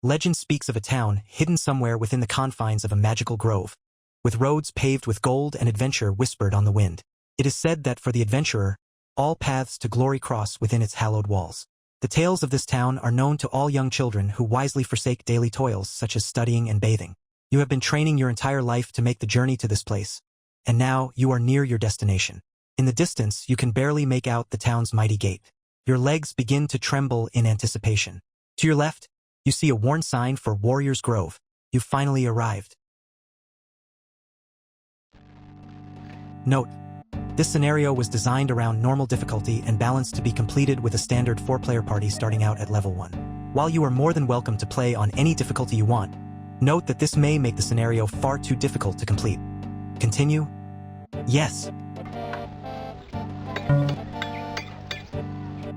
Legend speaks of a town hidden somewhere within the confines of a magical grove, with roads paved with gold and adventure whispered on the wind. It is said that for the adventurer, all paths to glory cross within its hallowed walls. The tales of this town are known to all young children who wisely forsake daily toils such as studying and bathing. You have been training your entire life to make the journey to this place, and now you are near your destination. In the distance, you can barely make out the town's mighty gate. Your legs begin to tremble in anticipation. To your left, you see a worn sign for Warrior's Grove. You've finally arrived. Note: this scenario was designed around normal difficulty and balanced to be completed with a standard 4-player party starting out at level 1. While you are more than welcome to play on any difficulty you want, note that this may make the scenario far too difficult to complete. Continue? Yes.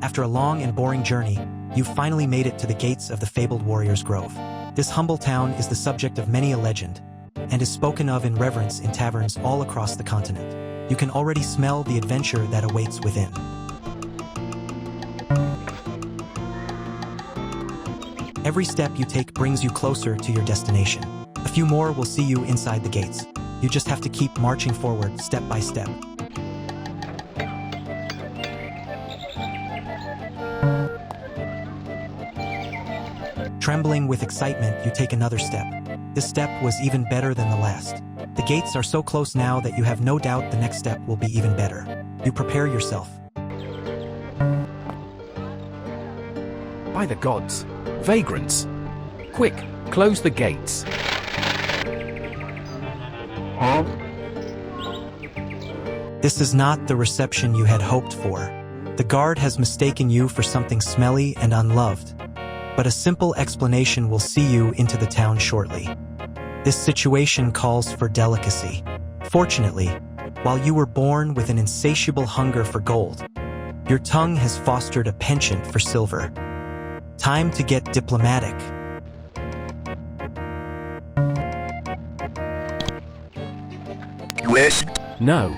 After a long and boring journey, you've finally made it to the gates of the fabled Warrior's Grove. This humble town is the subject of many a legend, and is spoken of in reverence in taverns all across the continent. You can already smell the adventure that awaits within. Every step you take brings you closer to your destination. A few more will see you inside the gates. You just have to keep marching forward step by step. Trembling with excitement, you take another step. This step was even better than the last. The gates are so close now that you have no doubt the next step will be even better. You prepare yourself. By the gods! Vagrants! Quick, close the gates! This is not the reception you had hoped for. The guard has mistaken you for something smelly and unloved. But a simple explanation will see you into the town shortly. This situation calls for delicacy. Fortunately, while you were born with an insatiable hunger for gold, your tongue has fostered a penchant for silver. Time to get diplomatic. Yes. No.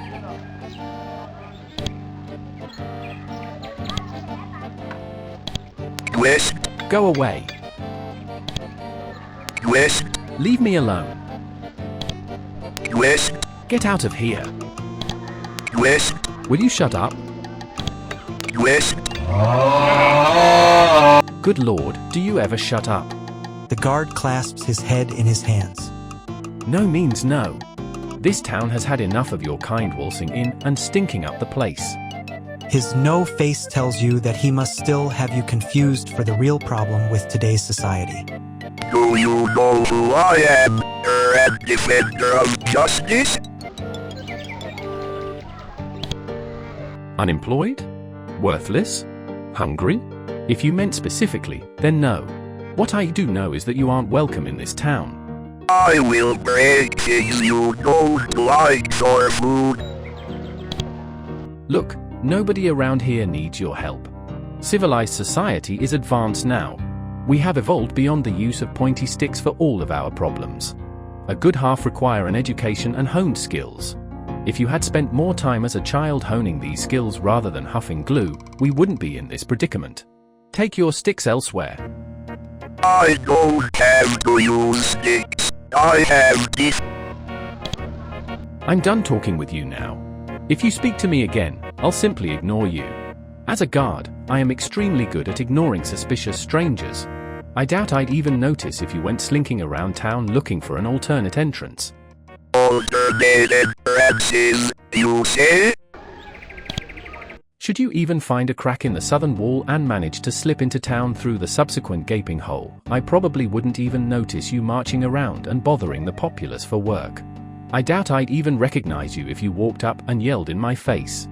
Yes. Go away. Yes. Leave me alone. Yes. Get out of here. Yes. Will you shut up? Yes. Good lord, do you ever shut up? The guard clasps his head in his hands. No means no. This town has had enough of your kind waltzing in and stinking up the place. His no face tells you that he must still have you confused for the real problem with today's society. Do you know who I am, Red Defender of Justice? Unemployed? Worthless? Hungry? If you meant specifically, then no. What I do know is that you aren't welcome in this town. I will break things you don't like for food. Look, nobody around here needs your help. Civilized society is advanced now. We have evolved beyond the use of pointy sticks for all of our problems. A good half require an education and honed skills. If you had spent more time as a child honing these skills rather than huffing glue, we wouldn't be in this predicament. Take your sticks elsewhere. I don't have to use sticks. I have this. I'm done talking with you now. If you speak to me again, I'll simply ignore you. As a guard, I am extremely good at ignoring suspicious strangers. I doubt I'd even notice if you went slinking around town looking for an alternate entrance. Alternate entrances, you say? Should you even find a crack in the southern wall and manage to slip into town through the subsequent gaping hole, I probably wouldn't even notice you marching around and bothering the populace for work. I doubt I'd even recognize you if you walked up and yelled in my face.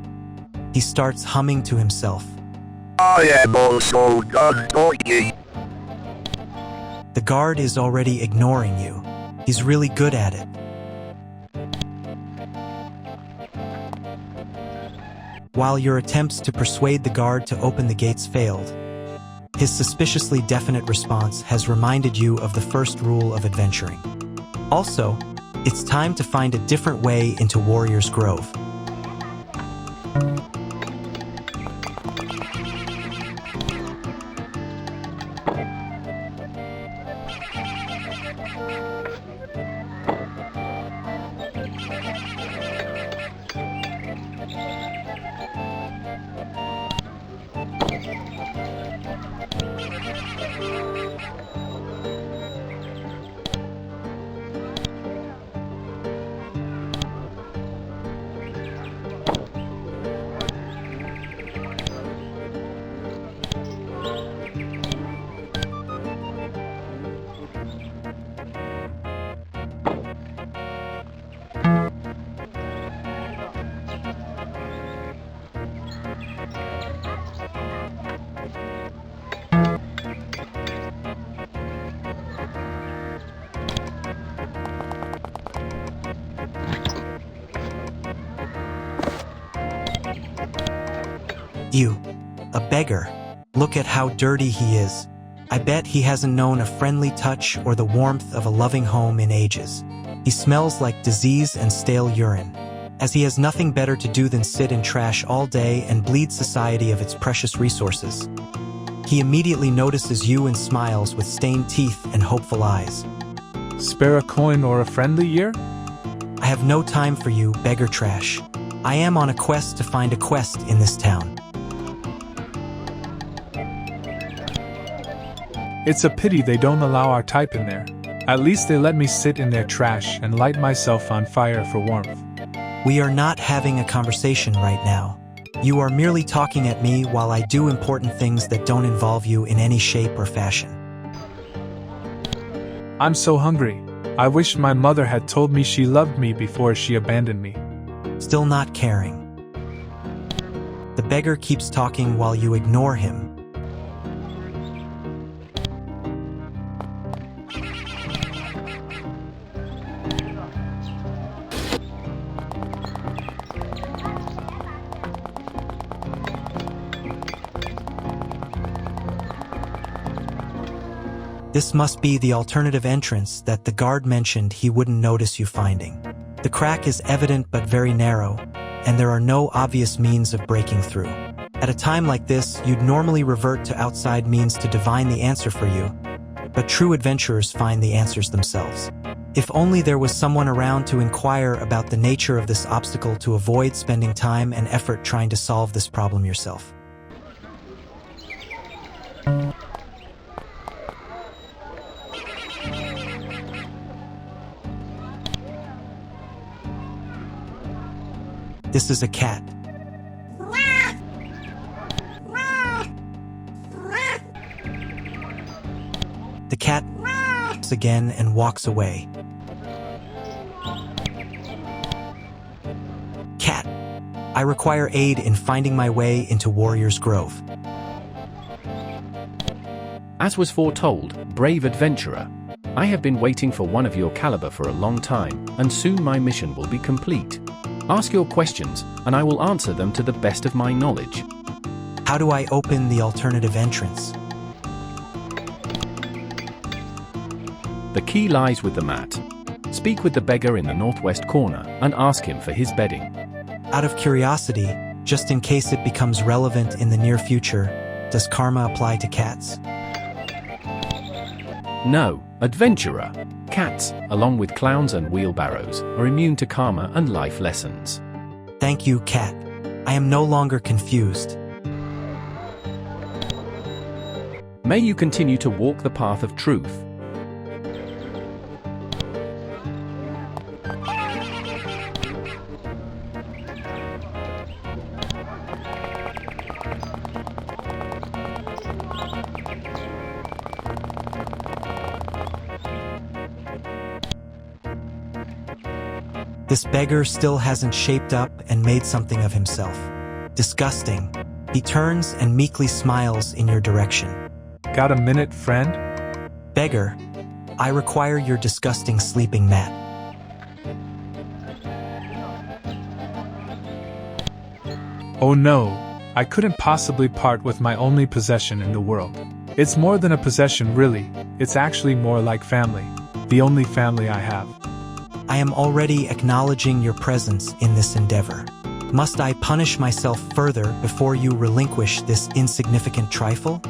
He starts humming to himself. I am also done talking. The guard is already ignoring you. He's really good at it. While your attempts to persuade the guard to open the gates failed, his suspiciously definite response has reminded you of the first rule of adventuring. Also, it's time to find a different way into Warrior's Grove. You, a beggar. Look at how dirty he is. I bet he hasn't known a friendly touch or the warmth of a loving home in ages. He smells like disease and stale urine, as he has nothing better to do than sit in trash all day and bleed society of its precious resources. He immediately notices you and smiles with stained teeth and hopeful eyes. Spare a coin or a friendly ear? I have no time for you, beggar trash. I am on a quest to find a quest in this town. It's a pity they don't allow our type in there. At least they let me sit in their trash and light myself on fire for warmth. We are not having a conversation right now. You are merely talking at me while I do important things that don't involve you in any shape or fashion. I'm so hungry. I wish my mother had told me she loved me before she abandoned me. Still not caring. The beggar keeps talking while you ignore him. This must be the alternative entrance that the guard mentioned he wouldn't notice you finding. The crack is evident but very narrow, and there are no obvious means of breaking through. At a time like this, you'd normally revert to outside means to divine the answer for you, but true adventurers find the answers themselves. If only there was someone around to inquire about the nature of this obstacle to avoid spending time and effort trying to solve this problem yourself. This is a cat. The cat again and walks away. Cat, I require aid in finding my way into Warrior's Grove. As was foretold, brave adventurer, I have been waiting for one of your caliber for a long time, and soon my mission will be complete. Ask your questions, and I will answer them to the best of my knowledge. How do I open the alternative entrance? The key lies with the mat. Speak with the beggar in the northwest corner and ask him for his bedding. Out of curiosity, just in case it becomes relevant in the near future, does karma apply to cats? No, adventurer. Cats, along with clowns and wheelbarrows, are immune to karma and life lessons. Thank you, cat. I am no longer confused. May you continue to walk the path of truth. This beggar still hasn't shaped up and made something of himself. Disgusting. He turns and meekly smiles in your direction. Got a minute, friend? Beggar, I require your disgusting sleeping mat. Oh no, I couldn't possibly part with my only possession in the world. It's more than a possession, really. It's actually more like family. The only family I have. I am already acknowledging your presence in this endeavor. Must I punish myself further before you relinquish this insignificant trifle?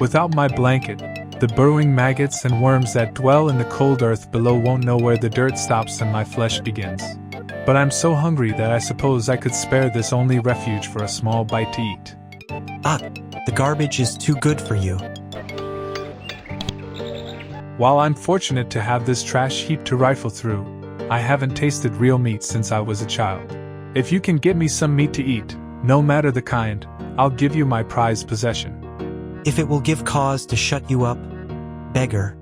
Without my blanket, the burrowing maggots and worms that dwell in the cold earth below won't know where the dirt stops and my flesh begins. But I'm so hungry that I suppose I could spare this only refuge for a small bite to eat. Ah, the garbage is too good for you. While I'm fortunate to have this trash heap to rifle through, I haven't tasted real meat since I was a child. If you can get me some meat to eat, no matter the kind, I'll give you my prized possession. If it will give cause to shut you up, beggar,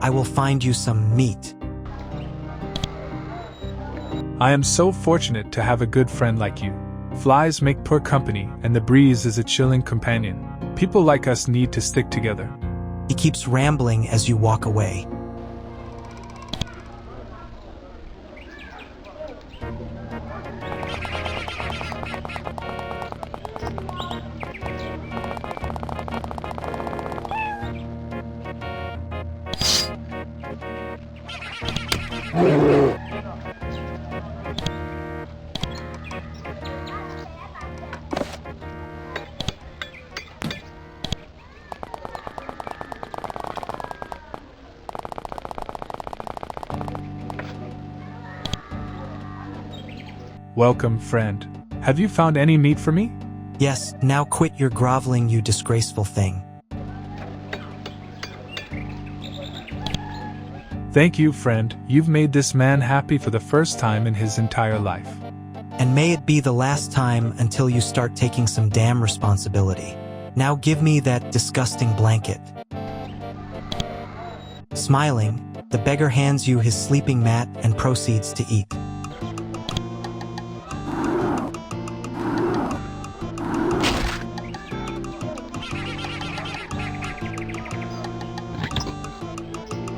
I will find you some meat. I am so fortunate to have a good friend like you. Flies make poor company, and the breeze is a chilling companion. People like us need to stick together. He keeps rambling as you walk away. Welcome, friend. Have you found any meat for me? Yes, now quit your groveling, you disgraceful thing. Thank you, friend. You've made this man happy for the first time in his entire life. And may it be the last time until you start taking some damn responsibility. Now give me that disgusting blanket. Smiling, the beggar hands you his sleeping mat and proceeds to eat.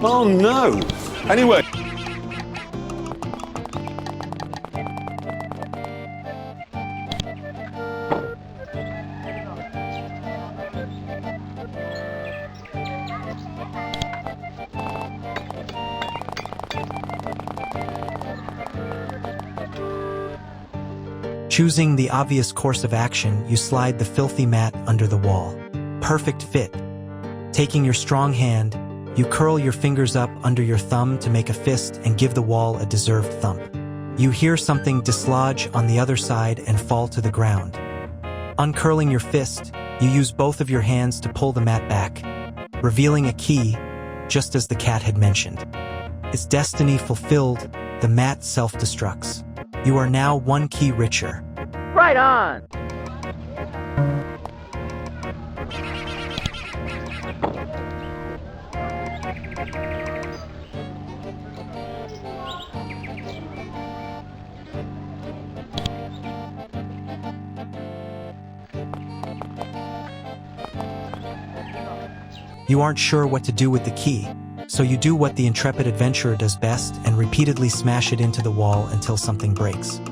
Oh no! Anyway. Choosing the obvious course of action, you slide the filthy mat under the wall. Perfect fit. Taking your strong hand, you curl your fingers up under your thumb to make a fist and give the wall a deserved thump. You hear something dislodge on the other side and fall to the ground. Uncurling your fist, you use both of your hands to pull the mat back, revealing a key, just as the cat had mentioned. Its destiny fulfilled, the mat self-destructs. You are now one key richer. Right on! You aren't sure what to do with the key, so you do what the intrepid adventurer does best and repeatedly smash it into the wall until something breaks.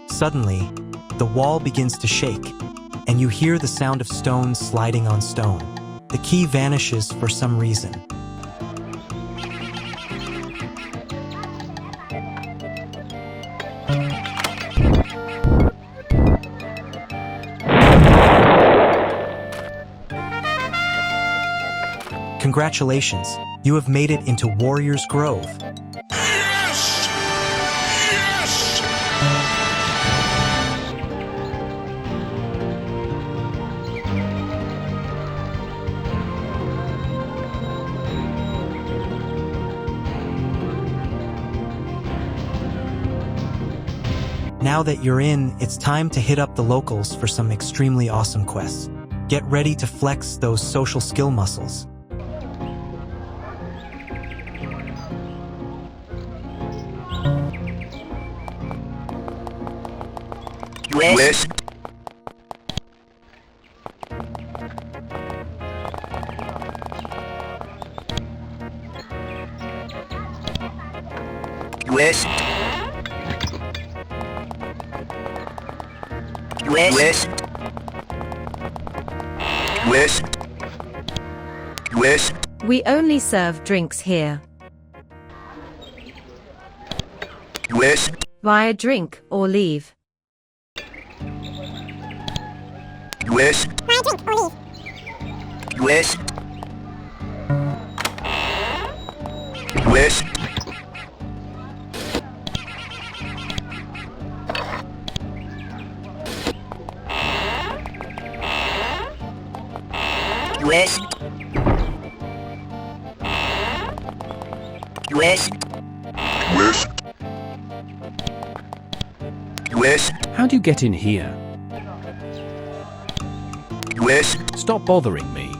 Suddenly, the wall begins to shake, and you hear the sound of stones sliding on stone. The key vanishes for some reason. Congratulations, you have made it into Warrior's Grove. Yes! Yes! Now that you're in, it's time to hit up the locals for some extremely awesome quests. Get ready to flex those social skill muscles. West. West. West. West. West. We only serve drinks here. West. Buy a drink or leave. West. West. West. West. West. West. West. How do you get in here? West. Stop bothering me.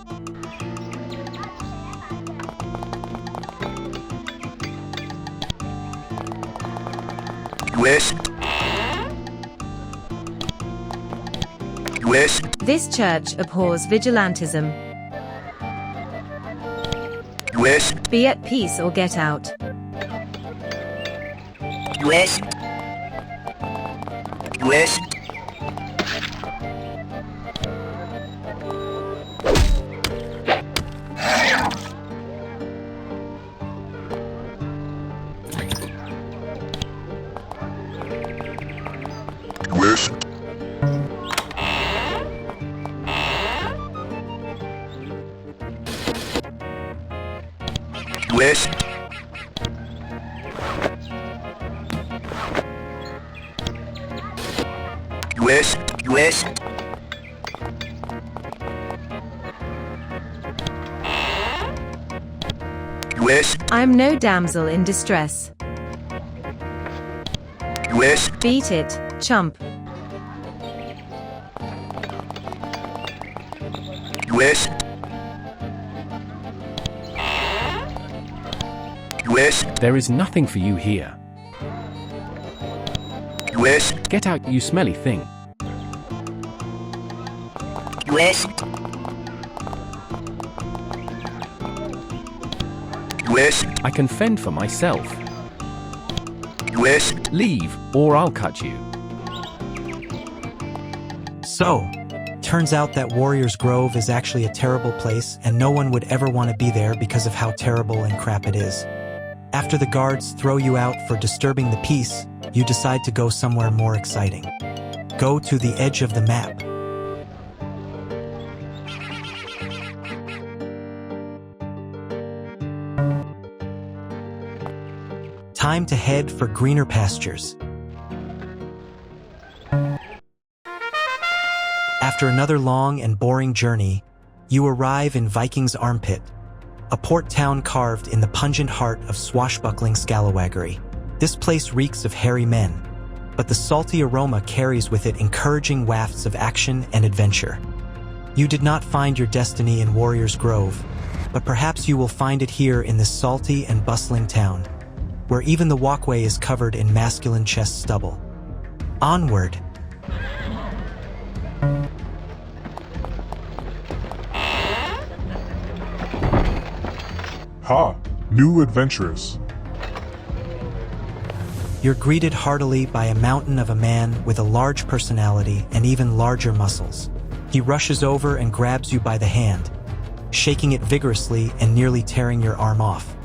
West. West. This church abhors vigilantism. West. Be at peace or get out. West. West. West. West. West, west. West, I'm no damsel in distress. west, Beat it, chump. west. West, There is nothing for you here. west, Get out, you smelly thing. west. West, I can fend for myself. west. Leave, or I'll cut you. So, turns out that Warrior's Grove is actually a terrible place and no one would ever want to be there because of how terrible and crap it is. After the guards throw you out for disturbing the peace, you decide to go somewhere more exciting. Go to the edge of the map. Time to head for greener pastures. After another long and boring journey, you arrive in Viking's Armpit, a port town carved in the pungent heart of swashbuckling scalawaggery. This place reeks of hairy men, but the salty aroma carries with it encouraging wafts of action and adventure. You did not find your destiny in Warrior's Grove, but perhaps you will find it here in this salty and bustling town, where even the walkway is covered in masculine chest stubble. Onward! Ha! New adventurers. You're greeted heartily by a mountain of a man with a large personality and even larger muscles. He rushes over and grabs you by the hand, shaking it vigorously and nearly tearing your arm off.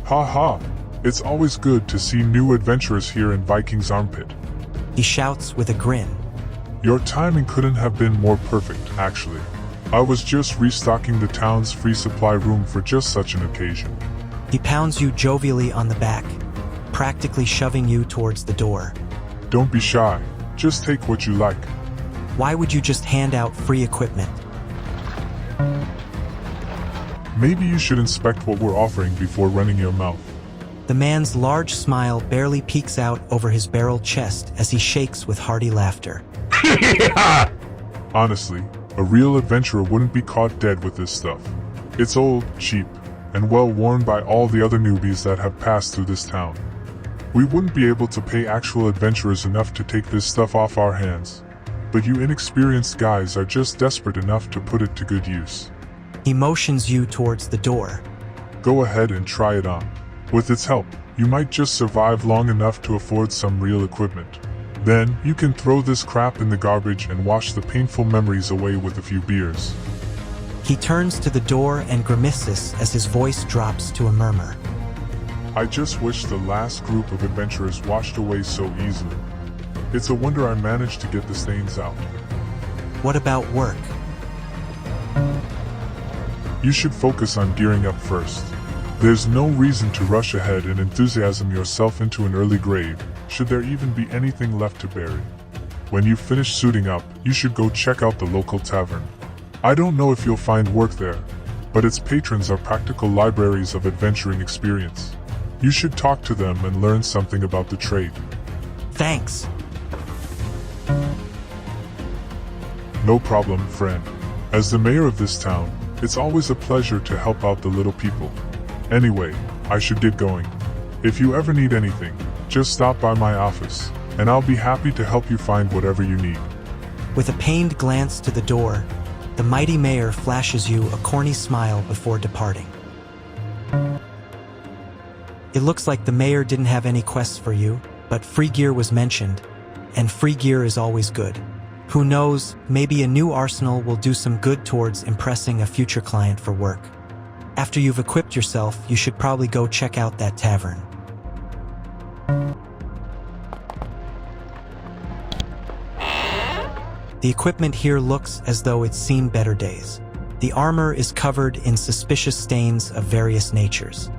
Ha ha! It's always good to see new adventurers here in Viking's Armpit. He shouts with a grin. Your timing couldn't have been more perfect, actually. I was just restocking the town's free supply room for just such an occasion. He pounds you jovially on the back, practically shoving you towards the door. Don't be shy. Just take what you like. Why would you just hand out free equipment? Maybe you should inspect what we're offering before running your mouth. The man's large smile barely peeks out over his barreled chest as he shakes with hearty laughter. Honestly, a real adventurer wouldn't be caught dead with this stuff. It's old, cheap, and well worn by all the other newbies that have passed through this town. We wouldn't be able to pay actual adventurers enough to take this stuff off our hands. But you inexperienced guys are just desperate enough to put it to good use. He motions you towards the door. Go ahead and try it on. With its help, you might just survive long enough to afford some real equipment. Then, you can throw this crap in the garbage and wash the painful memories away with a few beers. He turns to the door and grimaces as his voice drops to a murmur. I just wish the last group of adventurers washed away so easily. It's a wonder I managed to get the stains out. What about work? You should focus on gearing up first. There's no reason to rush ahead and enthusiasm yourself into an early grave, should there even be anything left to bury. When you finish suiting up, you should go check out the local tavern. I don't know if you'll find work there, but its patrons are practical libraries of adventuring experience. You should talk to them and learn something about the trade. Thanks. No problem, friend. As the mayor of this town, it's always a pleasure to help out the little people. Anyway, I should get going. If you ever need anything, just stop by my office, and I'll be happy to help you find whatever you need. With a pained glance to the door, the mighty mayor flashes you a corny smile before departing. It looks like the mayor didn't have any quests for you, but free gear was mentioned, and free gear is always good. Who knows, maybe a new arsenal will do some good towards impressing a future client for work. After you've equipped yourself, you should probably go check out that tavern. The equipment here looks as though it's seen better days. The armor is covered in suspicious stains of various natures.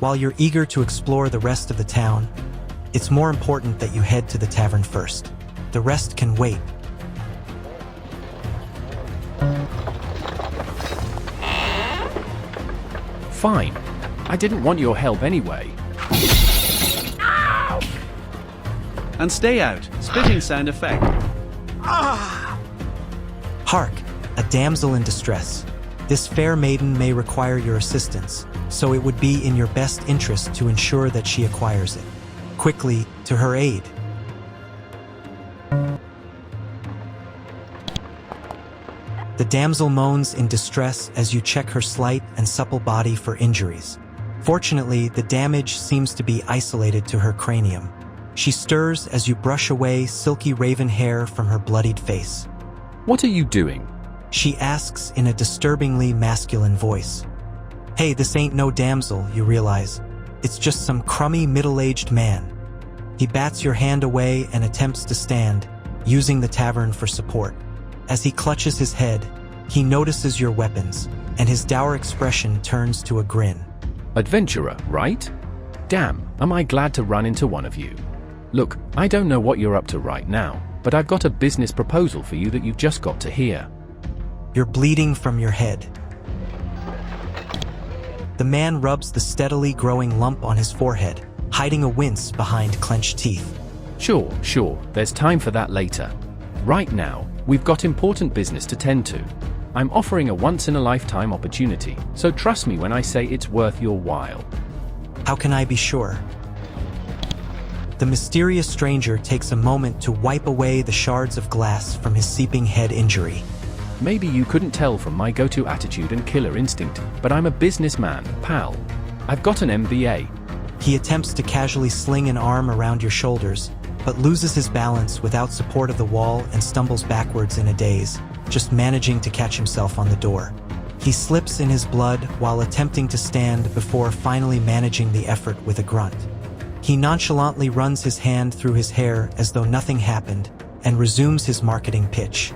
While you're eager to explore the rest of the town, it's more important that you head to the tavern first. The rest can wait. Fine. I didn't want your help anyway. And stay out. Spitting sound effect. Hark, a damsel in distress. This fair maiden may require your assistance, so it would be in your best interest to ensure that she acquires it. Quickly, to her aid. The damsel moans in distress as you check her slight and supple body for injuries. Fortunately, the damage seems to be isolated to her cranium. She stirs as you brush away silky raven hair from her bloodied face. What are you doing? She asks in a disturbingly masculine voice. Hey, this ain't no damsel, you realize. It's just some crummy middle-aged man. He bats your hand away and attempts to stand, using the tavern for support. As he clutches his head, he notices your weapons, and his dour expression turns to a grin. Adventurer, right? Damn, am I glad to run into one of you. Look, I don't know what you're up to right now, but I've got a business proposal for you that you've just got to hear. You're bleeding from your head. The man rubs the steadily growing lump on his forehead, hiding a wince behind clenched teeth. Sure, there's time for that later. Right now, we've got important business to tend to. I'm offering a once-in-a-lifetime opportunity, so trust me when I say it's worth your while. How can I be sure? The mysterious stranger takes a moment to wipe away the shards of glass from his seeping head injury. Maybe you couldn't tell from my go-to attitude and killer instinct, but I'm a businessman, pal. I've got an MBA. He attempts to casually sling an arm around your shoulders, but loses his balance without support of the wall and stumbles backwards in a daze, just managing to catch himself on the door. He slips in his blood while attempting to stand before finally managing the effort with a grunt. He nonchalantly runs his hand through his hair as though nothing happened and resumes his marketing pitch.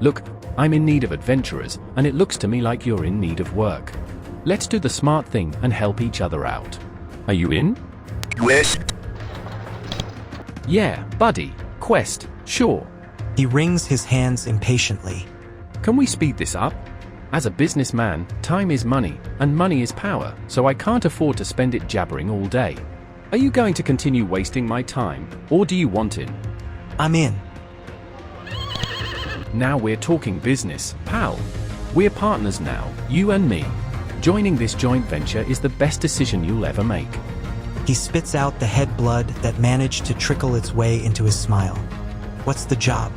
Look, I'm in need of adventurers, and it looks to me like you're in need of work. Let's do the smart thing and help each other out. Are you in? Quest? Yeah, buddy. Quest, sure. He wrings his hands impatiently. Can we speed this up? As a businessman, time is money, and money is power, so I can't afford to spend it jabbering all day. Are you going to continue wasting my time, or do you want in? I'm in. Now we're talking business, pal. We're partners now, you and me. Joining this joint venture is the best decision you'll ever make. He spits out the head blood that managed to trickle its way into his smile. What's the job?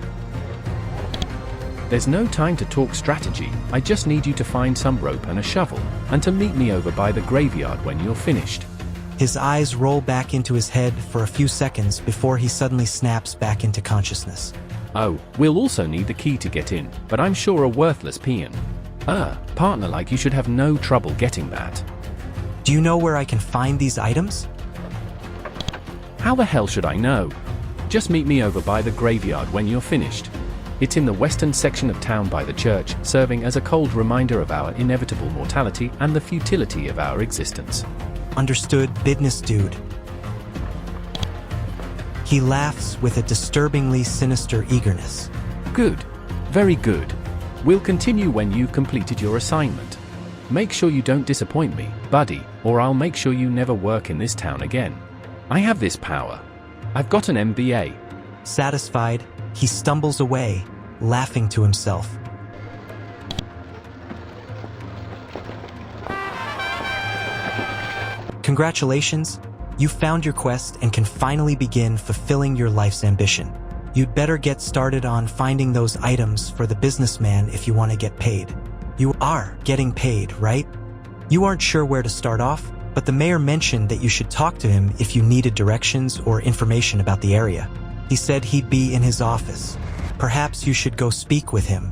There's no time to talk strategy. I just need you to find some rope and a shovel, and to meet me over by the graveyard when you're finished. His eyes roll back into his head for a few seconds before he suddenly snaps back into consciousness. Oh, we'll also need the key to get in, but I'm sure a worthless peon. Partner like you should have no trouble getting that. Do you know where I can find these items? How the hell should I know? Just meet me over by the graveyard when you're finished. It's in the western section of town by the church, serving as a cold reminder of our inevitable mortality and the futility of our existence. Understood, business dude. He laughs with a disturbingly sinister eagerness. Good. Very good. We'll continue when you've completed your assignment. Make sure you don't disappoint me, buddy, or I'll make sure you never work in this town again. I have this power. I've got an MBA. Satisfied, he stumbles away, laughing to himself. Congratulations, you found your quest and can finally begin fulfilling your life's ambition. You'd better get started on finding those items for the businessman if you want to get paid. You are getting paid, right? You aren't sure where to start off, but the mayor mentioned that you should talk to him if you needed directions or information about the area. He said he'd be in his office. Perhaps you should go speak with him.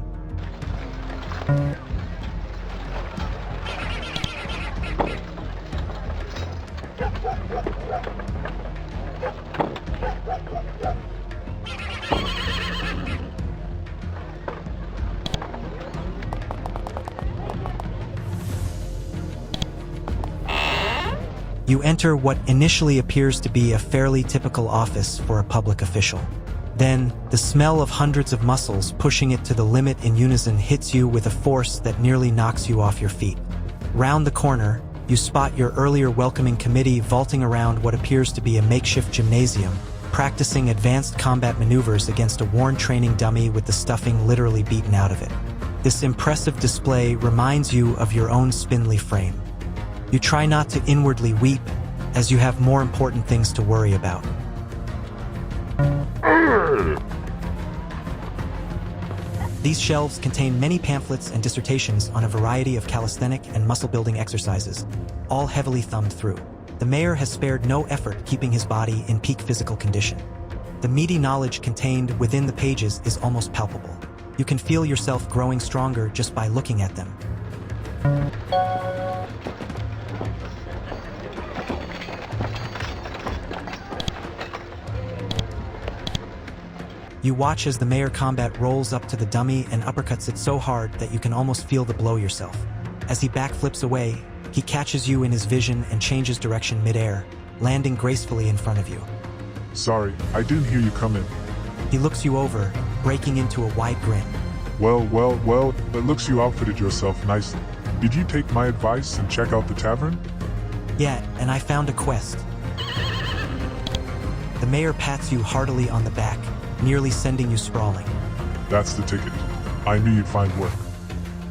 You enter what initially appears to be a fairly typical office for a public official. Then, the smell of hundreds of muscles pushing it to the limit in unison hits you with a force that nearly knocks you off your feet. Round the corner, you spot your earlier welcoming committee vaulting around what appears to be a makeshift gymnasium, practicing advanced combat maneuvers against a worn training dummy with the stuffing literally beaten out of it. This impressive display reminds you of your own spindly frame. You try not to inwardly weep, as you have more important things to worry about. These shelves contain many pamphlets and dissertations on a variety of calisthenic and muscle-building exercises, all heavily thumbed through. The mayor has spared no effort keeping his body in peak physical condition. The meaty knowledge contained within the pages is almost palpable. You can feel yourself growing stronger just by looking at them. You watch as the mayor combat rolls up to the dummy and uppercuts it so hard that you can almost feel the blow yourself. As he backflips away, he catches you in his vision and changes direction mid-air, landing gracefully in front of you. Sorry, I didn't hear you come in. He looks you over, breaking into a wide grin. Well, it looks you outfitted yourself nicely. Did you take my advice and check out the tavern? Yeah, and I found a quest. The mayor pats you heartily on the back, nearly sending you sprawling. That's the ticket. I knew you'd find work.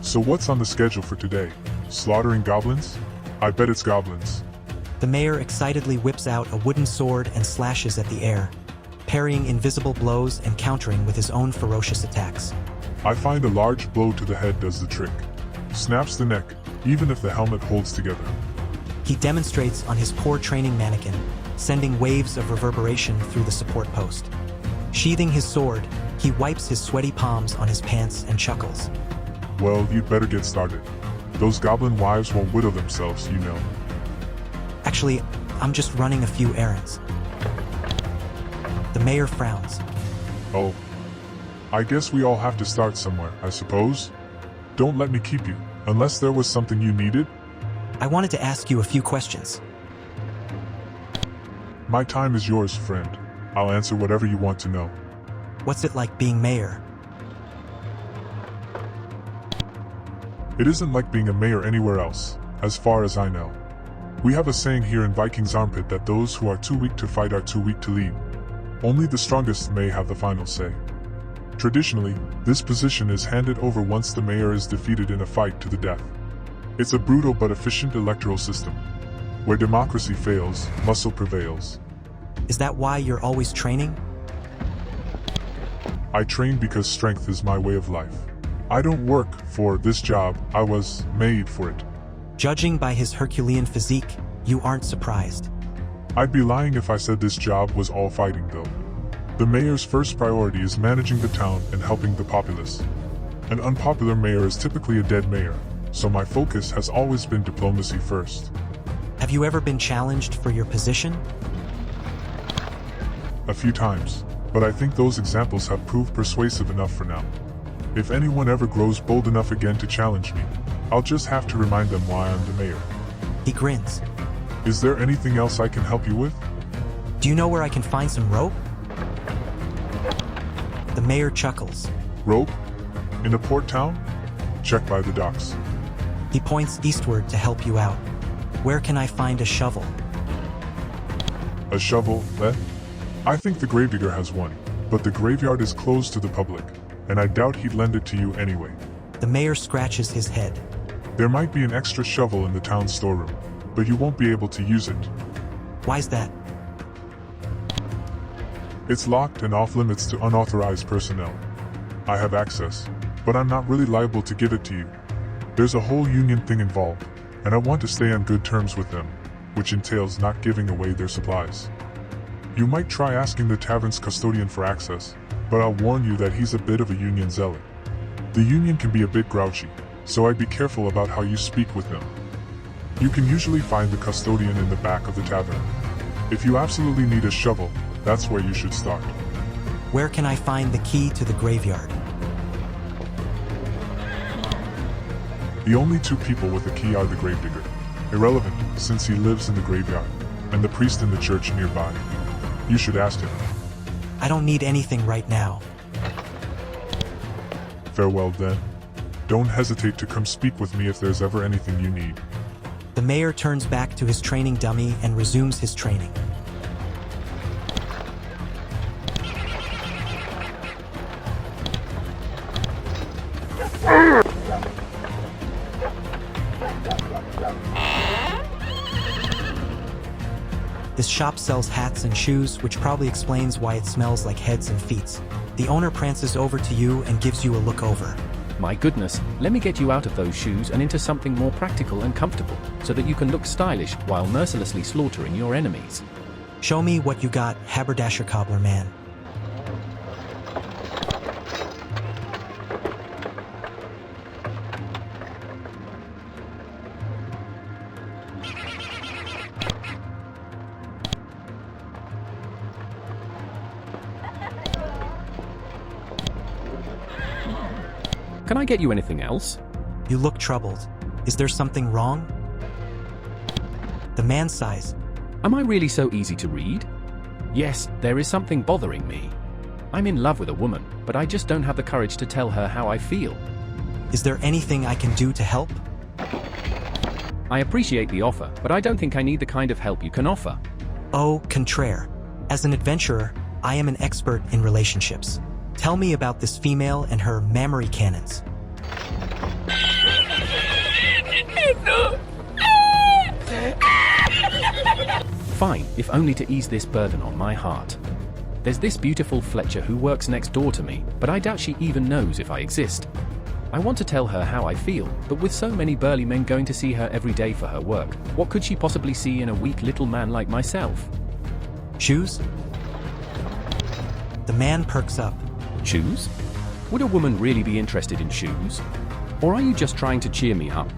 So what's on the schedule for today? Slaughtering goblins? I bet it's goblins. The mayor excitedly whips out a wooden sword and slashes at the air, parrying invisible blows and countering with his own ferocious attacks. I find a large blow to the head does the trick. Snaps the neck, even if the helmet holds together. He demonstrates on his poor training mannequin, sending waves of reverberation through the support post. Sheathing his sword, he wipes his sweaty palms on his pants and chuckles. Well, you'd better get started. Those goblin wives won't widow themselves, you know. Actually, I'm just running a few errands. The mayor frowns. Oh. I guess we all have to start somewhere, I suppose. Don't let me keep you, unless there was something you needed. I wanted to ask you a few questions. My time is yours, friend. I'll answer whatever you want to know. What's it like being mayor? It isn't like being a mayor anywhere else, as far as I know. We have a saying here in Viking's Armpit that those who are too weak to fight are too weak to lead. Only the strongest may have the final say. Traditionally, this position is handed over once the mayor is defeated in a fight to the death. It's a brutal but efficient electoral system. Where democracy fails, muscle prevails. Is that why you're always training? I train because strength is my way of life. I don't work for this job, I was made for it. Judging by his Herculean physique, you aren't surprised. I'd be lying if I said this job was all fighting though. The mayor's first priority is managing the town and helping the populace. An unpopular mayor is typically a dead mayor, so my focus has always been diplomacy first. Have you ever been challenged for your position? A few times, but I think those examples have proved persuasive enough for now. If anyone ever grows bold enough again to challenge me, I'll just have to remind them why I'm the mayor. He grins. Is there anything else I can help you with? Do you know where I can find some rope? The mayor chuckles. Rope? In a port town? Check by the docks. He points eastward to help you out. Where can I find a shovel? A shovel, eh? I think the Gravedigger has one, but the graveyard is closed to the public, and I doubt he'd lend it to you anyway. The mayor scratches his head. There might be an extra shovel in the town storeroom, but you won't be able to use it. Why's that? It's locked and off limits to unauthorized personnel. I have access, but I'm not really liable to give it to you. There's a whole union thing involved, and I want to stay on good terms with them, which entails not giving away their supplies. You might try asking the tavern's custodian for access, but I'll warn you that he's a bit of a union zealot. The union can be a bit grouchy, so I'd be careful about how you speak with them. You can usually find the custodian in the back of the tavern. If you absolutely need a shovel, that's where you should start. Where can I find the key to the graveyard? The only two people with a key are the Gravedigger, irrelevant since he lives in the graveyard, and the priest in the church nearby. You should ask him. I don't need anything right now. Farewell then. Don't hesitate to come speak with me if there's ever anything you need. The mayor turns back to his training dummy and resumes his training. This shop sells hats and shoes, which probably explains why it smells like heads and feet. The owner prances over to you and gives you a look over. My goodness, let me get you out of those shoes and into something more practical and comfortable, so that you can look stylish while mercilessly slaughtering your enemies. Show me what you got, haberdasher cobbler man. Can I get you anything else? You look troubled. Is there something wrong? The man sighs. Am I really so easy to read? Yes, there is something bothering me. I'm in love with a woman, but I just don't have the courage to tell her how I feel. Is there anything I can do to help? I appreciate the offer, but I don't think I need the kind of help you can offer. Au contraire. As an adventurer, I am an expert in relationships. Tell me about this female and her mammary cannons. Fine, if only to ease this burden on my heart. There's this beautiful Fletcher who works next door to me, but I doubt she even knows if I exist. I want to tell her how I feel, but with so many burly men going to see her every day for her work, what could she possibly see in a weak little man like myself? Shoes? The man perks up. Shoes? Would a woman really be interested in shoes? Or are you just trying to cheer me up?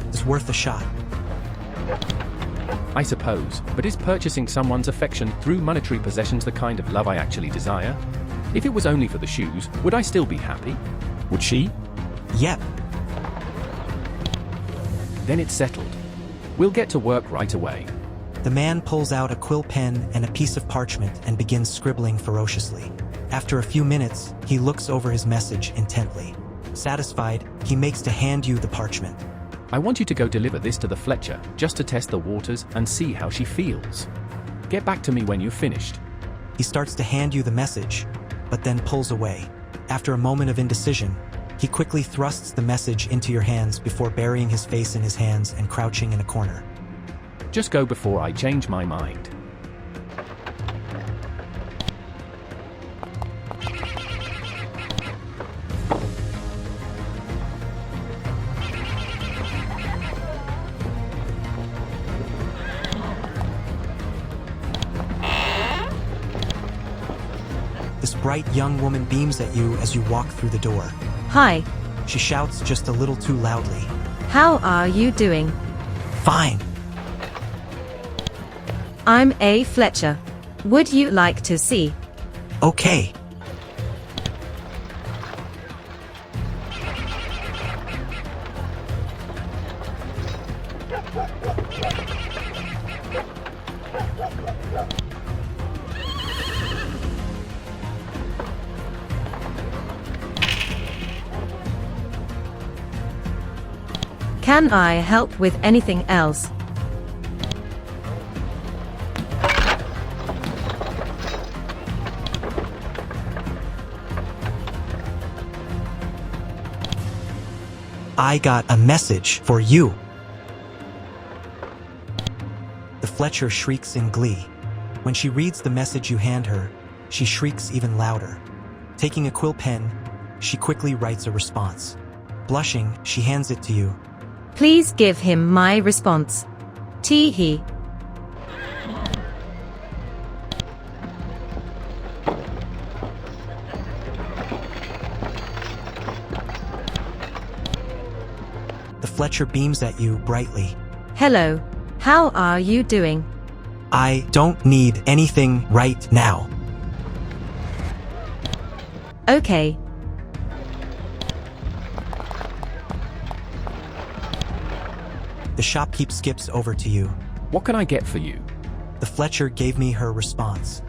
It's worth a shot. I suppose, but is purchasing someone's affection through monetary possessions the kind of love I actually desire? If it was only for the shoes, would I still be happy? Would she? Yep. Then it's settled. We'll get to work right away. The man pulls out a quill pen and a piece of parchment and begins scribbling ferociously. After a few minutes, he looks over his message intently. Satisfied, he makes to hand you the parchment. I want you to go deliver this to the Fletcher, just to test the waters and see how she feels. Get back to me when you've finished. He starts to hand you the message, but then pulls away. After a moment of indecision, he quickly thrusts the message into your hands before burying his face in his hands and crouching in a corner. Just go before I change my mind. This bright young woman beams at you as you walk through the door. Hi. She shouts just a little too loudly. How are you doing? Fine. I'm A. Fletcher. Would you like to see? Okay. Can I help with anything else? I got a message for you. The Fletcher shrieks in glee. When she reads the message you hand her, she shrieks even louder. Taking a quill pen, she quickly writes a response. Blushing, she hands it to you. Please give him my response. Tee-hee. The Fletcher beams at you brightly. Hello. How are you doing? I don't need anything right now. Okay. The shopkeep skips over to you. What can I get for you? The Fletcher gave me her response.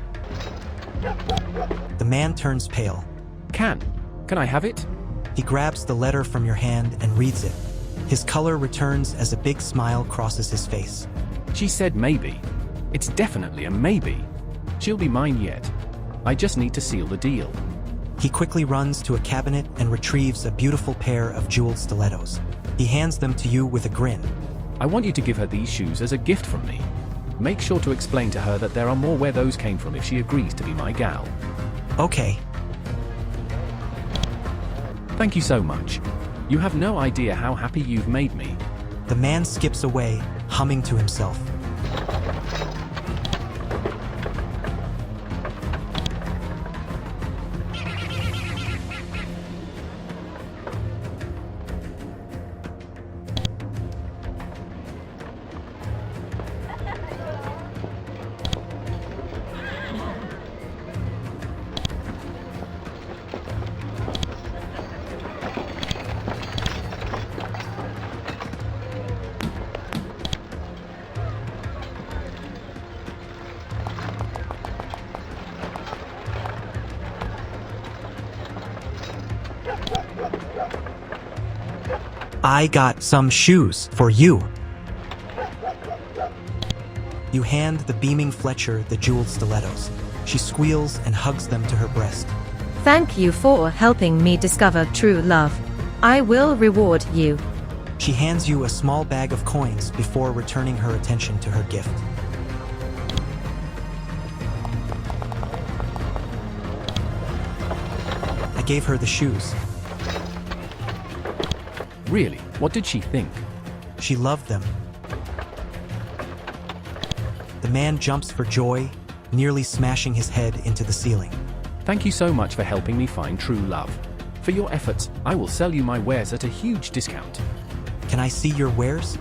The man turns pale. Can I have it? He grabs the letter from your hand and reads it. His color returns as a big smile crosses his face. She said maybe. It's definitely a maybe. She'll be mine yet. I just need to seal the deal. He quickly runs to a cabinet and retrieves a beautiful pair of jeweled stilettos. He hands them to you with a grin. I want you to give her these shoes as a gift from me. Make sure to explain to her that there are more where those came from if she agrees to be my gal. Okay. Thank you so much. You have no idea how happy you've made me. The man skips away, humming to himself. I got some shoes for you. You hand the beaming Fletcher the jeweled stilettos. She squeals and hugs them to her breast. Thank you for helping me discover true love. I will reward you. She hands you a small bag of coins before returning her attention to her gift. I gave her the shoes. Really? What did she think? She loved them. The man jumps for joy, nearly smashing his head into the ceiling. Thank you so much for helping me find true love. For your efforts, I will sell you my wares at a huge discount. Can I see your wares?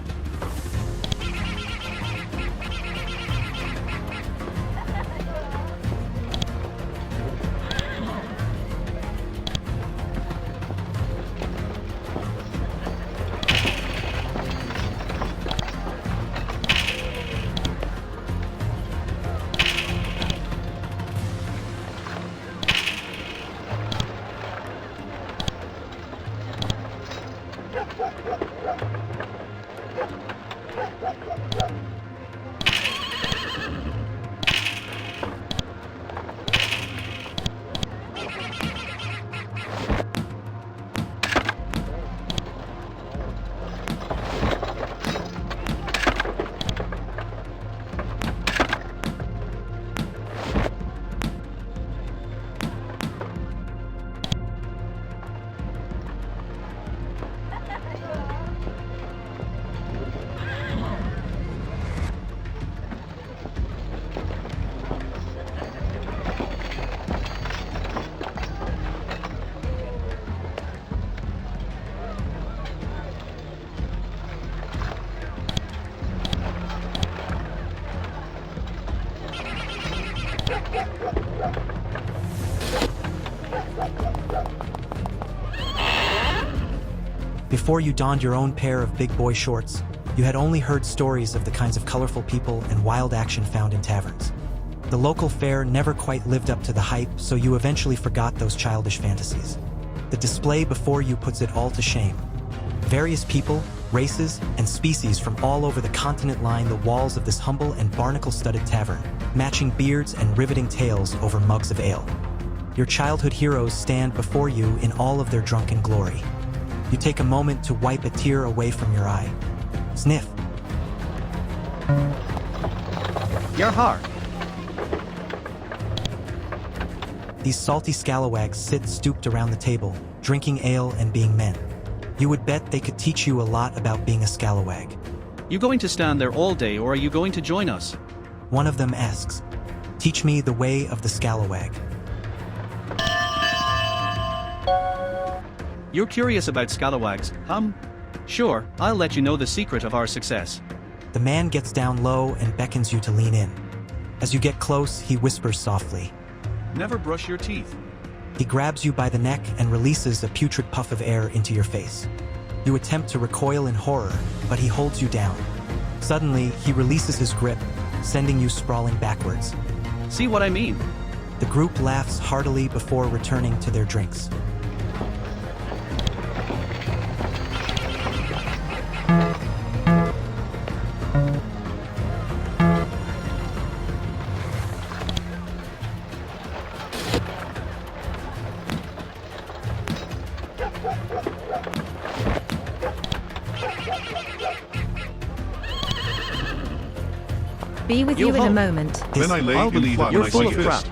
Before you donned your own pair of big boy shorts, you had only heard stories of the kinds of colorful people and wild action found in taverns. The local fare never quite lived up to the hype, so you eventually forgot those childish fantasies. The display before you puts it all to shame. Various people, races, and species from all over the continent line the walls of this humble and barnacle-studded tavern, matching beards and riveting tales over mugs of ale. Your childhood heroes stand before you in all of their drunken glory. You take a moment to wipe a tear away from your eye. Sniff. Your heart. These salty scalawags sit stooped around the table, drinking ale and being men. You would bet they could teach you a lot about being a scalawag. You going to stand there all day, or are you going to join us? One of them asks, "Teach me the way of the scalawag." You're curious about scalawags, Sure, I'll let you know the secret of our success. The man gets down low and beckons you to lean in. As you get close, he whispers softly. Never brush your teeth. He grabs you by the neck and releases a putrid puff of air into your face. You attempt to recoil in horror, but he holds you down. Suddenly, he releases his grip, sending you sprawling backwards. See what I mean? The group laughs heartily before returning to their drinks. Be with you in a moment. Then I lay in flat you're when I full see of this. crap.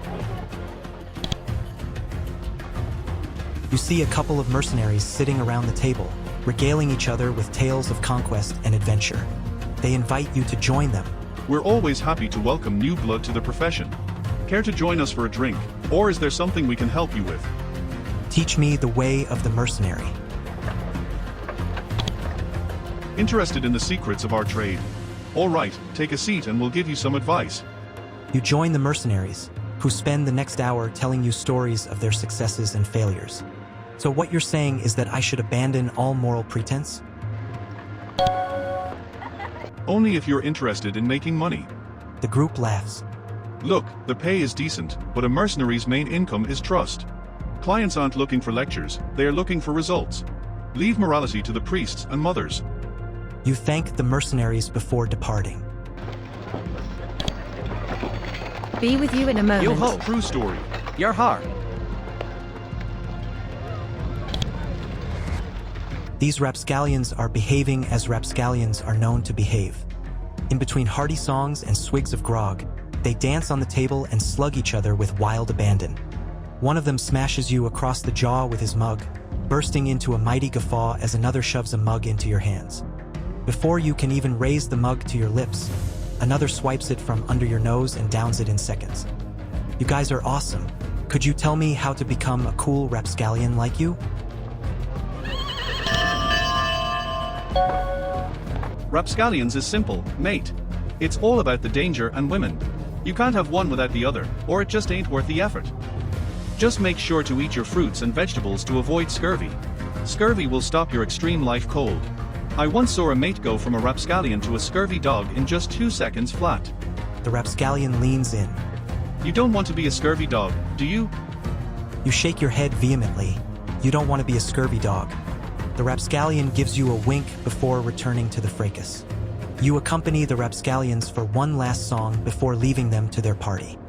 You see a couple of mercenaries sitting around the table, regaling each other with tales of conquest and adventure. They invite you to join them. We're always happy to welcome new blood to the profession. Care to join us for a drink, or is there something we can help you with? Teach me the way of the mercenary. Interested in the secrets of our trade? All right, take a seat and we'll give you some advice. You join the mercenaries, who spend the next hour telling you stories of their successes and failures. So what you're saying is that I should abandon all moral pretense? Only if you're interested in making money. The group laughs. Look, the pay is decent, but a mercenary's main income is trust. Clients aren't looking for lectures, they are looking for results. Leave morality to the priests and mothers. You thank the mercenaries before departing. Be with you in a moment. Yo-ho. True story. Your heart. These rapscallions are behaving as rapscallions are known to behave. In between hearty songs and swigs of grog, they dance on the table and slug each other with wild abandon. One of them smashes you across the jaw with his mug, bursting into a mighty guffaw as another shoves a mug into your hands. Before you can even raise the mug to your lips, another swipes it from under your nose and downs it in seconds. You guys are awesome. Could you tell me how to become a cool rapscallion like you? Rapscallions is simple, mate. It's all about the danger and women. You can't have one without the other, or it just ain't worth the effort. Just make sure to eat your fruits and vegetables to avoid scurvy. Scurvy will stop your extreme life cold. I once saw a mate go from a rapscallion to a scurvy dog in just 2 seconds flat. The rapscallion leans in. You don't want to be a scurvy dog, do you? You shake your head vehemently. You don't want to be a scurvy dog. The rapscallion gives you a wink before returning to the fracas. You accompany the rapscallions for one last song before leaving them to their party.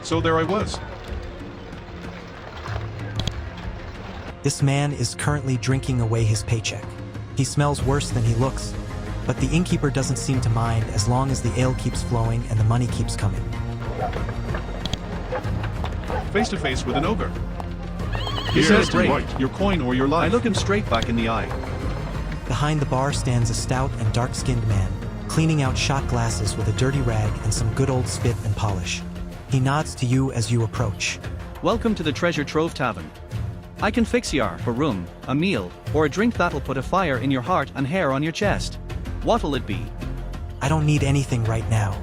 So there I was. This man is currently drinking away his paycheck. He smells worse than he looks, but the innkeeper doesn't seem to mind as long as the ale keeps flowing and the money keeps coming. Face to face with an ogre. His Here, head's break. right, your coin or your I life. look him straight back in the eye. Behind the bar stands a stout and dark-skinned man, cleaning out shot glasses with a dirty rag and some good old spit and polish. He nods to you as you approach. Welcome to the Treasure Trove Tavern. I can fix ya for room, a meal, or a drink that'll put a fire in your heart and hair on your chest. What'll it be? I don't need anything right now.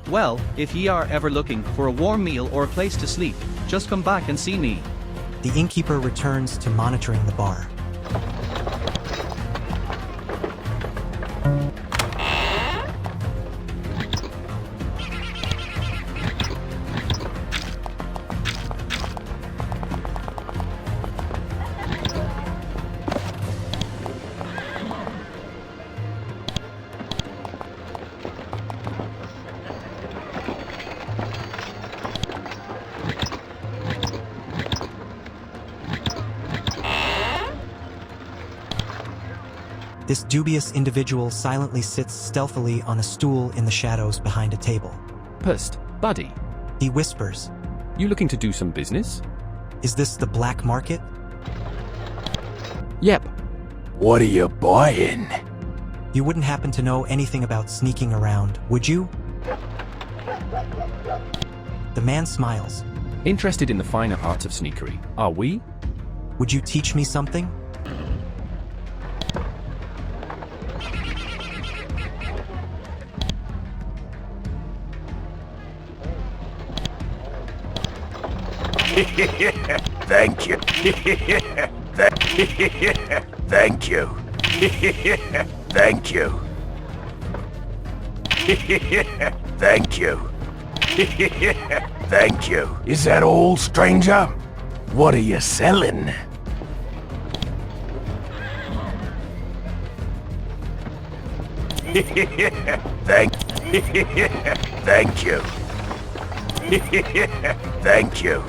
Well, if ye are ever looking for a warm meal or a place to sleep, just come back and see me. The innkeeper returns to monitoring the bar. This dubious individual silently sits stealthily on a stool in the shadows behind a table. Psst, buddy. He whispers, You looking to do some business? "Is this the black market?" Yep. What are you buying? You wouldn't happen to know anything about sneaking around, would you? The man smiles. Interested in the finer arts of sneakery, are we? Would you teach me something? Thank you. Thank you. Thank you. Thank you. Thank you. Is that all, stranger? What are you selling? Thank you. Thank you. Thank you.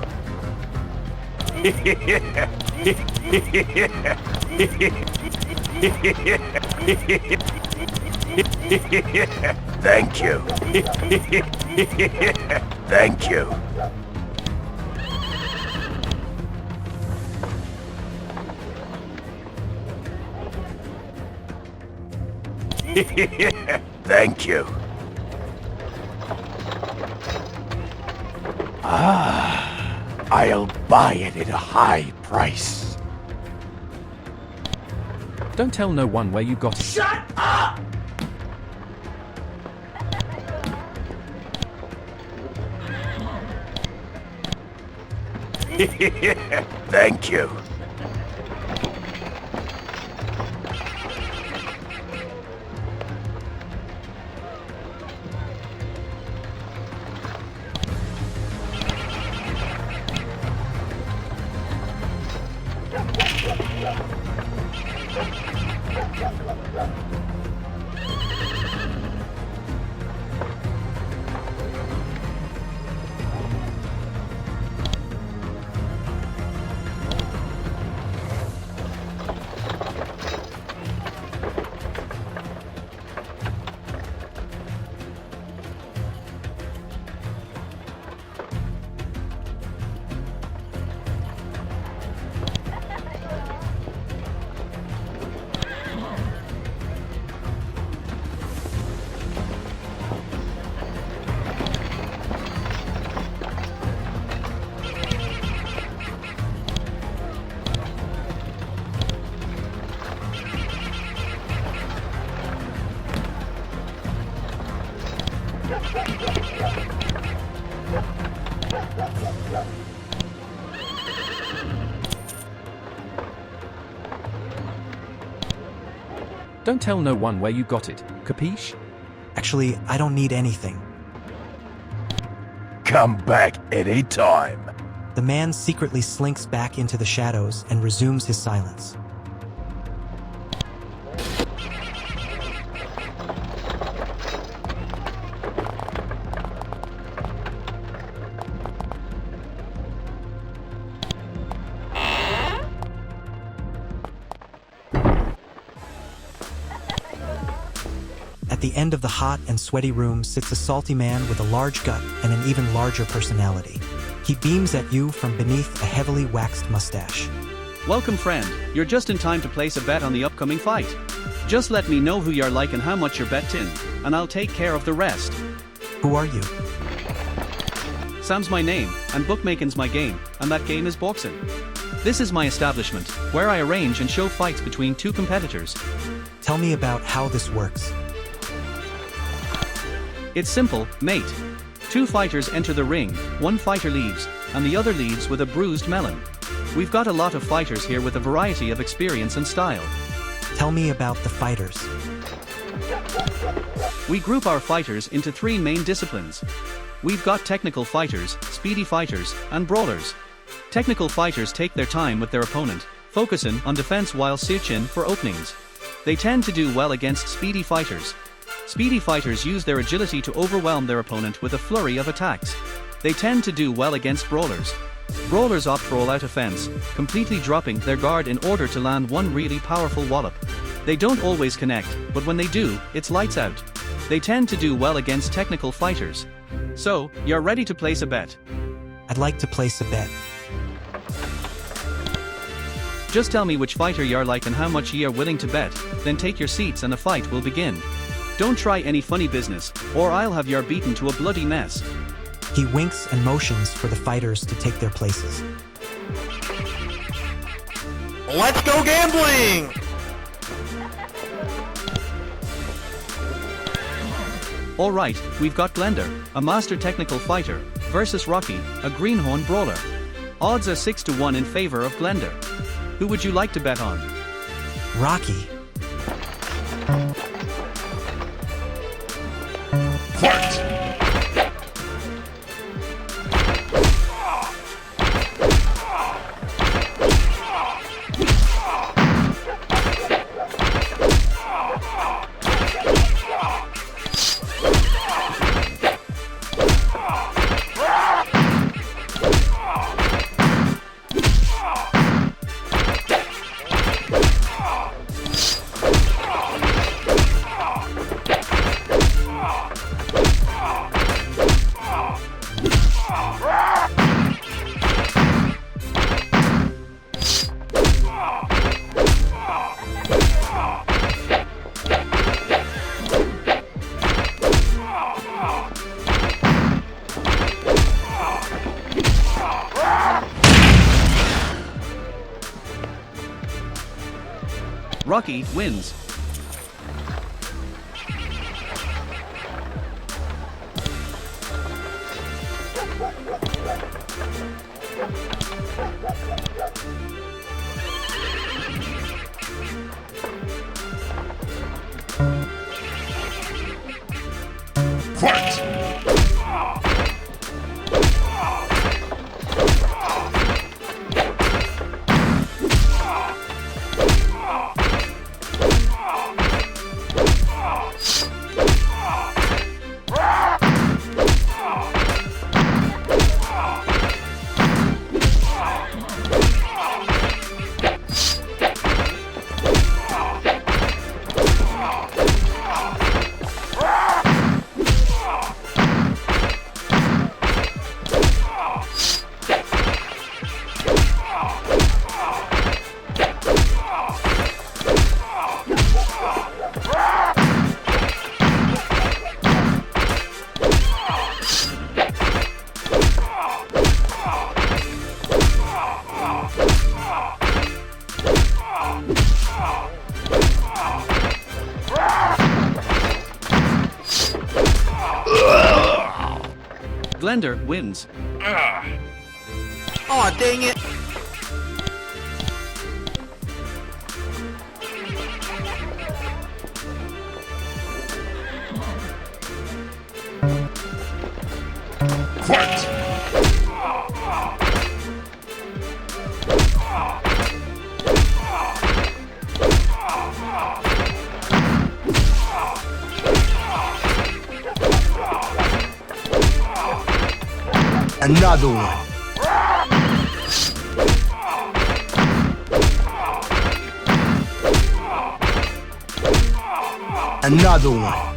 Thank you. Thank you. I'll buy it at a high price. Don't tell no one where you got it. Shut up! Thank you. Don't tell no one where you got it, capiche? Actually, I don't need anything. Come back any time. The man secretly slinks back into the shadows and resumes his silence. At the end of the hot and sweaty room sits a salty man with a large gut and an even larger personality. He beams at you from beneath a heavily waxed mustache. Welcome, friend. You're just in time to place a bet on the upcoming fight. Just let me know who you're like and how much you're bet in, and I'll take care of the rest. Who are you? Sam's my name, and bookmaking's my game, and that game is boxing. This is my establishment, where I arrange and show fights between two competitors. Tell me about how this works. It's simple, mate. Two fighters enter the ring, one fighter leaves, and the other leaves with a bruised melon. We've got a lot of fighters here with a variety of experience and style. Tell me about the fighters. We group our fighters into three main disciplines. We've got technical fighters, speedy fighters, and brawlers. Technical fighters take their time with their opponent, focusing on defense while searching for openings. They tend to do well against speedy fighters. Speedy fighters use their agility to overwhelm their opponent with a flurry of attacks. They tend to do well against brawlers. Brawlers opt for all-out offense, completely dropping their guard in order to land one really powerful wallop. They don't always connect, but when they do, it's lights out. They tend to do well against technical fighters. So, you're ready to place a bet. I'd like to place a bet. Just tell me which fighter you're like and how much ye are willing to bet, then take your seats and the fight will begin. Don't try any funny business, or I'll have your beaten to a bloody mess. He winks and motions for the fighters to take their places. Let's go gambling! Alright, we've got Glender, a master technical fighter, versus Rocky, a greenhorn brawler. Odds are 6-1 in favor of Glender. Who would you like to bet on? Rocky. Fight! Rocky wins. Fight! Glender wins. Aw, dang it! Fight! Another one. Another one.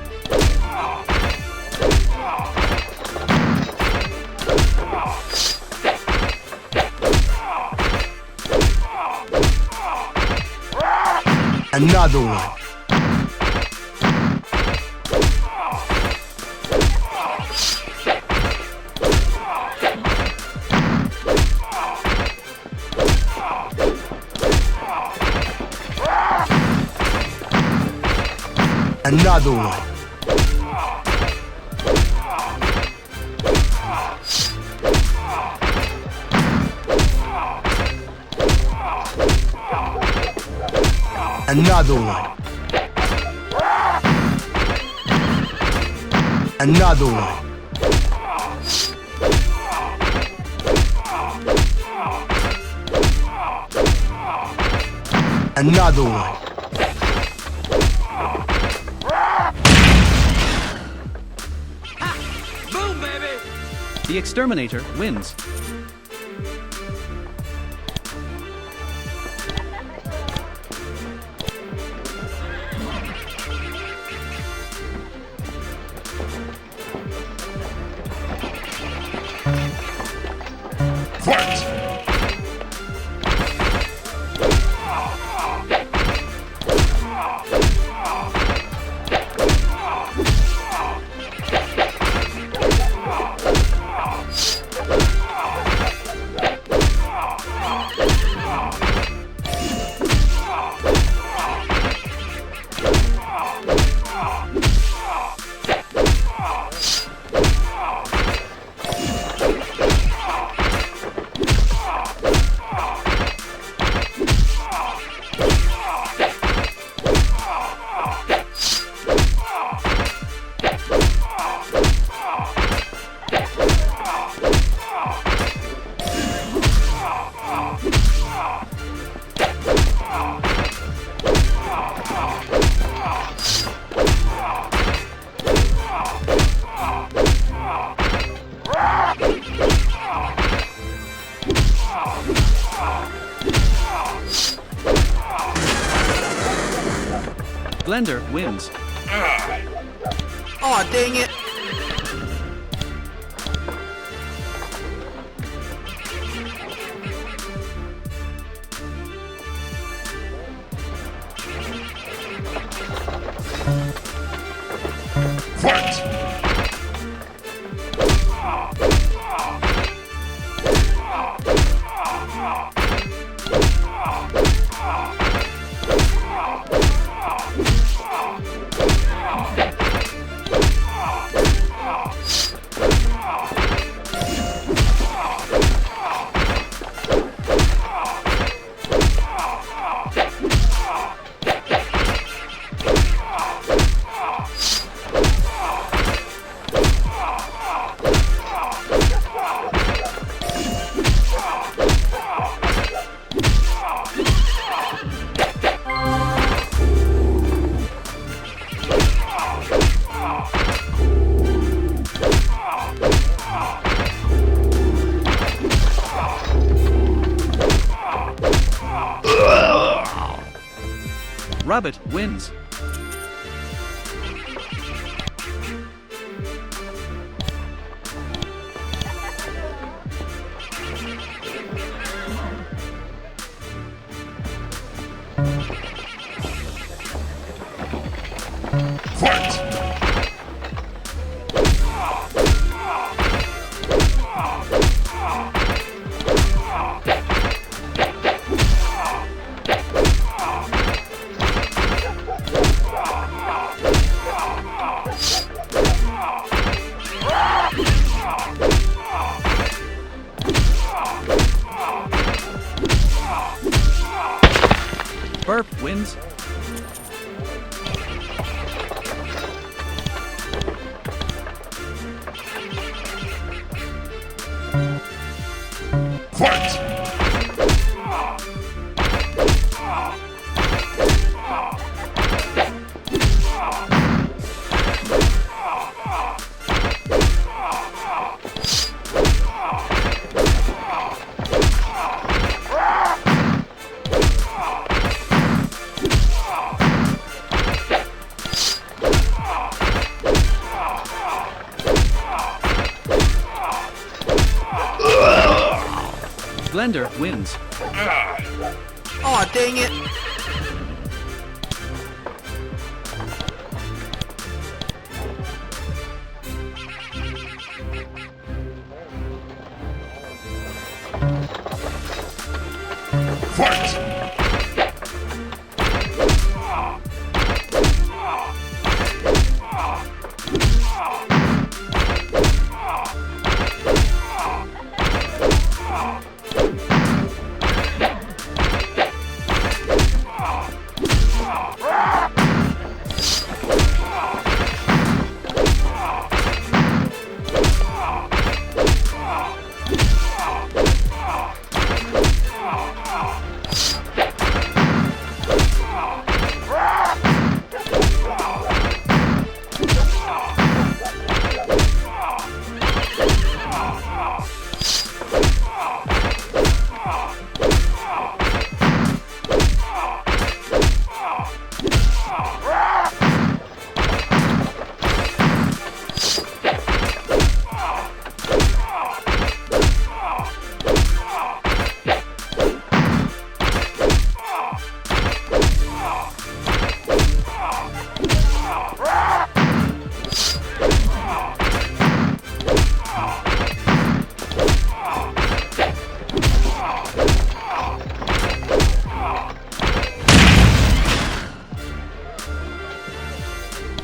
Another one. Another one. Another one. Another one. Another one. Boom, baby! The exterminator wins. Fight! Blender wins. Aw, dang it. Fight! Rabbit wins. Fight! Burp wins. Fight! Blender wins. Aw, dang it. Fight!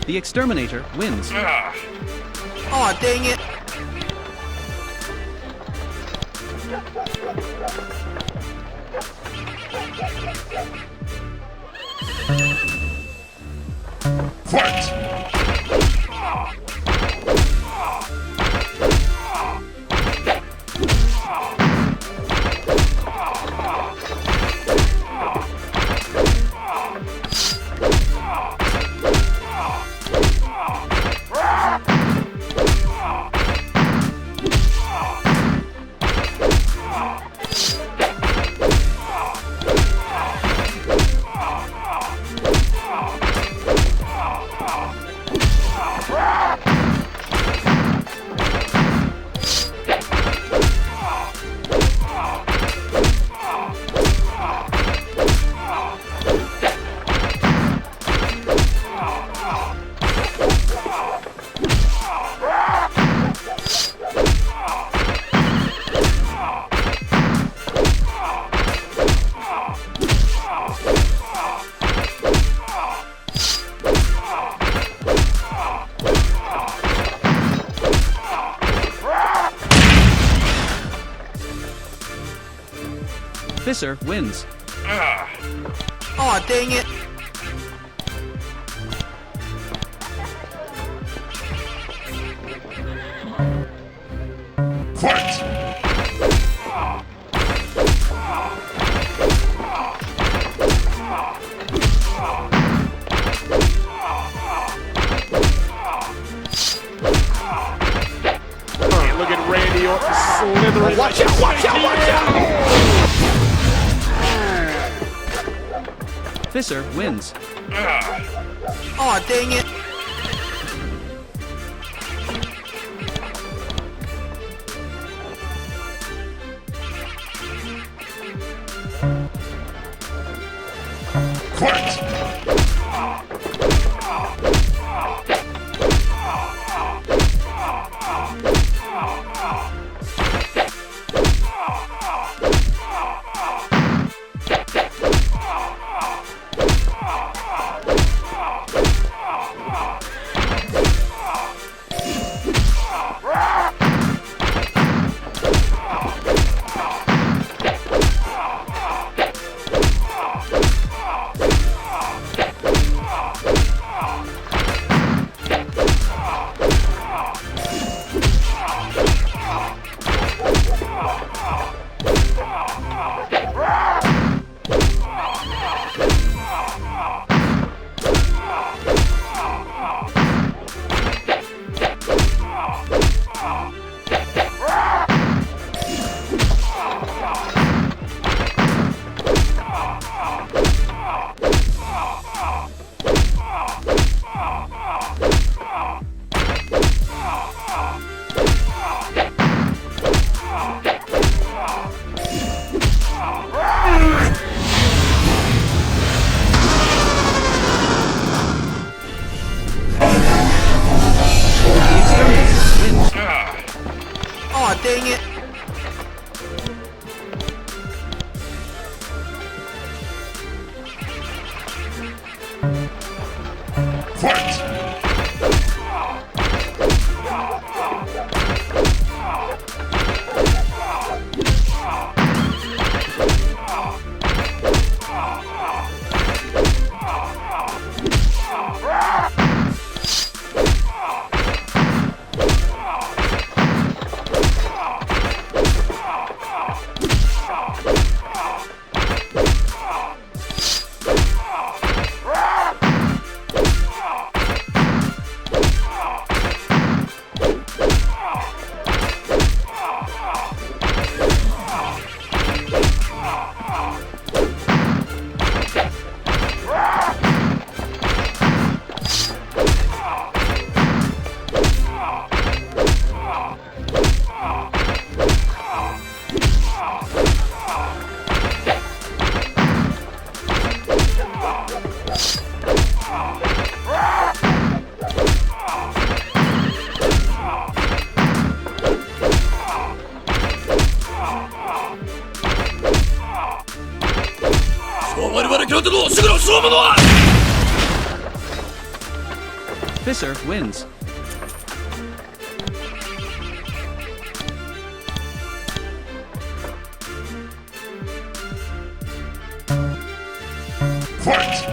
The exterminator wins. Aw, dang it! Fight! Visser wins. Aw, dang it! Fight! Look at Randy Orton slithering. Watch out, watch out, watch out! Visser wins. Aw, dang it! Fight! Fight! Visser wins. Fight!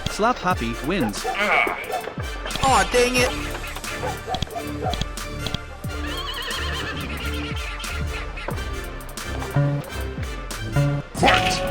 Slap Happy wins. Aw, dang it! Fight!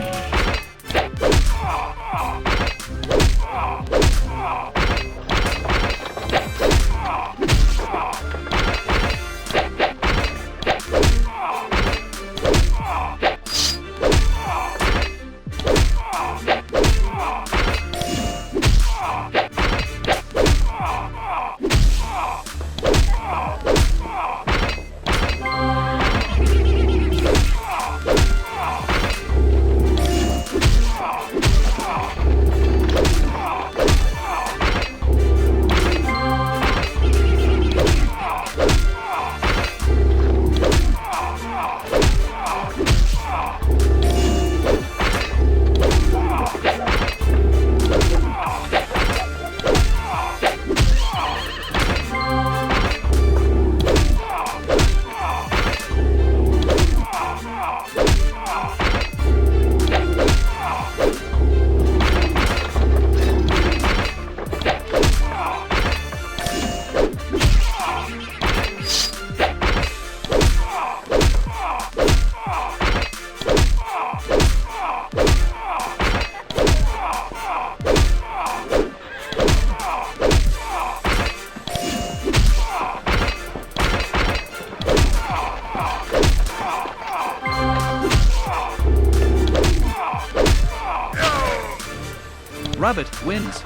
Rabbit wins.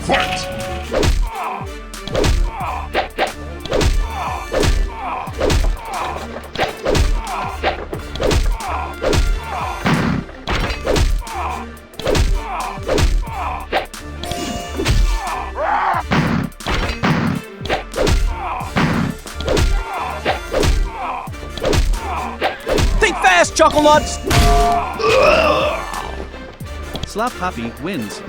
Fight! Think fast, Chuckle Nuts! Slap Happy wins.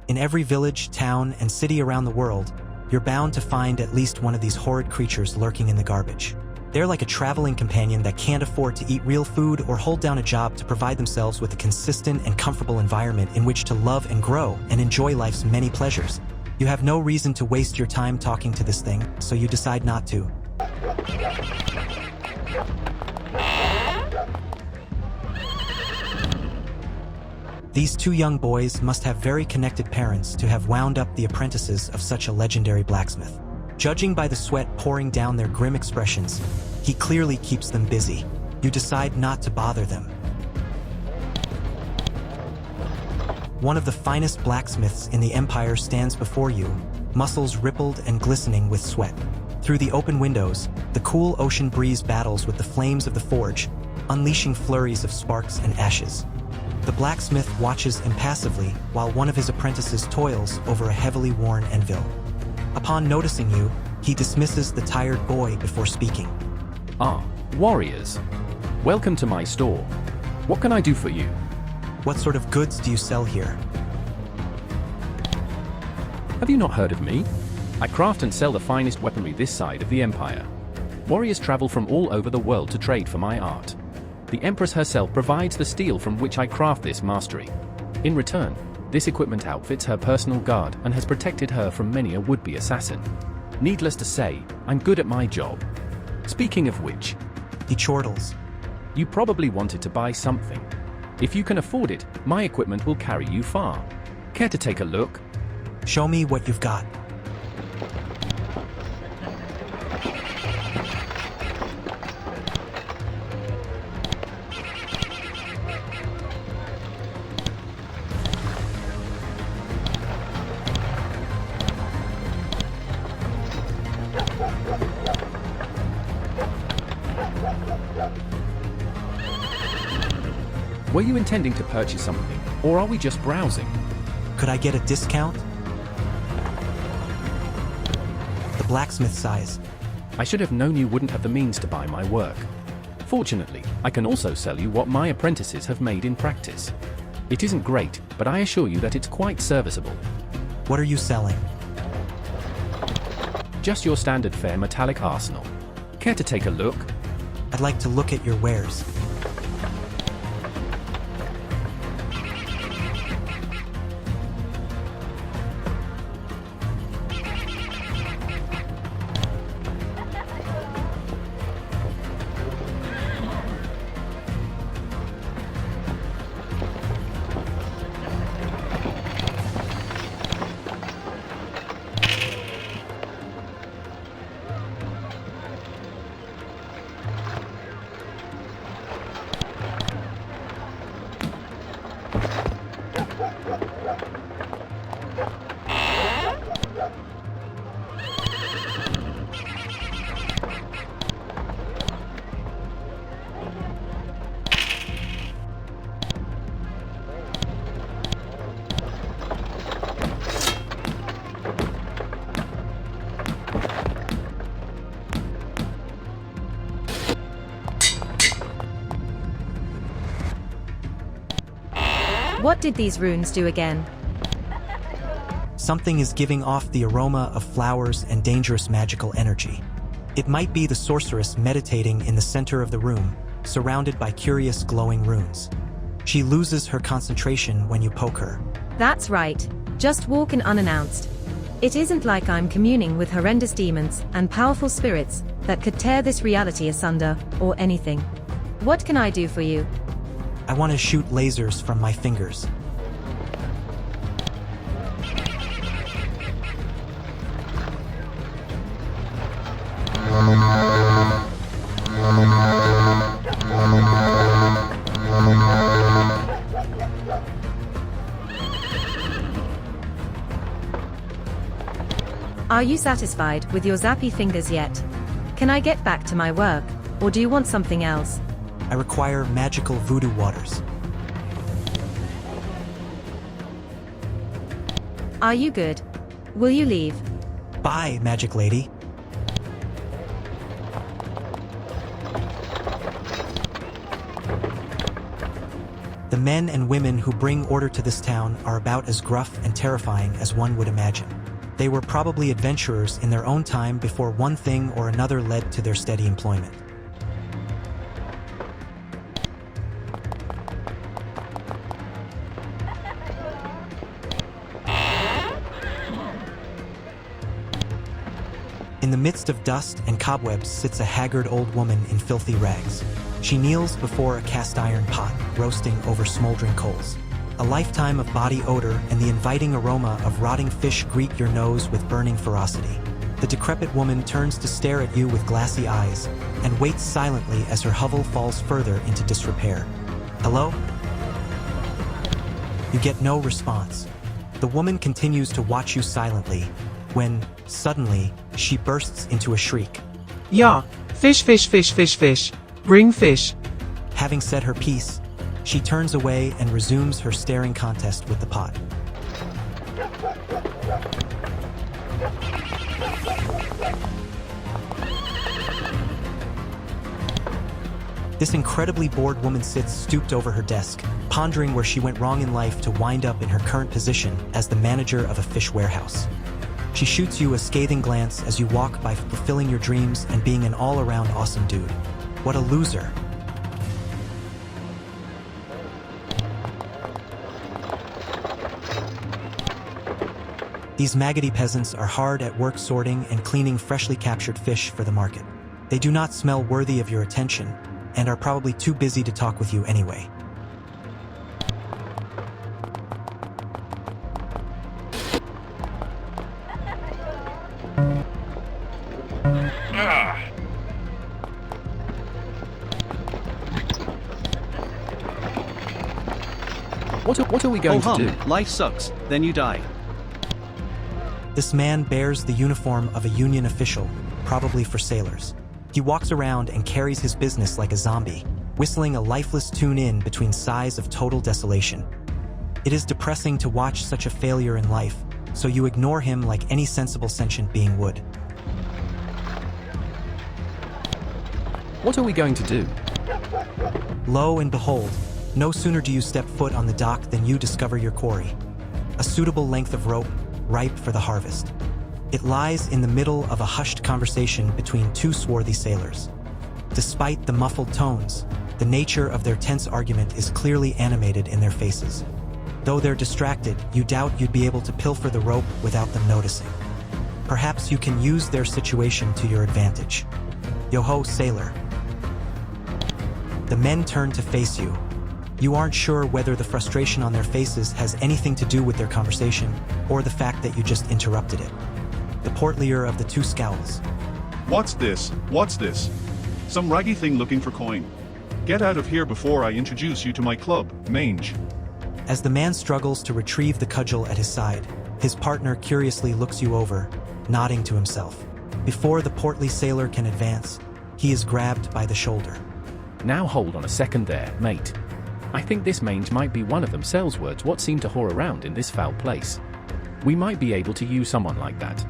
In every village, town, and city around the world, you're bound to find at least one of these horrid creatures lurking in the garbage. They're like a traveling companion that can't afford to eat real food or hold down a job to provide themselves with a consistent and comfortable environment in which to love and grow and enjoy life's many pleasures. You have no reason to waste your time talking to this thing, so you decide not to. These two young boys must have very connected parents to have wound up the apprentices of such a legendary blacksmith. Judging by the sweat pouring down their grim expressions, he clearly keeps them busy. You decide not to bother them. One of the finest blacksmiths in the Empire stands before you, muscles rippled and glistening with sweat. Through the open windows, the cool ocean breeze battles with the flames of the forge, unleashing flurries of sparks and ashes. The blacksmith watches impassively while one of his apprentices toils over a heavily worn anvil. Upon noticing you, he dismisses the tired boy before speaking. Ah, warriors. Welcome to my store. What can I do for you? What sort of goods do you sell here? Have you not heard of me? I craft and sell the finest weaponry this side of the Empire. Warriors travel from all over the world to trade for my art. The Empress herself provides the steel from which I craft this mastery. In return, this equipment outfits her personal guard and has protected her from many a would-be assassin. Needless to say, I'm good at my job. Speaking of which, he chortles. You probably wanted to buy something. If you can afford it, my equipment will carry you far. Care to take a look? Show me what you've got. Were you intending to purchase something, or are we just browsing? Could I get a discount? The blacksmith sighs. I should have known you wouldn't have the means to buy my work. Fortunately, I can also sell you what my apprentices have made in practice. It isn't great, but I assure you that it's quite serviceable. What are you selling? Just your standard fare metallic arsenal. Care to take a look? I'd like to look at your wares. What did these runes do again? Something is giving off the aroma of flowers and dangerous magical energy. It might be the sorceress meditating in the center of the room, surrounded by curious glowing runes. She loses her concentration when you poke her. That's right. Just walk in unannounced. It isn't like I'm communing with horrendous demons and powerful spirits that could tear this reality asunder, or anything. What can I do for you? I want to shoot lasers from my fingers. Are you satisfied with your zappy fingers yet? Can I get back to my work, or do you want something else? I require magical voodoo waters. Are you good? Will you leave? Bye, magic lady. The men and women who bring order to this town are about as gruff and terrifying as one would imagine. They were probably adventurers in their own time before one thing or another led to their steady employment. In the midst of dust and cobwebs sits a haggard old woman in filthy rags. She kneels before a cast iron pot, roasting over smoldering coals. A lifetime of body odor and the inviting aroma of rotting fish greet your nose with burning ferocity. The decrepit woman turns to stare at you with glassy eyes and waits silently as her hovel falls further into disrepair. Hello? You get no response. The woman continues to watch you silently when, suddenly, she bursts into a shriek. Yeah, fish, fish, fish, fish, fish. Bring fish. Having said her piece, she turns away and resumes her staring contest with the pot. This incredibly bored woman sits stooped over her desk, pondering where she went wrong in life to wind up in her current position as the manager of a fish warehouse. She shoots you a scathing glance as you walk by fulfilling your dreams and being an all-around awesome dude. What a loser. These maggoty peasants are hard at work sorting and cleaning freshly captured fish for the market. They do not smell worthy of your attention and are probably too busy to talk with you anyway. What are we going to do? Life sucks, then you die. This man bears the uniform of a union official, probably for sailors. He walks around and carries his business like a zombie, whistling a lifeless tune in between sighs of total desolation. It is depressing to watch such a failure in life, so you ignore him like any sensible sentient being would. What are we going to do? Lo and behold, no sooner do you step foot on the dock than you discover your quarry. A suitable length of rope, ripe for the harvest. It lies in the middle of a hushed conversation between two swarthy sailors. Despite the muffled tones, the nature of their tense argument is clearly animated in their faces. Though they're distracted, you doubt you'd be able to pilfer the rope without them noticing. Perhaps you can use their situation to your advantage. Yo-ho, sailor. The men turn to face you. You aren't sure whether the frustration on their faces has anything to do with their conversation or the fact that you just interrupted it. The portlier of the two scowls. What's this? What's this? Some raggy thing looking for coin. Get out of here before I introduce you to my club, mange. As the man struggles to retrieve the cudgel at his side, his partner curiously looks you over, nodding to himself. Before the portly sailor can advance, he is grabbed by the shoulder. Now hold on a second there, mate. I think this mange might be one of them sells words what seem to whore around in this foul place. We might be able to use someone like that.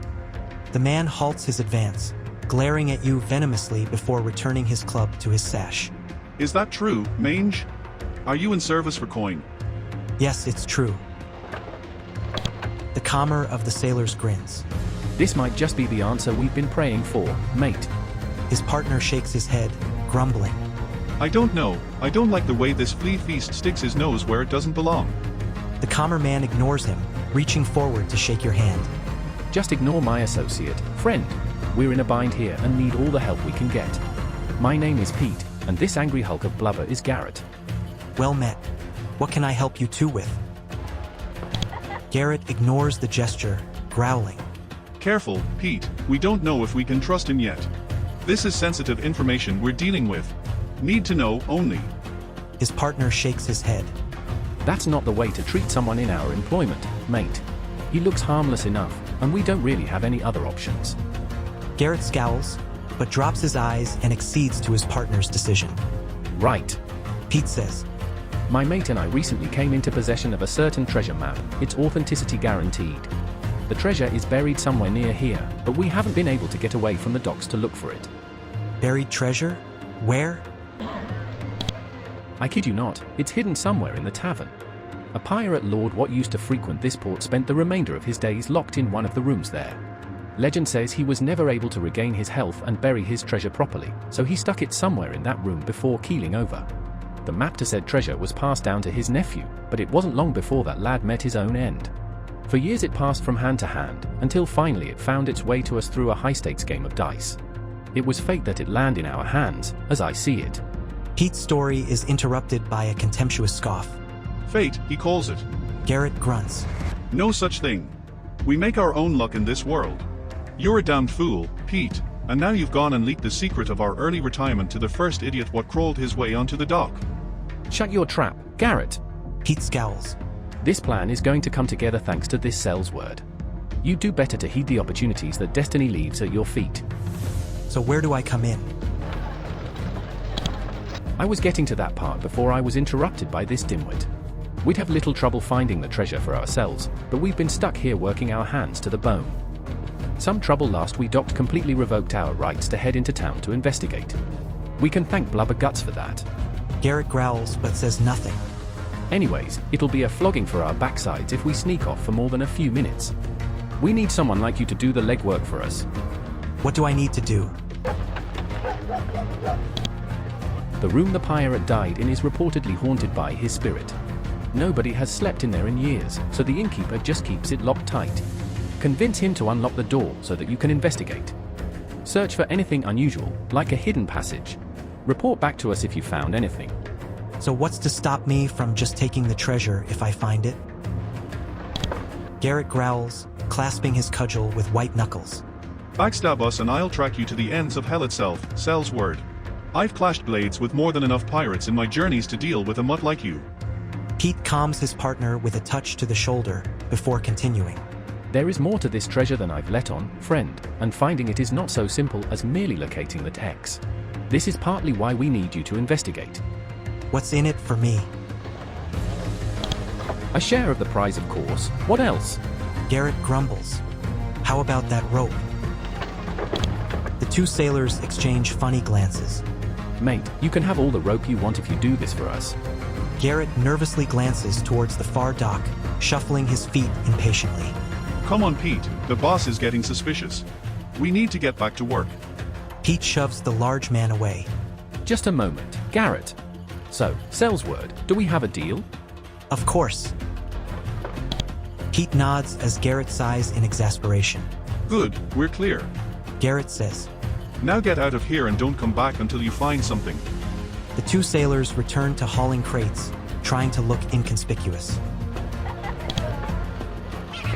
The man halts his advance, glaring at you venomously before returning his club to his sash. Is that true, mange? Are you in service for coin? Yes, it's true. The calmer of the sailors grins. This might just be the answer we've been praying for, mate. His partner shakes his head, grumbling. I don't know. I don't like the way this flea feast sticks his nose where it doesn't belong. The calmer man ignores him, reaching forward to shake your hand. Just ignore my associate, friend. We're in a bind here and need all the help we can get. My name is Pete, and this angry hulk of blubber is Garrett. Well met. What can I help you two with? Garrett ignores the gesture, growling. Careful, Pete. We don't know if we can trust him yet. This is sensitive information we're dealing with. Need to know only. His partner shakes his head. That's not the way to treat someone in our employment, mate. He looks harmless enough, and we don't really have any other options. Garrett scowls, but drops his eyes and accedes to his partner's decision. Right. Pete says, My mate and I recently came into possession of a certain treasure map, its authenticity guaranteed. The treasure is buried somewhere near here, but we haven't been able to get away from the docks to look for it. Buried treasure? Where? I kid you not, it's hidden somewhere in the tavern. A pirate lord what used to frequent this port spent the remainder of his days locked in one of the rooms there. Legend says he was never able to regain his health and bury his treasure properly, so he stuck it somewhere in that room before keeling over. The map to said treasure was passed down to his nephew, but it wasn't long before that lad met his own end. For years it passed from hand to hand, until finally it found its way to us through a high-stakes game of dice. It was fate that it land in our hands, as I see it. Pete's story is interrupted by a contemptuous scoff. Fate, he calls it. Garrett grunts. No such thing. We make our own luck in this world. You're a damned fool, Pete, and now you've gone and leaked the secret of our early retirement to the first idiot what crawled his way onto the dock. Shut your trap, Garrett. Pete scowls. This plan is going to come together thanks to this cell's word. You do better to heed the opportunities that destiny leaves at your feet. So where do I come in? I was getting to that part before I was interrupted by this dimwit. We'd have little trouble finding the treasure for ourselves, but we've been stuck here working our hands to the bone. Some trouble last we docked completely revoked our rights to head into town to investigate. We can thank Blubber Guts for that. Garrett growls but says nothing. Anyways, it'll be a flogging for our backsides if we sneak off for more than a few minutes. We need someone like you to do the legwork for us. What do I need to do? The room the pirate died in is reportedly haunted by his spirit. Nobody has slept in there in years, so the innkeeper just keeps it locked tight. Convince him to unlock the door so that you can investigate. Search for anything unusual, like a hidden passage. Report back to us if you found anything. So what's to stop me from just taking the treasure if I find it? Garrett growls, clasping his cudgel with white knuckles. Backstab us and I'll track you to the ends of hell itself, Cell's word. I've clashed blades with more than enough pirates in my journeys to deal with a mutt like you. Pete calms his partner with a touch to the shoulder, before continuing. There is more to this treasure than I've let on, friend, and finding it is not so simple as merely locating the techs. This is partly why we need you to investigate. What's in it for me? A share of the prize, of course. What else? Garrett grumbles. How about that rope? The two sailors exchange funny glances. Mate, you can have all the rope you want if you do this for us. Garrett nervously glances towards the far dock, shuffling his feet impatiently. Come on, Pete, the boss is getting suspicious. We need to get back to work. Pete shoves the large man away. Just a moment, Garrett. So, Cell's word, do we have a deal? Of course. Pete nods as Garrett sighs in exasperation. Good, we're clear. Garrett says. Now get out of here and don't come back until you find something. The two sailors return to hauling crates, trying to look inconspicuous.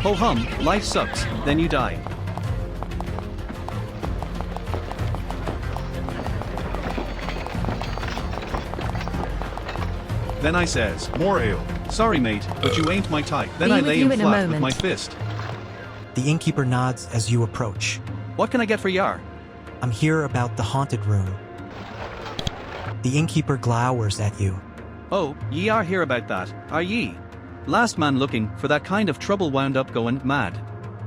Ho hum, life sucks, then you die. Then I says, more ale. Sorry mate, but you ain't my type. Then I lay him flat with my fist. The innkeeper nods as you approach. What can I get for yar? I'm here about the haunted room. The innkeeper glowers at you. Oh, ye are here about that, are ye? Last man looking for that kind of trouble wound up going mad.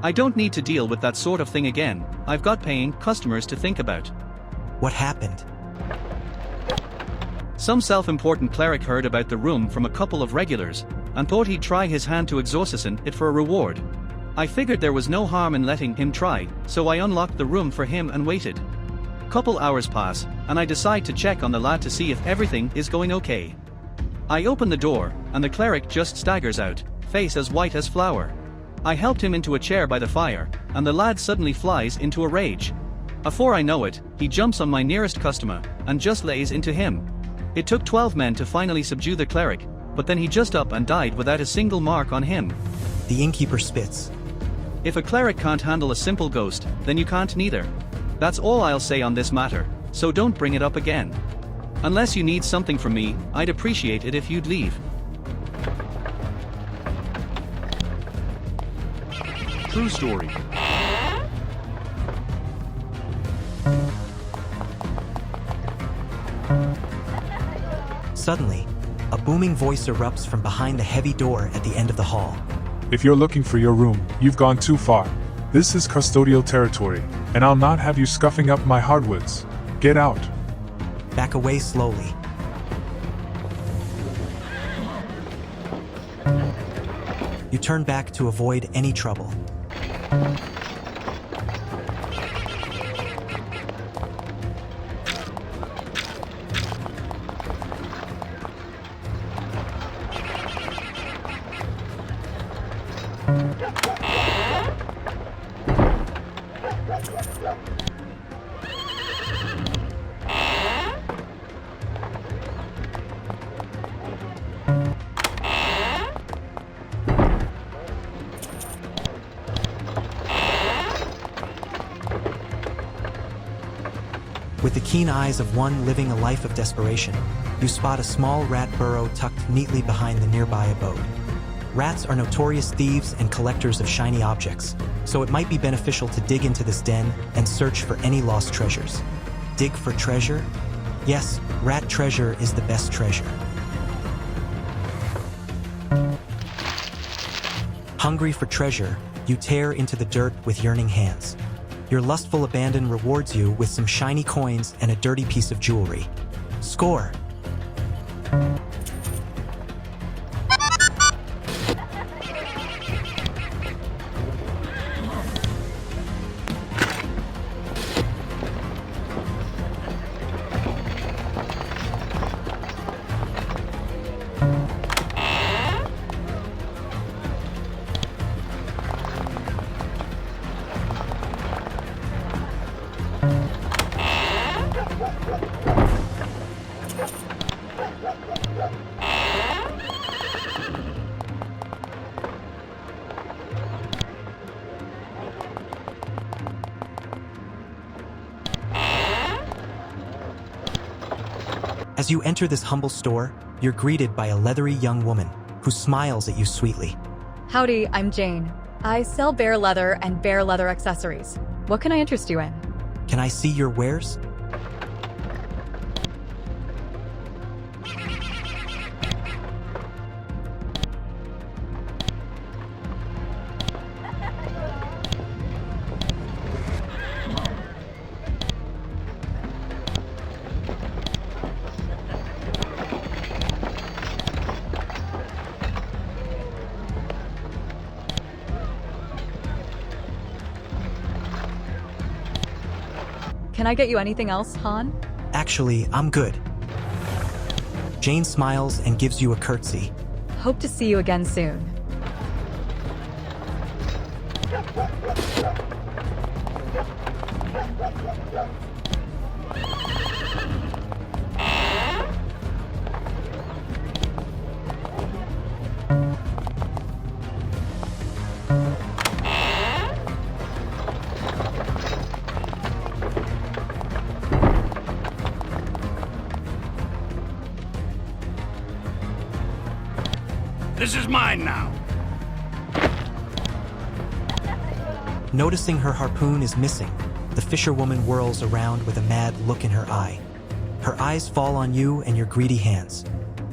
I don't need to deal with that sort of thing again. I've got paying customers to think about. What happened? Some self-important cleric heard about the room from a couple of regulars, and thought he'd try his hand to exorcism it for a reward. I figured there was no harm in letting him try, so I unlocked the room for him and waited. Couple hours pass, and I decide to check on the lad to see if everything is going okay. I open the door, and the cleric just staggers out, face as white as flour. I helped him into a chair by the fire, and the lad suddenly flies into a rage. Before I know it, he jumps on my nearest customer, and just lays into him. It took 12 men to finally subdue the cleric, but then he just up and died without a single mark on him. The innkeeper spits. If a cleric can't handle a simple ghost, then you can't neither. That's all I'll say on this matter, so don't bring it up again. Unless you need something from me, I'd appreciate it if you'd leave. True story. Suddenly, a booming voice erupts from behind the heavy door at the end of the hall. If you're looking for your room, you've gone too far. This is custodial territory, and I'll not have you scuffing up my hardwoods. Get out. Back away slowly. You turn back to avoid any trouble. With the keen eyes of one living a life of desperation, you spot a small rat burrow tucked neatly behind the nearby abode. Rats are notorious thieves and collectors of shiny objects, so it might be beneficial to dig into this den and search for any lost treasures. Dig for treasure? Yes, rat treasure is the best treasure. Hungry for treasure, you tear into the dirt with yearning hands. Your lustful abandon rewards you with some shiny coins and a dirty piece of jewelry. Score! As you enter this humble store, you're greeted by a leathery young woman who smiles at you sweetly. Howdy, I'm Jane. I sell bear leather and bear leather accessories. What can I interest you in? Can I see your wares? Can I get you anything else, Han? Actually, I'm good. Jane smiles and gives you a curtsy. Hope to see you again soon. This is mine now. Noticing her harpoon is missing, the fisherwoman whirls around with a mad look in her eye. Her eyes fall on you and your greedy hands.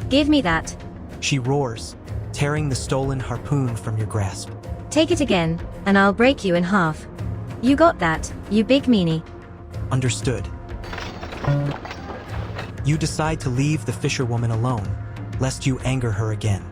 Give me that. She roars, tearing the stolen harpoon from your grasp. Take it again, and I'll break you in half. You got that, you big meanie. Understood. You decide to leave the fisherwoman alone, lest you anger her again.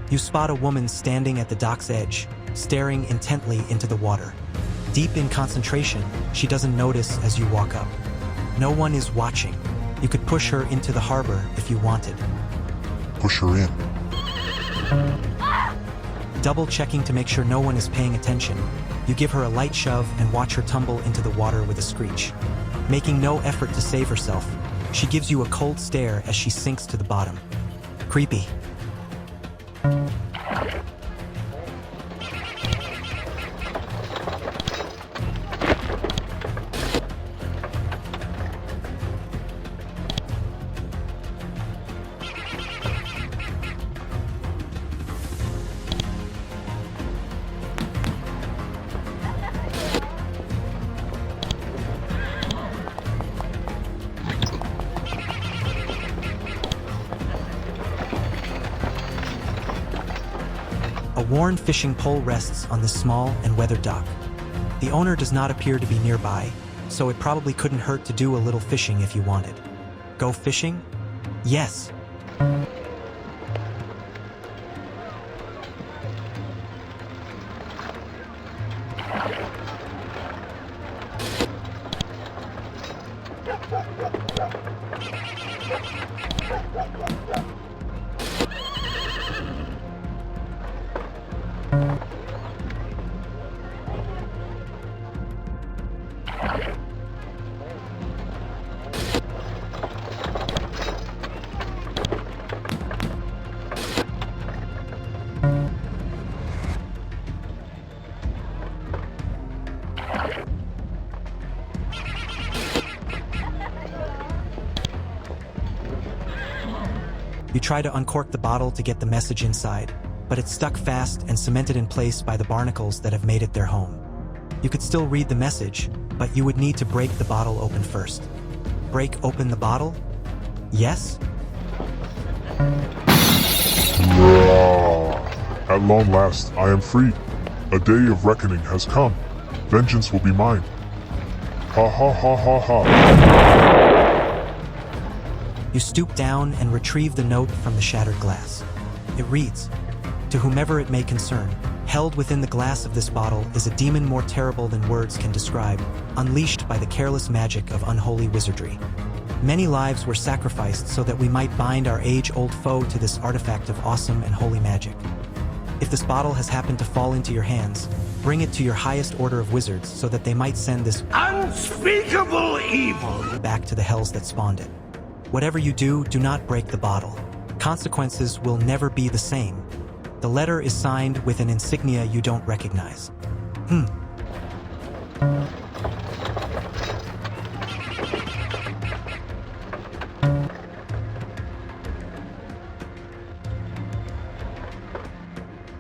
You spot a woman standing at the dock's edge, staring intently into the water. Deep in concentration, she doesn't notice as you walk up. No one is watching. You could push her into the harbor if you wanted. Push her in. Double-checking to make sure no one is paying attention, you give her a light shove and watch her tumble into the water with a screech. Making no effort to save herself, she gives you a cold stare as she sinks to the bottom. Creepy. A worn fishing pole rests on this small and weathered dock. The owner does not appear to be nearby, so it probably couldn't hurt to do a little fishing if you wanted. Go fishing? Yes. You try to uncork the bottle to get the message inside, but it's stuck fast and cemented in place by the barnacles that have made it their home. You could still read the message, but you would need to break the bottle open first. Break open the bottle? Yes? At long last, I am free. A day of reckoning has come. Vengeance will be mine. Ha ha ha ha ha. You stoop down and retrieve the note from the shattered glass. It reads, "To whomever it may concern, held within the glass of this bottle is a demon more terrible than words can describe, unleashed by the careless magic of unholy wizardry. Many lives were sacrificed so that we might bind our age-old foe to this artifact of awesome and holy magic. If this bottle has happened to fall into your hands, bring it to your highest order of wizards so that they might send this unspeakable evil back to the hells that spawned it. Whatever you do, do not break the bottle. Consequences will never be the same. The letter is signed with an insignia you don't recognize."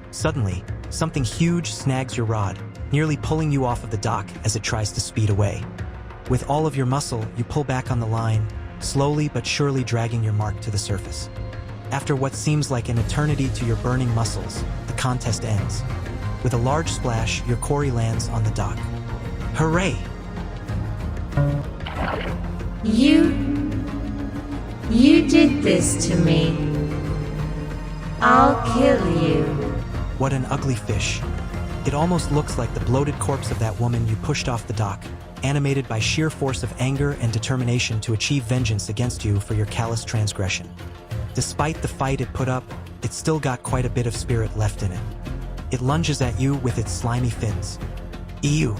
Suddenly, something huge snags your rod, nearly pulling you off of the dock as it tries to speed away. With all of your muscle, you pull back on the line, slowly but surely dragging your mark to the surface. After what seems like an eternity to your burning muscles, the contest ends. With a large splash, your quarry lands on the dock. Hooray! You did this to me. I'll kill you. What an ugly fish. It almost looks like the bloated corpse of that woman you pushed off the dock, animated by sheer force of anger and determination to achieve vengeance against you for your callous transgression. Despite the fight it put up, it's still got quite a bit of spirit left in it. It lunges at you with its slimy fins. Ew.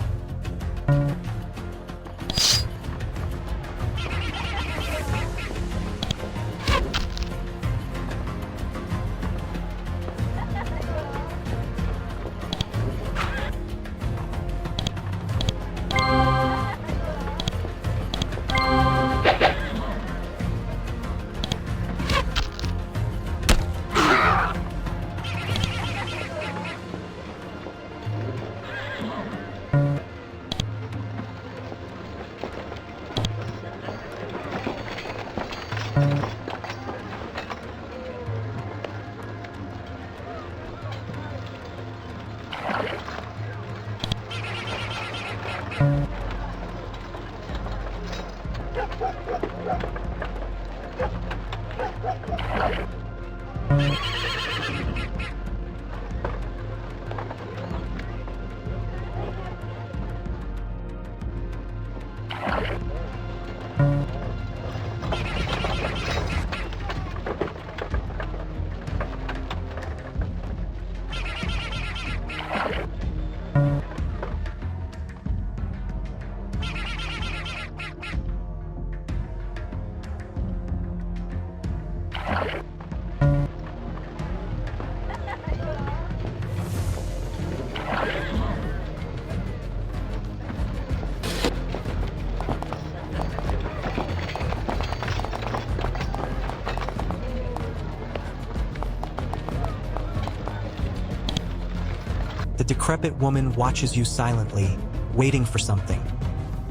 The decrepit woman watches you silently, waiting for something.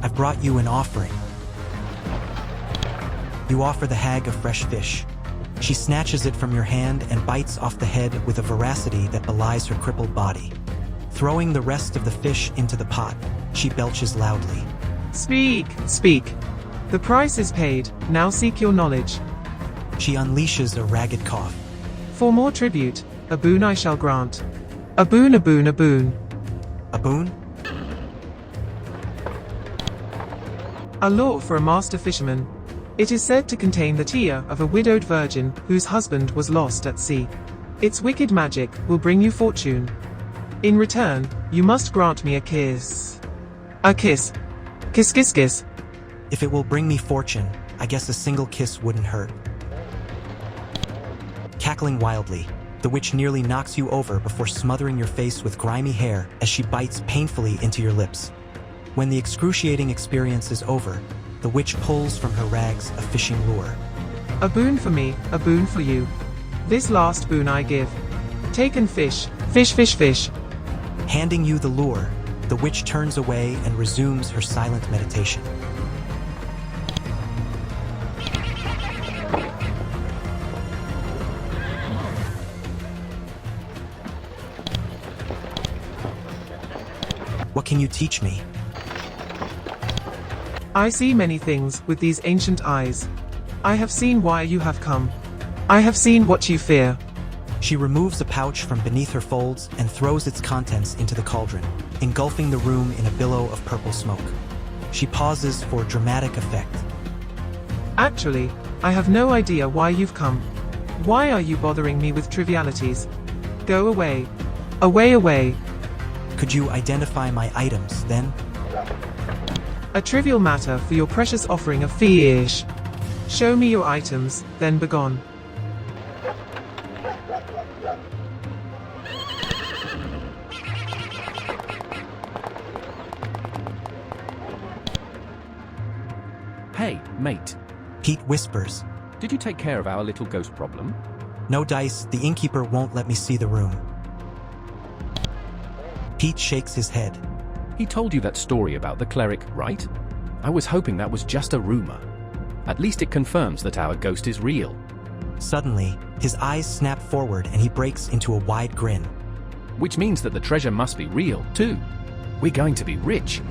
"I've brought you an offering." You offer the hag a fresh fish. She snatches it from your hand and bites off the head with a voracity that belies her crippled body. Throwing the rest of the fish into the pot, she belches loudly. "Speak, speak. The price is paid, now seek your knowledge." She unleashes a ragged cough. "For more tribute, a boon I shall grant. A boon, a boon, a boon." "A boon?" "A law for a master fisherman. It is said to contain the tear of a widowed virgin whose husband was lost at sea. Its wicked magic will bring you fortune. In return, you must grant me a kiss. A kiss. Kiss, kiss, kiss." "If it will bring me fortune, I guess a single kiss wouldn't hurt." Cackling wildly, the witch nearly knocks you over before smothering your face with grimy hair as she bites painfully into your lips. When the excruciating experience is over, the witch pulls from her rags a fishing lure. A boon for me, a boon for you. This last boon I give. Take and fish, fish, fish, fish. Handing you the lure, the witch turns away and resumes her silent meditation. What can you teach me? I see many things with these ancient eyes. I have seen why you have come. I have seen what you fear. She removes a pouch from beneath her folds and throws its contents into the cauldron, engulfing the room in a billow of purple smoke. She pauses for dramatic effect. Actually, I have no idea why you've come. Why are you bothering me with trivialities? Go away. Away, away. Could you identify my items, then? A trivial matter for your precious offering of fish. Show me your items, then begone. Hey, mate. Pete whispers. Did you take care of our little ghost problem? No dice, the innkeeper won't let me see the room. Pete shakes his head. He told you that story about the cleric, right? I was hoping that was just a rumor. At least it confirms that our ghost is real. Suddenly, his eyes snap forward and he breaks into a wide grin. Which means that the treasure must be real, too. We're going to be rich.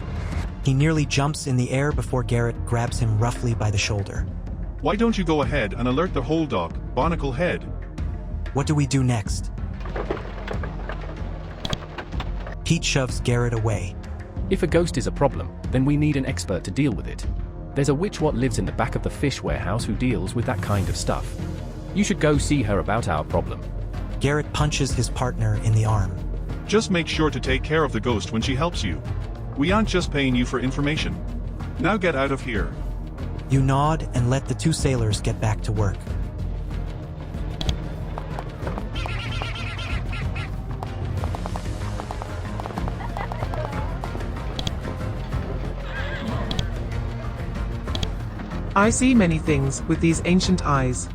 He nearly jumps in the air before Garrett grabs him roughly by the shoulder. Why don't you go ahead and alert the whole dock, Barnacle Head? What do we do next? Pete shoves Garrett away. If a ghost is a problem, then we need an expert to deal with it. There's a witch what lives in the back of the fish warehouse who deals with that kind of stuff. You should go see her about our problem. Garrett punches his partner in the arm. Just make sure to take care of the ghost when she helps you. We aren't just paying you for information. Now get out of here. You nod and let the two sailors get back to work. I see many things with these ancient eyes.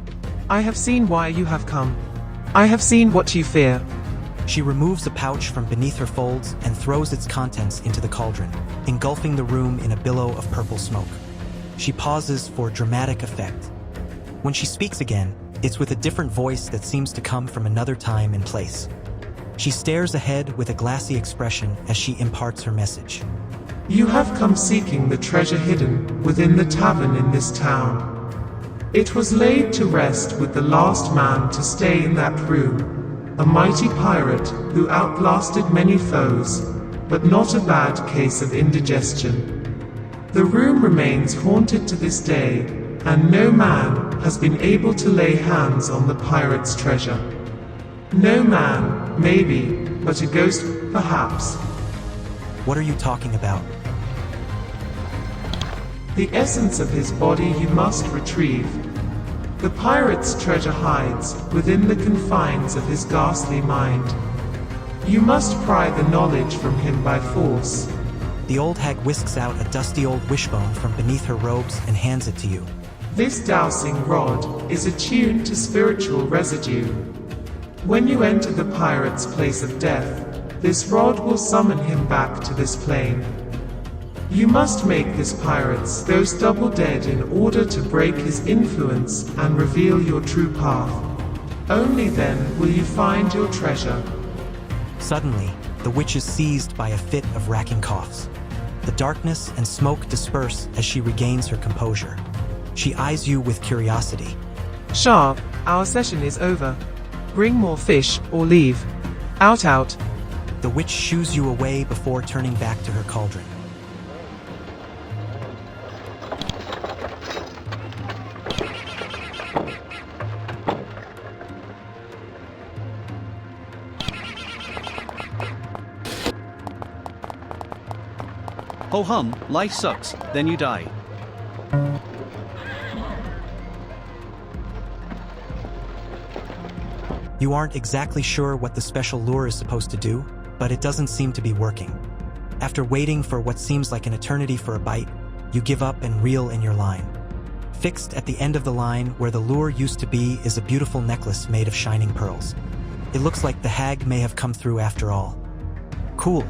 I have seen why you have come. I have seen what you fear. She removes a pouch from beneath her folds and throws its contents into the cauldron, engulfing the room in a billow of purple smoke. She pauses for dramatic effect. When she speaks again, it's with a different voice that seems to come from another time and place. She stares ahead with a glassy expression as she imparts her message. You have come seeking the treasure hidden within the tavern in this town. It was laid to rest with the last man to stay in that room, a mighty pirate who outlasted many foes, but not a bad case of indigestion. The room remains haunted to this day, and no man has been able to lay hands on the pirate's treasure. No man, maybe, but a ghost, perhaps. What are you talking about? The essence of his body you must retrieve. The pirate's treasure hides within the confines of his ghastly mind. You must pry the knowledge from him by force. The old hag whisks out a dusty old wishbone from beneath her robes and hands it to you. This dowsing rod is attuned to spiritual residue. When you enter the pirate's place of death, this rod will summon him back to this plane. You must make this pirate's ghost double dead in order to break his influence and reveal your true path. Only then will you find your treasure. Suddenly, the witch is seized by a fit of racking coughs. The darkness and smoke disperse as she regains her composure. She eyes you with curiosity. Sharp, our session is over. Bring more fish or leave. Out, out. The witch shoos you away before turning back to her cauldron. Ho hum, life sucks, then you die. You aren't exactly sure what the special lure is supposed to do, but it doesn't seem to be working. After waiting for what seems like an eternity for a bite, you give up and reel in your line. Fixed at the end of the line where the lure used to be is a beautiful necklace made of shining pearls. It looks like the hag may have come through after all. Cool.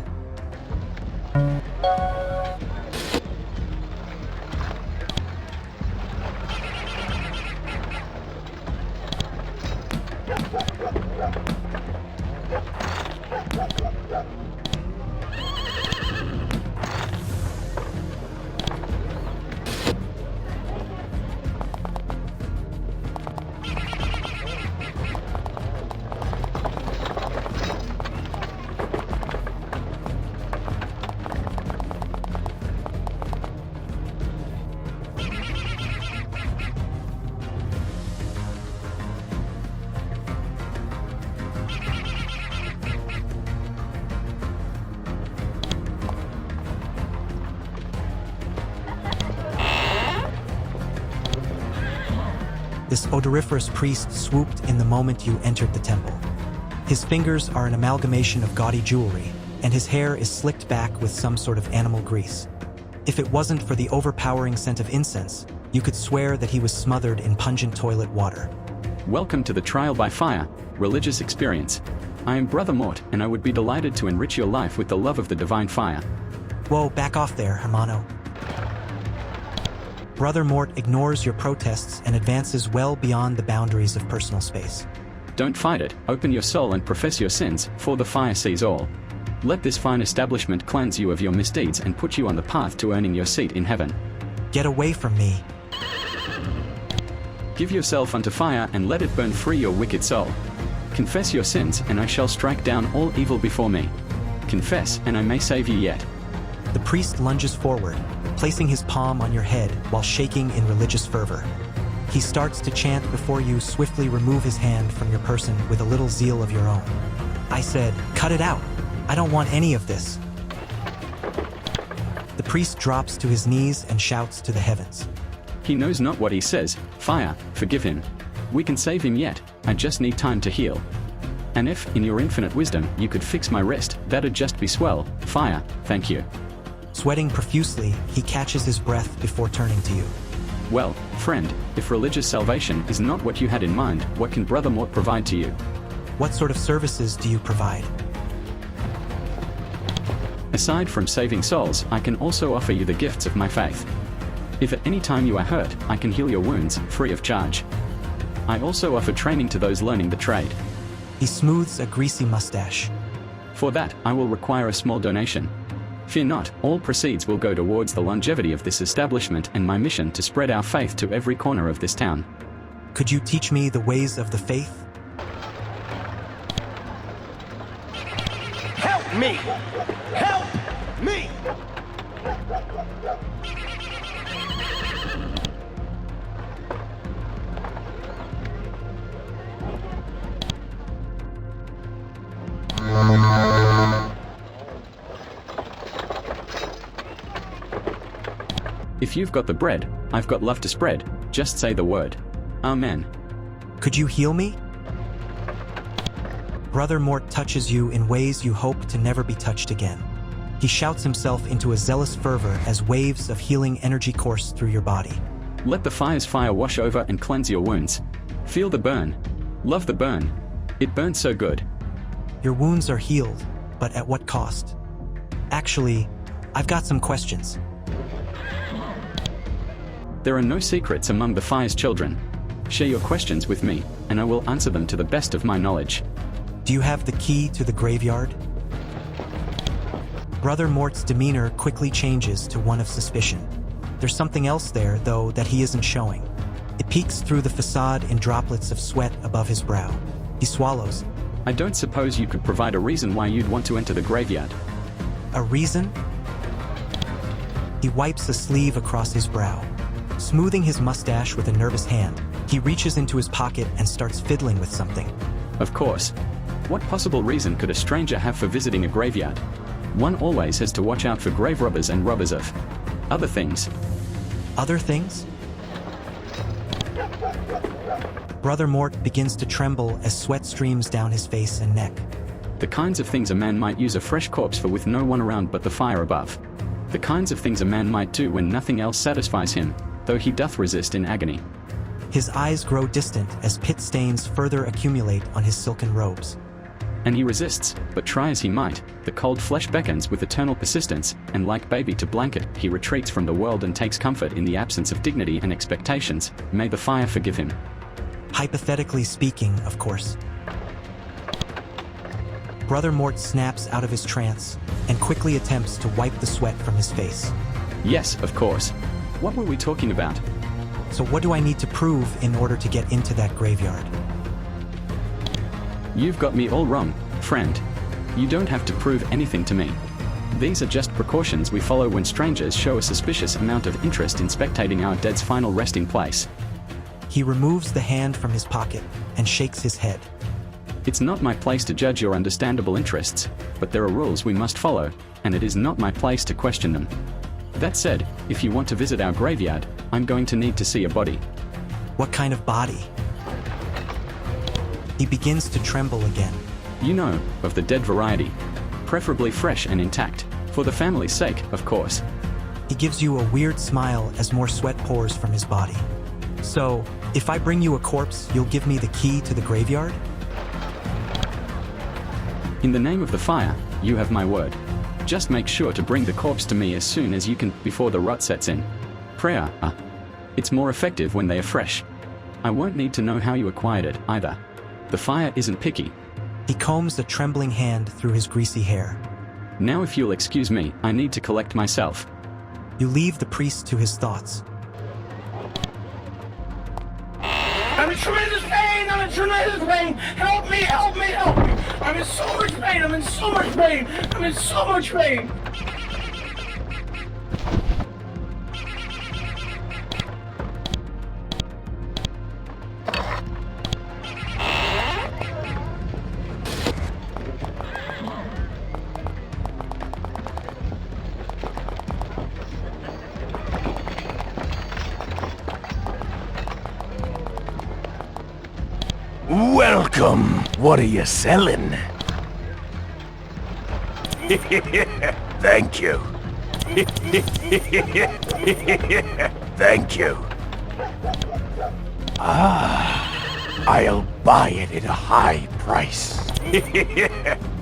This odoriferous priest swooped in the moment you entered the temple. His fingers are an amalgamation of gaudy jewelry, and his hair is slicked back with some sort of animal grease. If it wasn't for the overpowering scent of incense, you could swear that he was smothered in pungent toilet water. Welcome to the Trial by Fire, religious experience. I am Brother Mort, and I would be delighted to enrich your life with the love of the divine fire. Whoa, back off there, hermano. Brother Mort ignores your protests and advances well beyond the boundaries of personal space. Don't fight it, open your soul and profess your sins, for the fire sees all. Let this fine establishment cleanse you of your misdeeds and put you on the path to earning your seat in heaven. Get away from me. Give yourself unto fire and let it burn free your wicked soul. Confess your sins and I shall strike down all evil before me. Confess and I may save you yet. The priest lunges forward, placing his palm on your head while shaking in religious fervor. He starts to chant before you swiftly remove his hand from your person with a little zeal of your own. I said, cut it out. I don't want any of this. The priest drops to his knees and shouts to the heavens. He knows not what he says. Fire, forgive him. We can save him yet. I just need time to heal. And if, in your infinite wisdom, you could fix my wrist, that'd just be swell. Fire, thank you. Sweating profusely, he catches his breath before turning to you. Well, friend, if religious salvation is not what you had in mind, what can Brother Mort provide to you? What sort of services do you provide? Aside from saving souls, I can also offer you the gifts of my faith. If at any time you are hurt, I can heal your wounds, free of charge. I also offer training to those learning the trade. He smooths a greasy mustache. For that, I will require a small donation. Fear not, all proceeds will go towards the longevity of this establishment and my mission to spread our faith to every corner of this town. Could you teach me the ways of the faith? Help me! Help me! If you've got the bread, I've got love to spread. Just say the word. Amen. Could you heal me? Brother Mort touches you in ways you hope to never be touched again. He shouts himself into a zealous fervor as waves of healing energy course through your body. Let the fire's fire wash over and cleanse your wounds. Feel the burn. Love the burn. It burns so good. Your wounds are healed, but at what cost? Actually, I've got some questions. There are no secrets among the fire's children. Share your questions with me, and I will answer them to the best of my knowledge. Do you have the key to the graveyard? Brother Mort's demeanor quickly changes to one of suspicion. There's something else there, though, that he isn't showing. It peeks through the facade in droplets of sweat above his brow. He swallows. I don't suppose you could provide a reason why you'd want to enter the graveyard. A reason? He wipes a sleeve across his brow. Smoothing his mustache with a nervous hand, he reaches into his pocket and starts fiddling with something. Of course. What possible reason could a stranger have for visiting a graveyard? One always has to watch out for grave robbers and robbers of other things. Other things? Brother Mort begins to tremble as sweat streams down his face and neck. The kinds of things a man might use a fresh corpse for with no one around but the fire above. The kinds of things a man might do when nothing else satisfies him. though he doth resist in agony. His eyes grow distant as pit stains further accumulate on his silken robes. And he resists, but try as he might, the cold flesh beckons with eternal persistence, and like baby to blanket, he retreats from the world and takes comfort in the absence of dignity and expectations. May the fire forgive him. Hypothetically speaking, of course. Brother Mort snaps out of his trance and quickly attempts to wipe the sweat from his face. Yes, of course. What were we talking about? So what do I need to prove in order to get into that graveyard? You've got me all wrong, friend. You don't have to prove anything to me. These are just precautions we follow when strangers show a suspicious amount of interest in spectating our dead's final resting place. He removes the hand from his pocket and shakes his head. It's not my place to judge your understandable interests, but there are rules we must follow, and it is not my place to question them. That said, if you want to visit our graveyard, I'm going to need to see a body. What kind of body? He begins to tremble again. You know, of the dead variety. Preferably fresh and intact, for the family's sake, of course. He gives you a weird smile as more sweat pours from his body. So, if I bring you a corpse, you'll give me the key to the graveyard? In the name of the fire, you have my word. Just make sure to bring the corpse to me as soon as you can before the rot sets in. Prayer, it's more effective when they are fresh. I won't need to know how you acquired it, either. The fire isn't picky. He combs the trembling hand through his greasy hair. Now if you'll excuse me, I need to collect myself. You leave the priest to his thoughts. I'm in tremendous pain! I'm in tremendous pain! Help me! Help me! Help me! I'm in so much pain! I'm in so much pain! I'm in so much pain! Welcome. What are you selling? Thank you. Thank you. I'll buy it at a high price.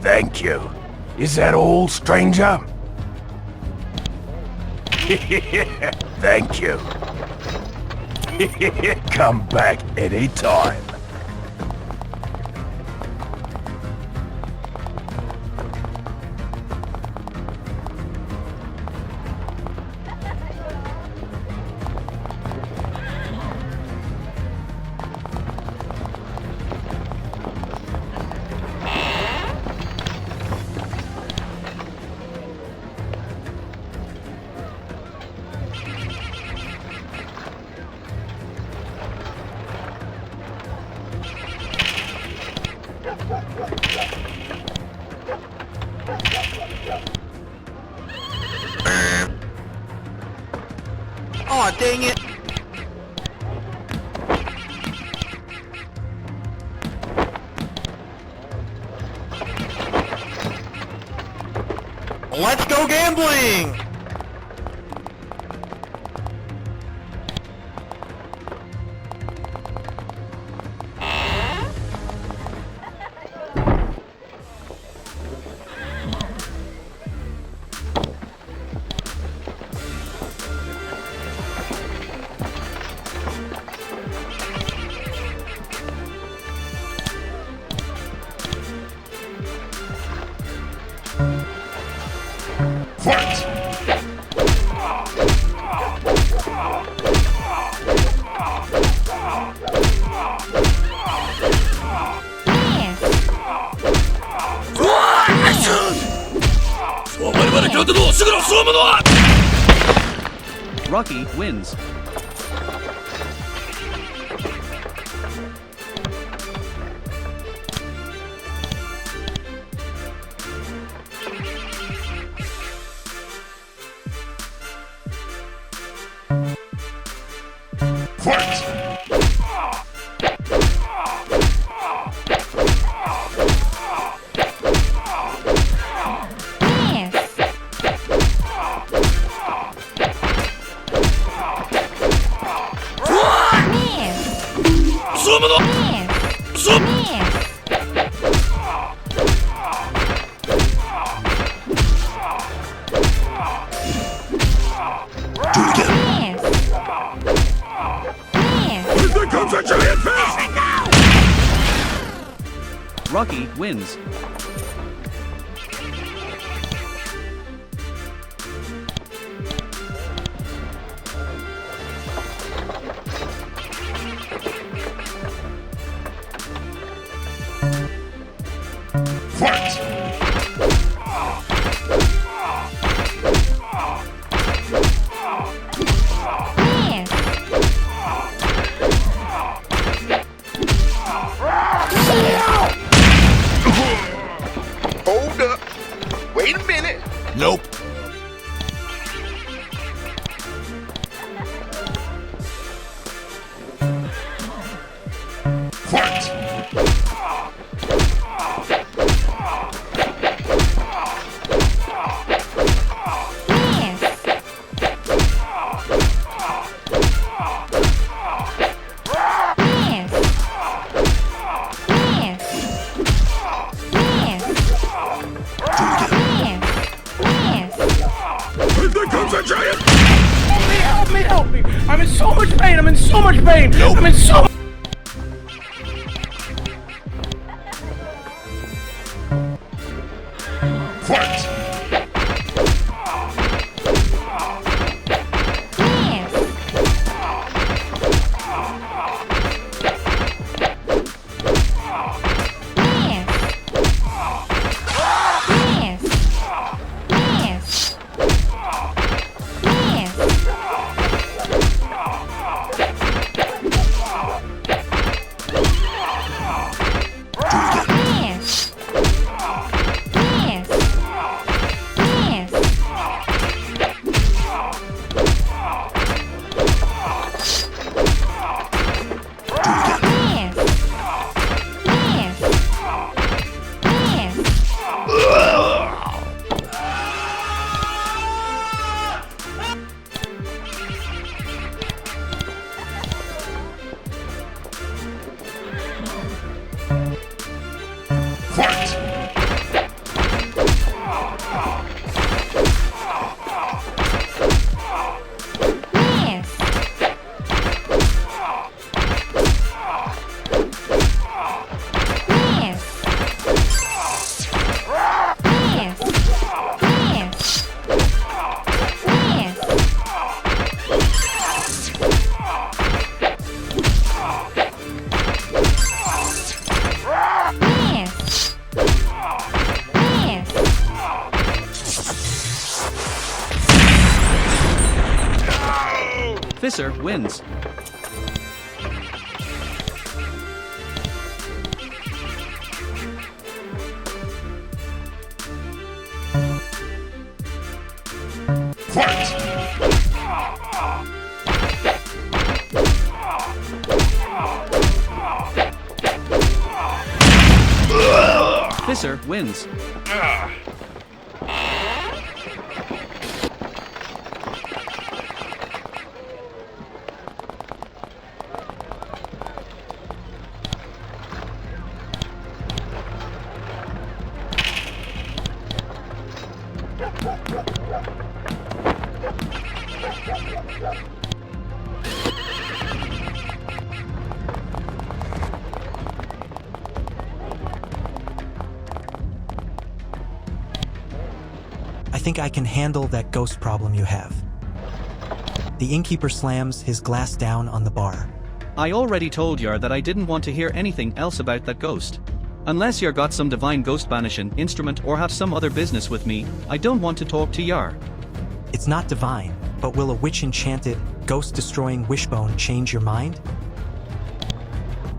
Thank you. Is that all, stranger? Thank you. Come back anytime. Oh, dang it! Let's go gambling! Rocky wins. There comes a giant fish! Rocky wins. Hold up. Wait a minute. Nope. There comes a giant! Help me, help me, help me! I'm in so much pain, I'm in so much pain! Nope. I'm in so Fisser wins. Fisser wins. I think I can handle that ghost problem you have. The innkeeper slams his glass down on the bar. I already told Yar that I didn't want to hear anything else about that ghost. Unless Yar got some divine ghost banishing instrument or have some other business with me, I don't want to talk to Yar. It's not divine, but will a witch-enchanted, ghost-destroying wishbone change your mind?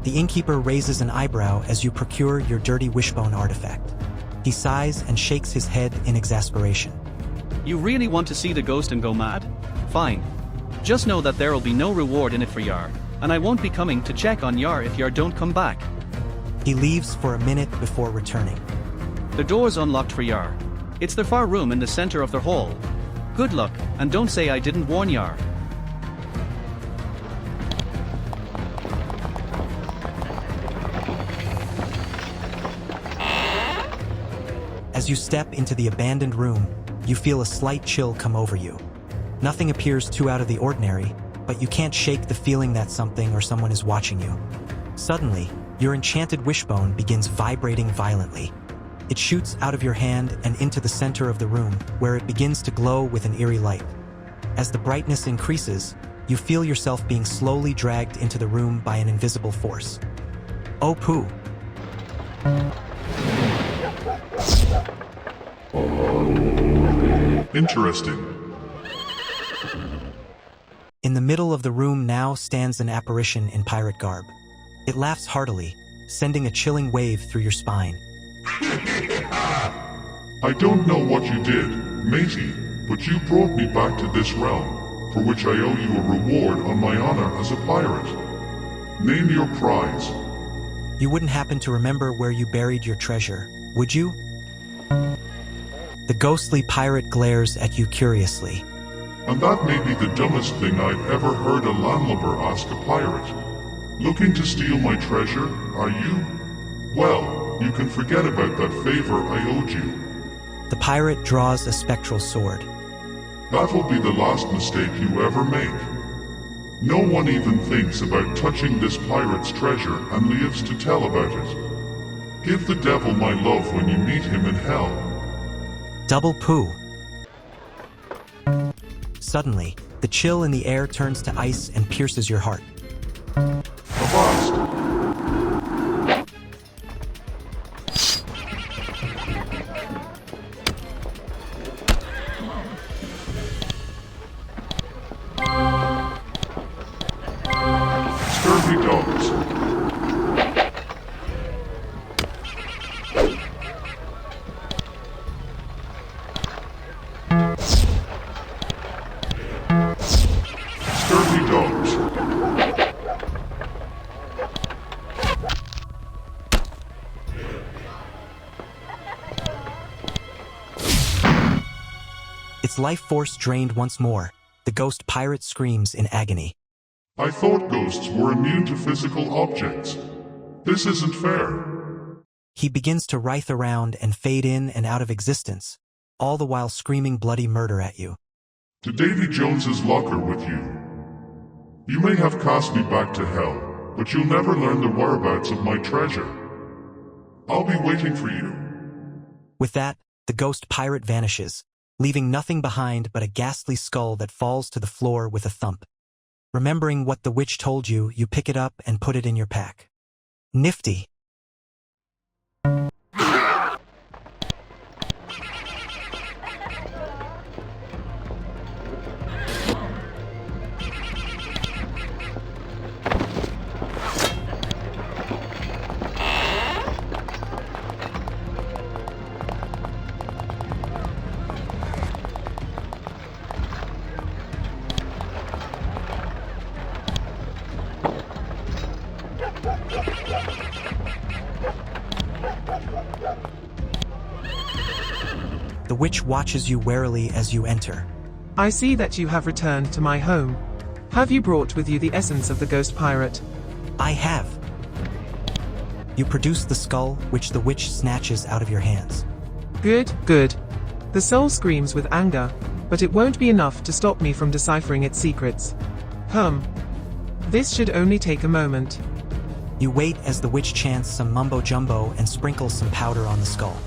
The innkeeper raises an eyebrow as you procure your dirty wishbone artifact. He sighs and shakes his head in exasperation. You really want to see the ghost and go mad? Fine. Just know that there'll be no reward in it for Yar, and I won't be coming to check on Yar if Yar don't come back. He leaves for a minute before returning. The door's unlocked for Yar. It's the far room in the center of the hall. Good luck, and don't say I didn't warn Yar. As you step into the abandoned room, you feel a slight chill come over you. Nothing appears too out of the ordinary, but you can't shake the feeling that something or someone is watching you. Suddenly, your enchanted wishbone begins vibrating violently. It shoots out of your hand and into the center of the room, where it begins to glow with an eerie light. As the brightness increases, you feel yourself being slowly dragged into the room by an invisible force. Oh poo! Interesting. In the middle of the room now stands an apparition in pirate garb. It laughs heartily, sending a chilling wave through your spine. I don't know what you did, matey, but you brought me back to this realm, for which I owe you a reward on my honor as a pirate. Name your prize. You wouldn't happen to remember where you buried your treasure, would you? The ghostly pirate glares at you curiously. And that may be the dumbest thing I've ever heard a landlubber ask a pirate. Looking to steal my treasure, are you? Well, you can forget about that favor I owed you. The pirate draws a spectral sword. That'll be the last mistake you ever make. No one even thinks about touching this pirate's treasure and lives to tell about it. Give the devil my love when you meet him in hell. Double poo. Suddenly, the chill in the air turns to ice and pierces your heart. Avast! Scurvy dogs. Scurvy dogs. Its life force drained once more, the ghost pirate screams in agony. I thought ghosts were immune to physical objects. This isn't fair. He begins to writhe around and fade in and out of existence, all the while screaming bloody murder at you. To Davy Jones's locker with you. You may have cast me back to hell, but you'll never learn the whereabouts of my treasure. I'll be waiting for you. With that, the ghost pirate vanishes, leaving nothing behind but a ghastly skull that falls to the floor with a thump. Remembering what the witch told you, you pick it up and put it in your pack. Nifty. The witch watches you warily as you enter. I see that you have returned to my home. Have you brought with you the essence of the ghost pirate? I have. You produce the skull, which the witch snatches out of your hands. Good, good. The soul screams with anger, but it won't be enough to stop me from deciphering its secrets. This should only take a moment. You wait as the witch chants some mumbo-jumbo and sprinkles some powder on the skull.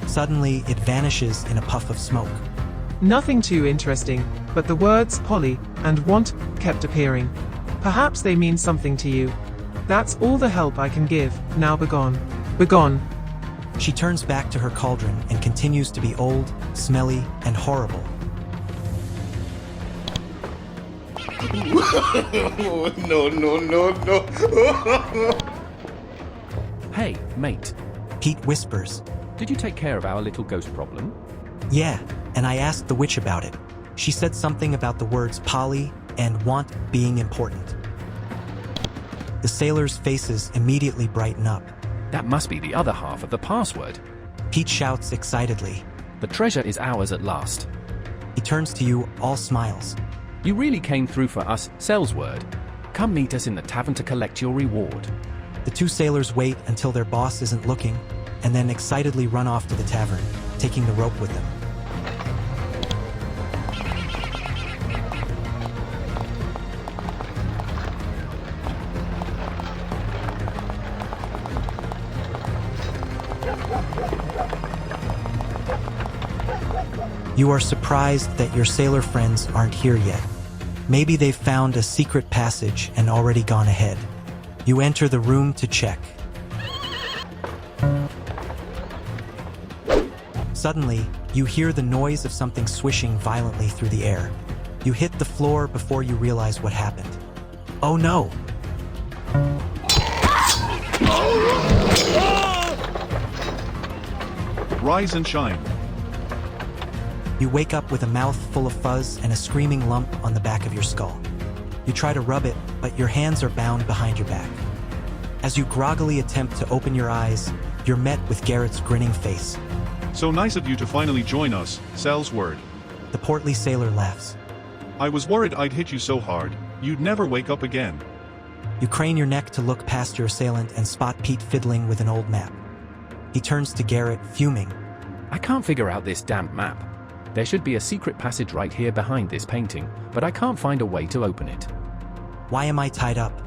Suddenly, it vanishes in a puff of smoke. Nothing too interesting, but the words Polly and want kept appearing. Perhaps they mean something to you. That's all the help I can give. Now begone. Begone. She turns back to her cauldron and continues to be old, smelly, and horrible. No. Hey, mate. Pete whispers. Did you take care of our little ghost problem? Yeah, and I asked the witch about it. She said something about the words Polly and want being important. The sailors' faces immediately brighten up. That must be the other half of the password. Pete shouts excitedly. The treasure is ours at last. He turns to you, all smiles. You really came through for us, Sellsword. Come meet us in the tavern to collect your reward. The two sailors wait until their boss isn't looking, and then excitedly run off to the tavern, taking the rope with them. You are surprised that your sailor friends aren't here yet. Maybe they've found a secret passage and already gone ahead. You enter the room to check. Suddenly, you hear the noise of something swishing violently through the air. You hit the floor before you realize what happened. Oh no! Rise and shine. You wake up with a mouth full of fuzz and a screaming lump on the back of your skull. You try to rub it, but your hands are bound behind your back. As you groggily attempt to open your eyes, you're met with Garrett's grinning face. So nice of you to finally join us, Sal's word. The portly sailor laughs. I was worried I'd hit you so hard, you'd never wake up again. You crane your neck to look past your assailant and spot Pete fiddling with an old map. He turns to Garrett, fuming. I can't figure out this damn map. There should be a secret passage right here behind this painting, but I can't find a way to open it. Why am I tied up?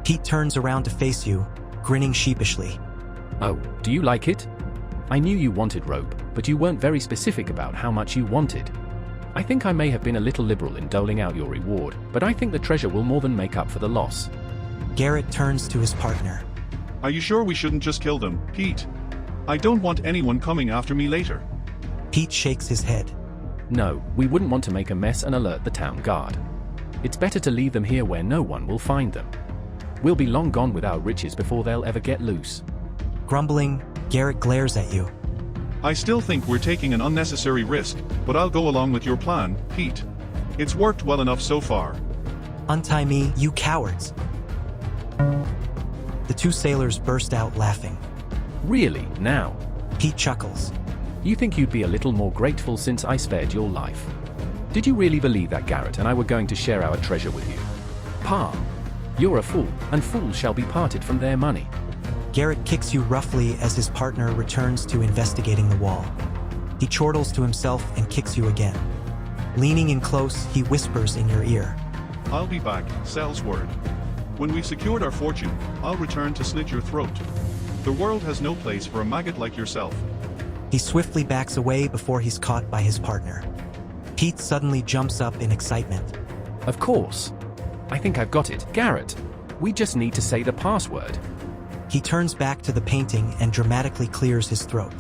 Pete turns around to face you, grinning sheepishly. Oh, do you like it? I knew you wanted rope, but you weren't very specific about how much you wanted. I think I may have been a little liberal in doling out your reward, but I think the treasure will more than make up for the loss. Garrett turns to his partner. Are you sure we shouldn't just kill them, Pete? I don't want anyone coming after me later. Pete shakes his head. No, we wouldn't want to make a mess and alert the town guard. It's better to leave them here where no one will find them. We'll be long gone with our riches before they'll ever get loose. Grumbling, Garrett glares at you. I still think we're taking an unnecessary risk, but I'll go along with your plan, Pete. It's worked well enough so far. Untie me, you cowards. The two sailors burst out laughing. Really, now? Pete chuckles. You think you'd be a little more grateful since I spared your life? Did you really believe that Garrett and I were going to share our treasure with you? Pa, you're a fool, and fools shall be parted from their money. Garrett kicks you roughly as his partner returns to investigating the wall. He chortles to himself and kicks you again. Leaning in close, he whispers in your ear. I'll be back, Sal's word. When we've secured our fortune, I'll return to slit your throat. The world has no place for a maggot like yourself. He swiftly backs away before he's caught by his partner. Pete suddenly jumps up in excitement. Of course. I think I've got it. Garrett, we just need to say the password. He turns back to the painting and dramatically clears his throat.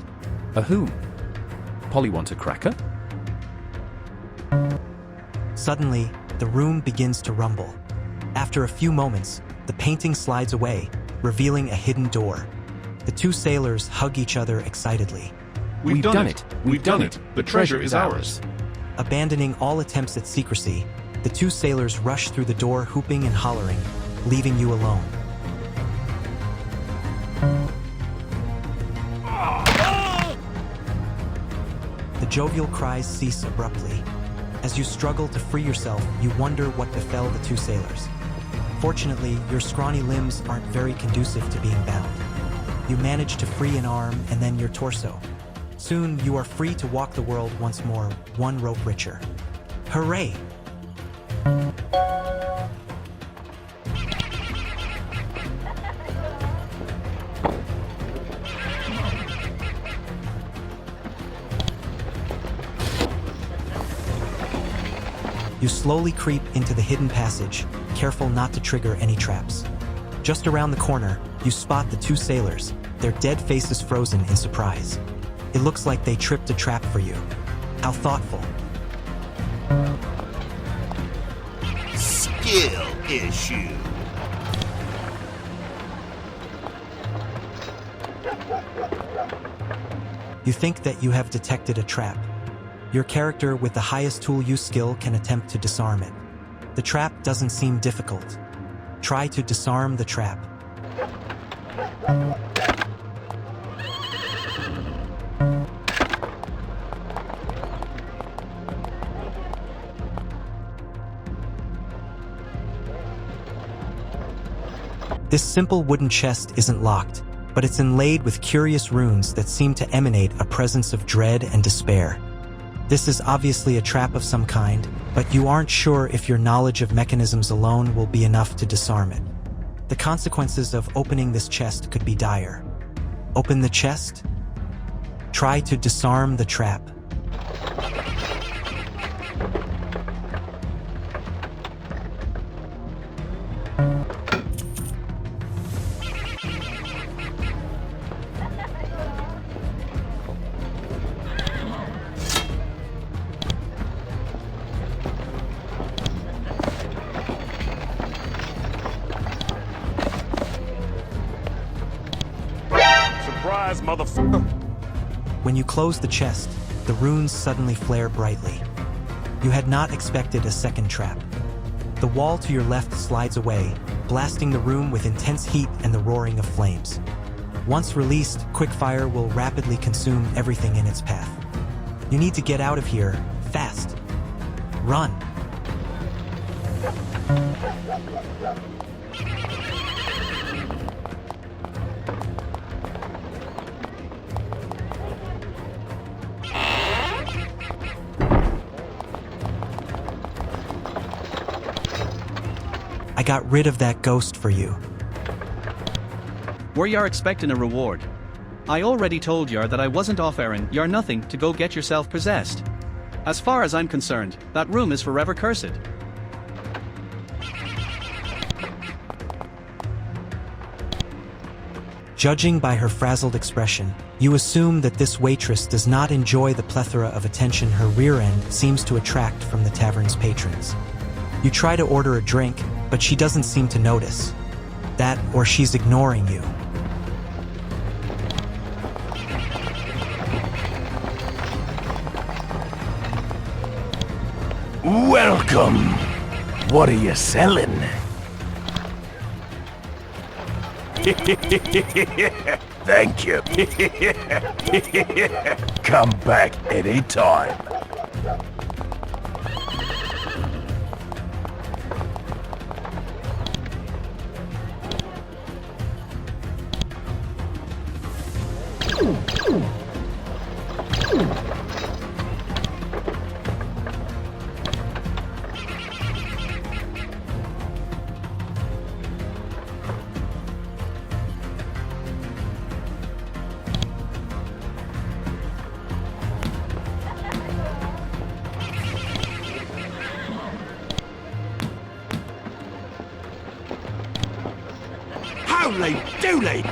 A whom? Polly want a cracker? Suddenly, the room begins to rumble. After a few moments, the painting slides away, revealing a hidden door. The two sailors hug each other excitedly. We've done it! We've done it! The treasure is ours! Abandoning all attempts at secrecy, the two sailors rush through the door whooping and hollering, leaving you alone. The jovial cries cease abruptly. As you struggle to free yourself, you wonder what befell the two sailors. Fortunately, your scrawny limbs aren't very conducive to being bound. You manage to free an arm and then your torso. Soon, you are free to walk the world once more, one rope richer. Hooray! You slowly creep into the hidden passage, careful not to trigger any traps. Just around the corner, you spot the two sailors, their dead faces frozen in surprise. It looks like they tripped a trap for you. How thoughtful. Skill issue. You think that you have detected a trap. Your character with the highest tool use skill can attempt to disarm it. The trap doesn't seem difficult. Try to disarm the trap. This simple wooden chest isn't locked. but it's inlaid with curious runes that seem to emanate a presence of dread and despair. This is obviously a trap of some kind, but you aren't sure if your knowledge of mechanisms alone will be enough to disarm it. The consequences of opening this chest could be dire. Open the chest? Try to disarm the trap. Surprise, motherfucker! When you close the chest, the runes suddenly flare brightly. You had not expected a second trap. The wall to your left slides away, blasting the room with intense heat and the roaring of flames. Once released, quickfire will rapidly consume everything in its path. You need to get out of here, fast. Run. I got rid of that ghost for you. Were y'ar expecting a reward? I already told y'ar that I wasn't offering y'ar nothing to go get yourself possessed. As far as I'm concerned, that room is forever cursed. Judging by her frazzled expression, you assume that this waitress does not enjoy the plethora of attention her rear end seems to attract from the tavern's patrons. You try to order a drink, but she doesn't seem to notice. That, or she's ignoring you. Welcome. What are you selling? Thank you. Come back anytime. Holy dooly!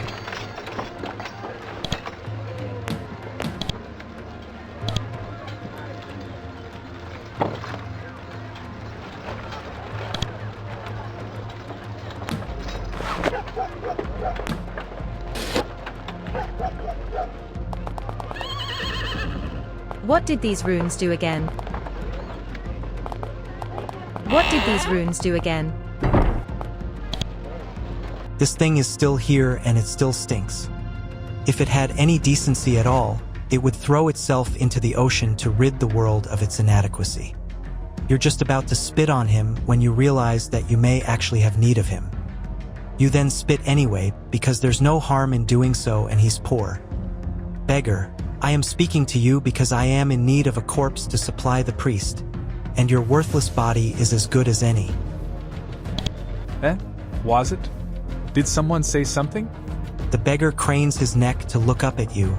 What did these runes do again? What did these runes do again? This thing is still here and it still stinks. If it had any decency at all, it would throw itself into the ocean to rid the world of its inadequacy. You're just about to spit on him when you realize that you may actually have need of him. You then spit anyway because there's no harm in doing so and he's poor. Beggar, I am speaking to you because I am in need of a corpse to supply the priest, and your worthless body is as good as any. Was it? Did someone say something? The beggar cranes his neck to look up at you,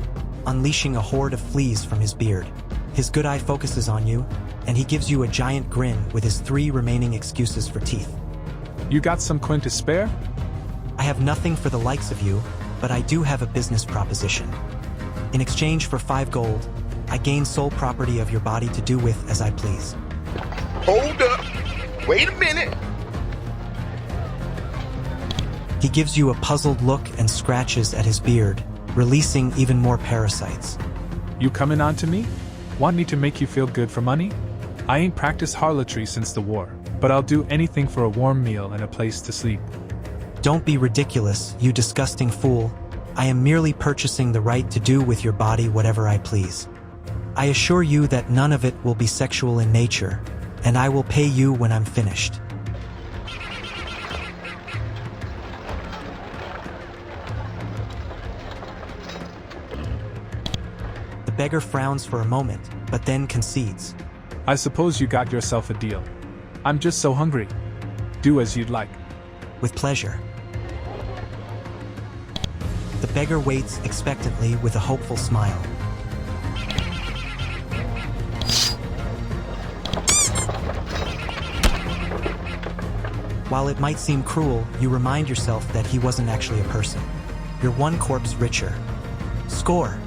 unleashing a horde of fleas from his beard. His good eye focuses on you, and he gives you a giant grin with his 3 remaining excuses for teeth. You got some coin to spare? I have nothing for the likes of you, but I do have a business proposition. In exchange for 5 gold, I gain sole property of your body to do with as I please. Hold up. Wait a minute. He gives you a puzzled look and scratches at his beard, releasing even more parasites. You coming on to me? Want me to make you feel good for money? I ain't practiced harlotry since the war, but I'll do anything for a warm meal and a place to sleep. Don't be ridiculous, you disgusting fool. I am merely purchasing the right to do with your body whatever I please. I assure you that none of it will be sexual in nature, and I will pay you when I'm finished. beggar frowns for a moment, but then concedes. I suppose you got yourself a deal. I'm just so hungry. Do as you'd like. With pleasure. The beggar waits expectantly with a hopeful smile. While it might seem cruel, you remind yourself that he wasn't actually a person. You're one corpse richer. Score!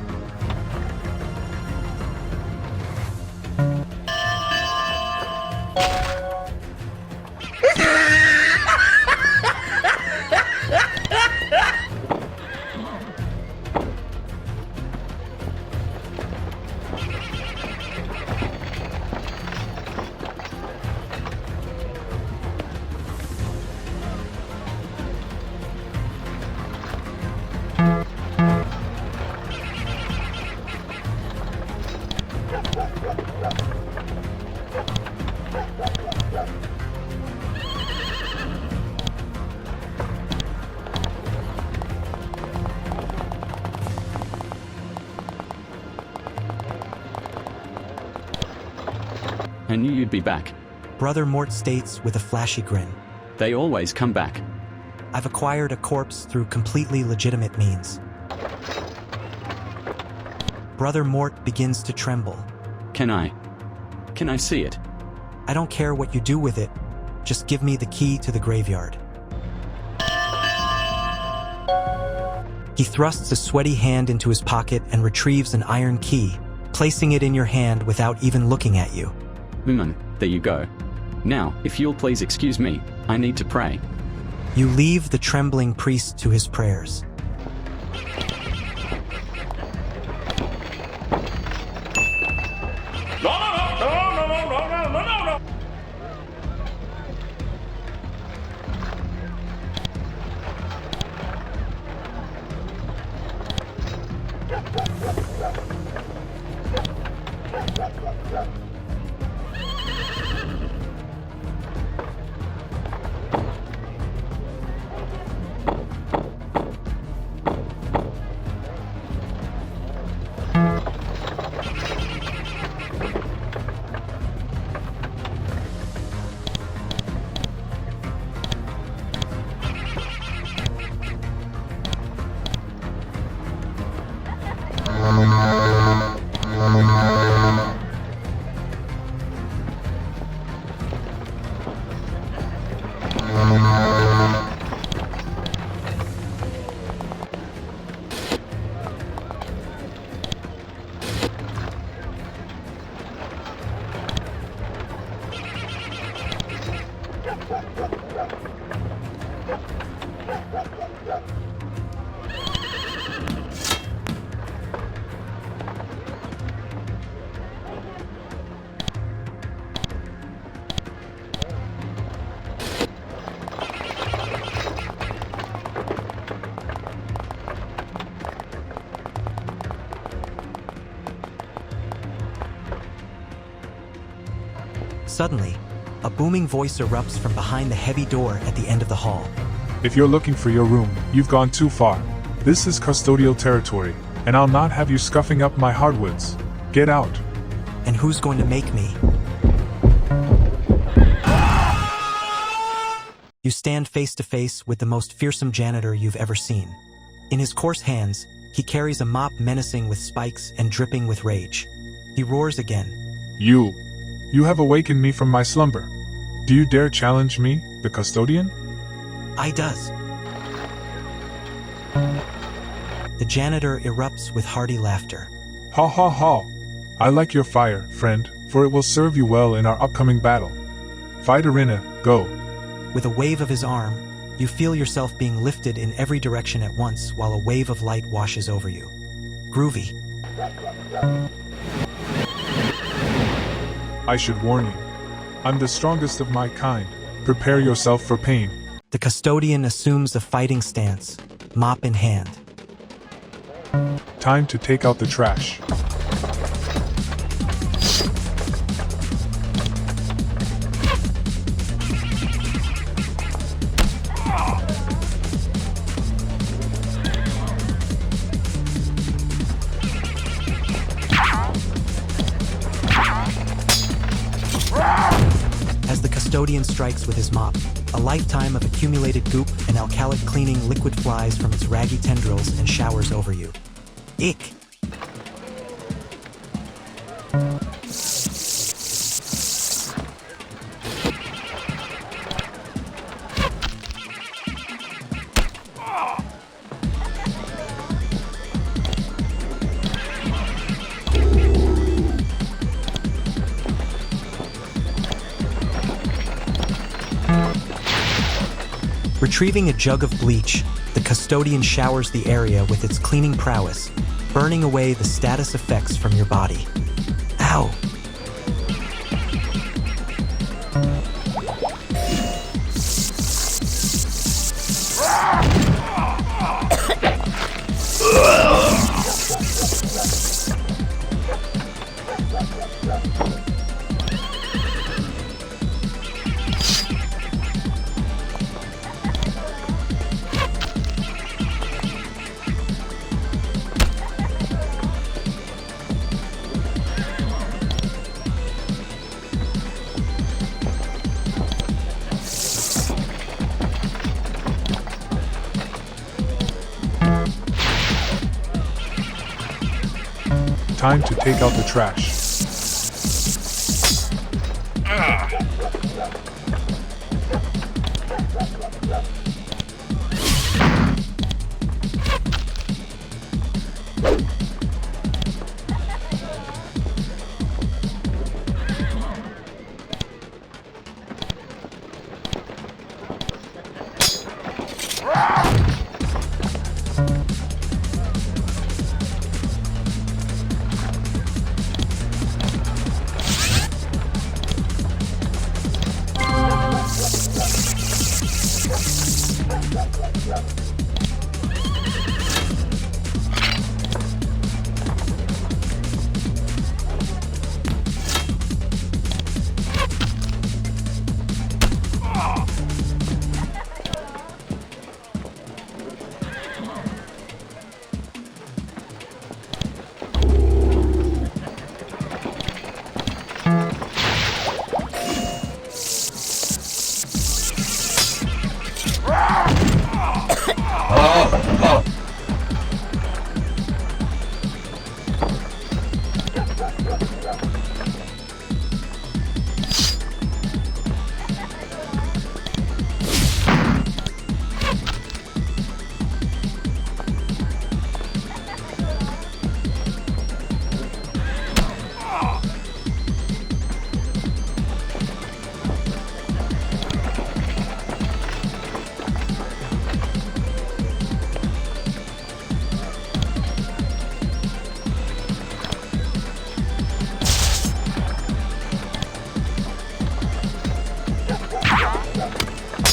I knew you'd be back. Brother Mort states with a flashy grin. They always come back. I've acquired a corpse through completely legitimate means. Brother Mort begins to tremble. Can I see it? I don't care what you do with it. Just give me the key to the graveyard. He thrusts a sweaty hand into his pocket and retrieves an iron key, placing it in your hand without even looking at you. There you go. Now, if you'll please excuse me, I need to pray. You leave the trembling priest to his prayers. No. Suddenly, a booming voice erupts from behind the heavy door at the end of the hall. If you're looking for your room, you've gone too far. This is custodial territory, and I'll not have you scuffing up my hardwoods. Get out. And who's going to make me? You stand face to face with the most fearsome janitor you've ever seen. In his coarse hands, he carries a mop menacing with spikes and dripping with rage. He roars again. You have awakened me from my slumber. Do you dare challenge me, the custodian? I does. The janitor erupts with hearty laughter. Ha ha ha. I like your fire, friend, for it will serve you well in our upcoming battle. Fight Arena, go. With a wave of his arm, you feel yourself being lifted in every direction at once while a wave of light washes over you. Groovy. I should warn you. I'm the strongest of my kind. Prepare yourself for pain. The custodian assumes a fighting stance, mop in hand. Time to take out the trash. Custodian strikes with his mop. A lifetime of accumulated goop and alkalic cleaning liquid flies from its raggy tendrils and showers over you. Ick! Retrieving a jug of bleach, the Custodian showers the area with its cleaning prowess, burning away the status effects from your body. Ow! Time to take out the trash.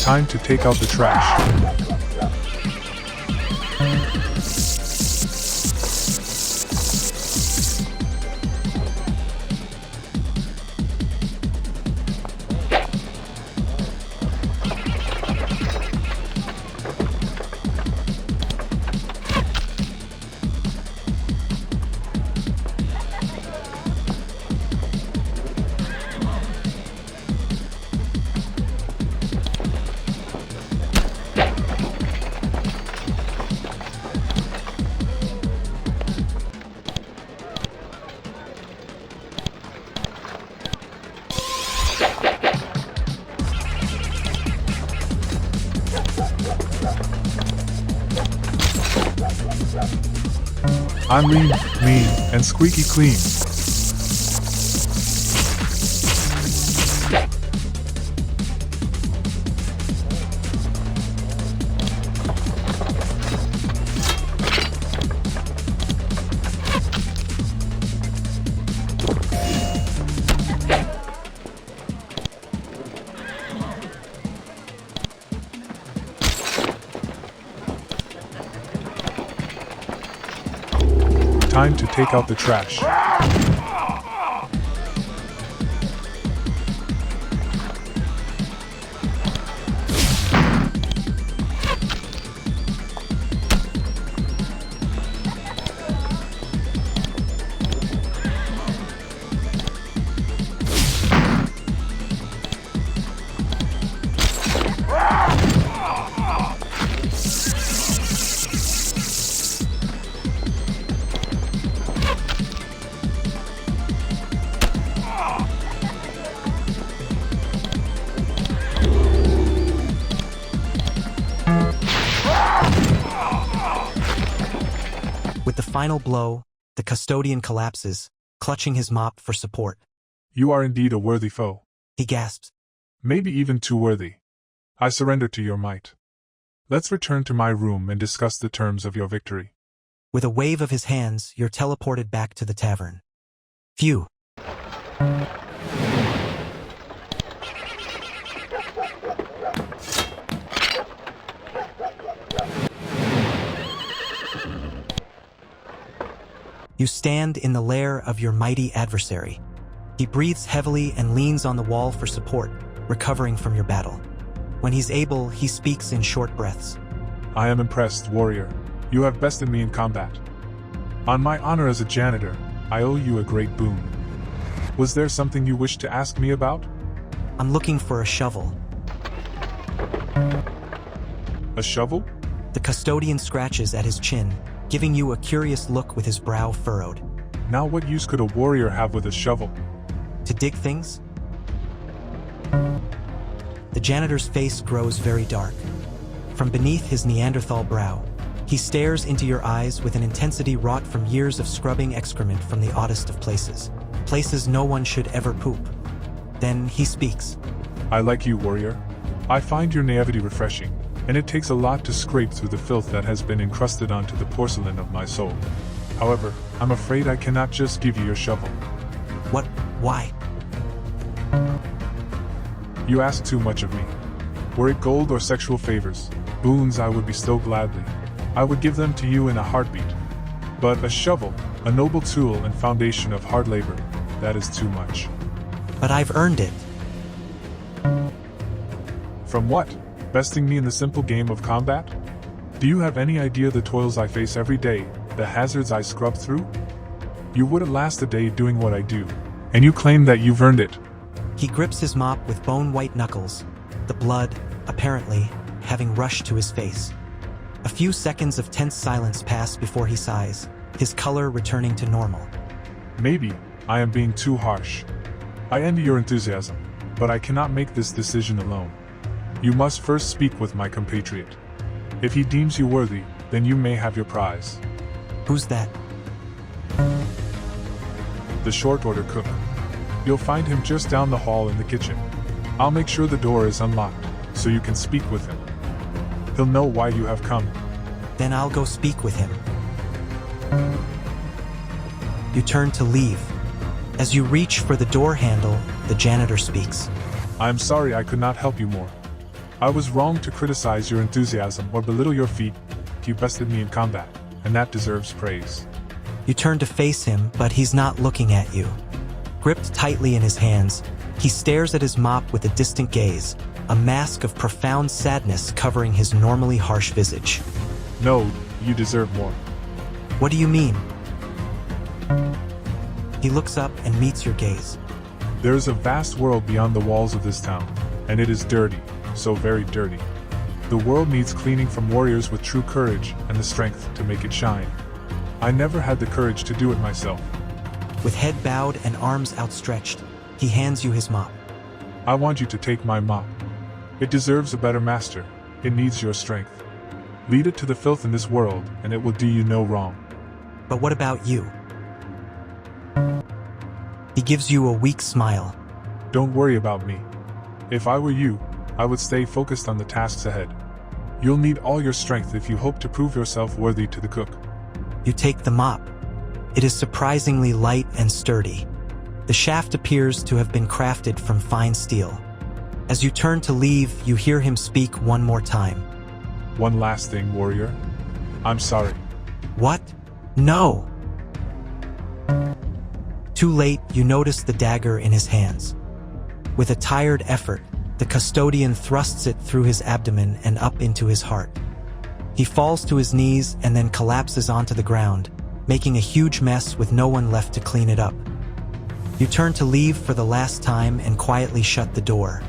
Time to take out the trash. I'm lean, mean, and squeaky clean. Time to take out the trash. With the final blow, the custodian collapses, clutching his mop for support. You are indeed a worthy foe. He gasps. Maybe even too worthy. I surrender to your might. Let's return to my room and discuss the terms of your victory. With a wave of his hands, you're teleported back to the tavern. Phew. You stand in the lair of your mighty adversary. He breathes heavily and leans on the wall for support, recovering from your battle. When he's able, he speaks in short breaths. I am impressed, warrior. You have bested me in combat. On my honor as a janitor, I owe you a great boon. Was there something you wished to ask me about? I'm looking for a shovel. A shovel? The custodian scratches at his chin, giving you a curious look with his brow furrowed. Now what use could a warrior have with a shovel? To dig things? The janitor's face grows very dark. From beneath his Neanderthal brow, he stares into your eyes with an intensity wrought from years of scrubbing excrement from the oddest of places. Places no one should ever poop. Then he speaks. I like you, warrior. I find your naivety refreshing, and it takes a lot to scrape through the filth that has been encrusted onto the porcelain of my soul. However, I'm afraid I cannot just give you your shovel. What? Why? You ask too much of me. Were it gold or sexual favors, boons I would bestow gladly. I would give them to you in a heartbeat. But a shovel, a noble tool and foundation of hard labor, that is too much. But I've earned it. From what? Besting me in the simple game of combat? Do you have any idea the toils I face every day, the hazards I scrub through? You wouldn't last a day doing what I do, and you claim that you've earned it. He grips his mop with bone-white knuckles, the blood, apparently, having rushed to his face. A few seconds of tense silence pass before he sighs, his color returning to normal. Maybe I am being too harsh. I envy your enthusiasm, but I cannot make this decision alone. You must first speak with my compatriot. If he deems you worthy, then you may have your prize. Who's that? The short order cook. You'll find him just down the hall in the kitchen. I'll make sure the door is unlocked, so you can speak with him. He'll know why you have come. Then I'll go speak with him. You turn to leave. As you reach for the door handle, the janitor speaks. I'm sorry I could not help you more. I was wrong to criticize your enthusiasm or belittle your feat. You bested me in combat, and that deserves praise. You turn to face him, but he's not looking at you. Gripped tightly in his hands, he stares at his mop with a distant gaze, a mask of profound sadness covering his normally harsh visage. No, you deserve more. What do you mean? He looks up and meets your gaze. There is a vast world beyond the walls of this town, and it is dirty, so very dirty. The world needs cleaning from warriors with true courage and the strength to make it shine. I never had the courage to do it myself. With head bowed and arms outstretched, he hands you his mop. I want you to take my mop. It deserves a better master. It needs your strength. Lead it to the filth in this world, and it will do you no wrong. But what about you? He gives you a weak smile. Don't worry about me. If I were you, I would stay focused on the tasks ahead. You'll need all your strength if you hope to prove yourself worthy to the cook. You take the mop. It is surprisingly light and sturdy. The shaft appears to have been crafted from fine steel. As you turn to leave, you hear him speak one more time. One last thing, warrior. I'm sorry. What? No! Too late, you notice the dagger in his hands. With a tired effort, the custodian thrusts it through his abdomen and up into his heart. He falls to his knees and then collapses onto the ground, making a huge mess with no one left to clean it up. You turn to leave for the last time and quietly shut the door.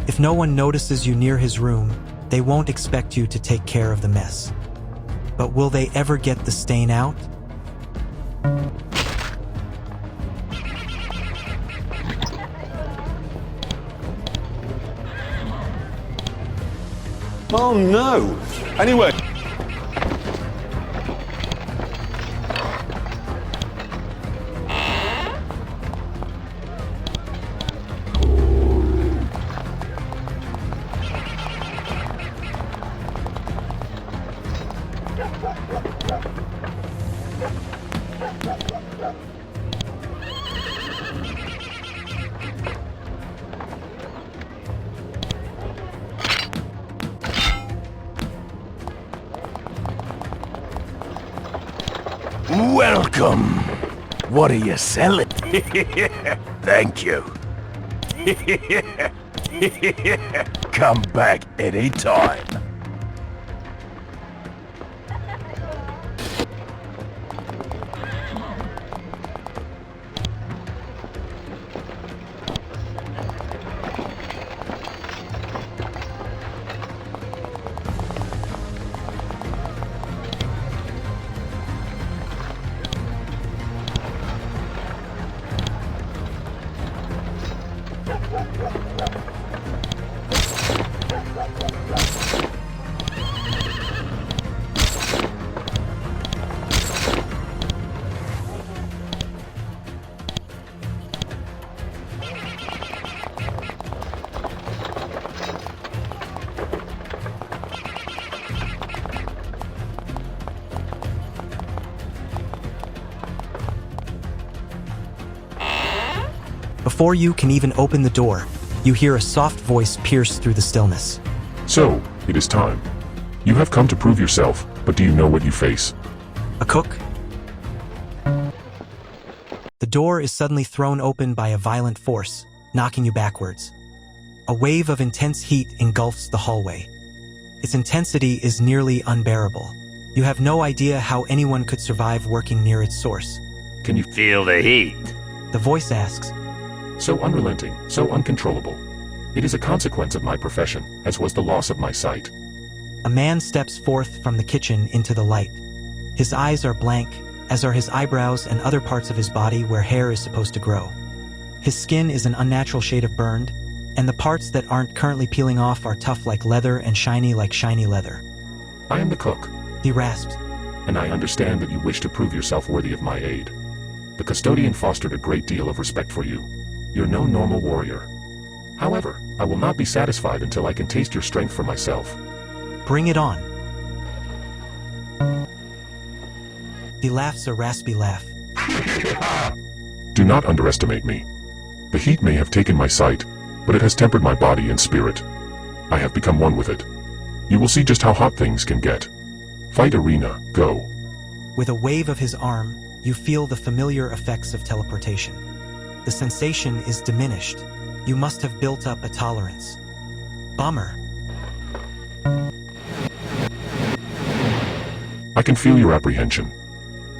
If no one notices you near his room, they won't expect you to take care of the mess. But will they ever get the stain out? Oh no! Anyway. Welcome. What are you selling? Thank you. Come back anytime. Before you can even open the door, you hear a soft voice pierce through the stillness. So, it is time. You have come to prove yourself, but do you know what you face? A cook? The door is suddenly thrown open by a violent force, knocking you backwards. A wave of intense heat engulfs the hallway. Its intensity is nearly unbearable. You have no idea how anyone could survive working near its source. Can you feel the heat? The voice asks. So unrelenting, so uncontrollable. It is a consequence of my profession, as was the loss of my sight. A man steps forth from the kitchen into the light. His eyes are blank, as are his eyebrows and other parts of his body where hair is supposed to grow. His skin is an unnatural shade of burned, and the parts that aren't currently peeling off are tough like leather and shiny like shiny leather. I am the cook. He rasps. And I understand that you wish to prove yourself worthy of my aid. The Custodian fostered a great deal of respect for you. You're no normal warrior. However, I will not be satisfied until I can taste your strength for myself. Bring it on. He laughs a raspy laugh. Do not underestimate me. The heat may have taken my sight, but it has tempered my body and spirit. I have become one with it. You will see just how hot things can get. Fight arena, go. With a wave of his arm, you feel the familiar effects of teleportation. The sensation is diminished. You must have built up a tolerance. Bummer. I can feel your apprehension.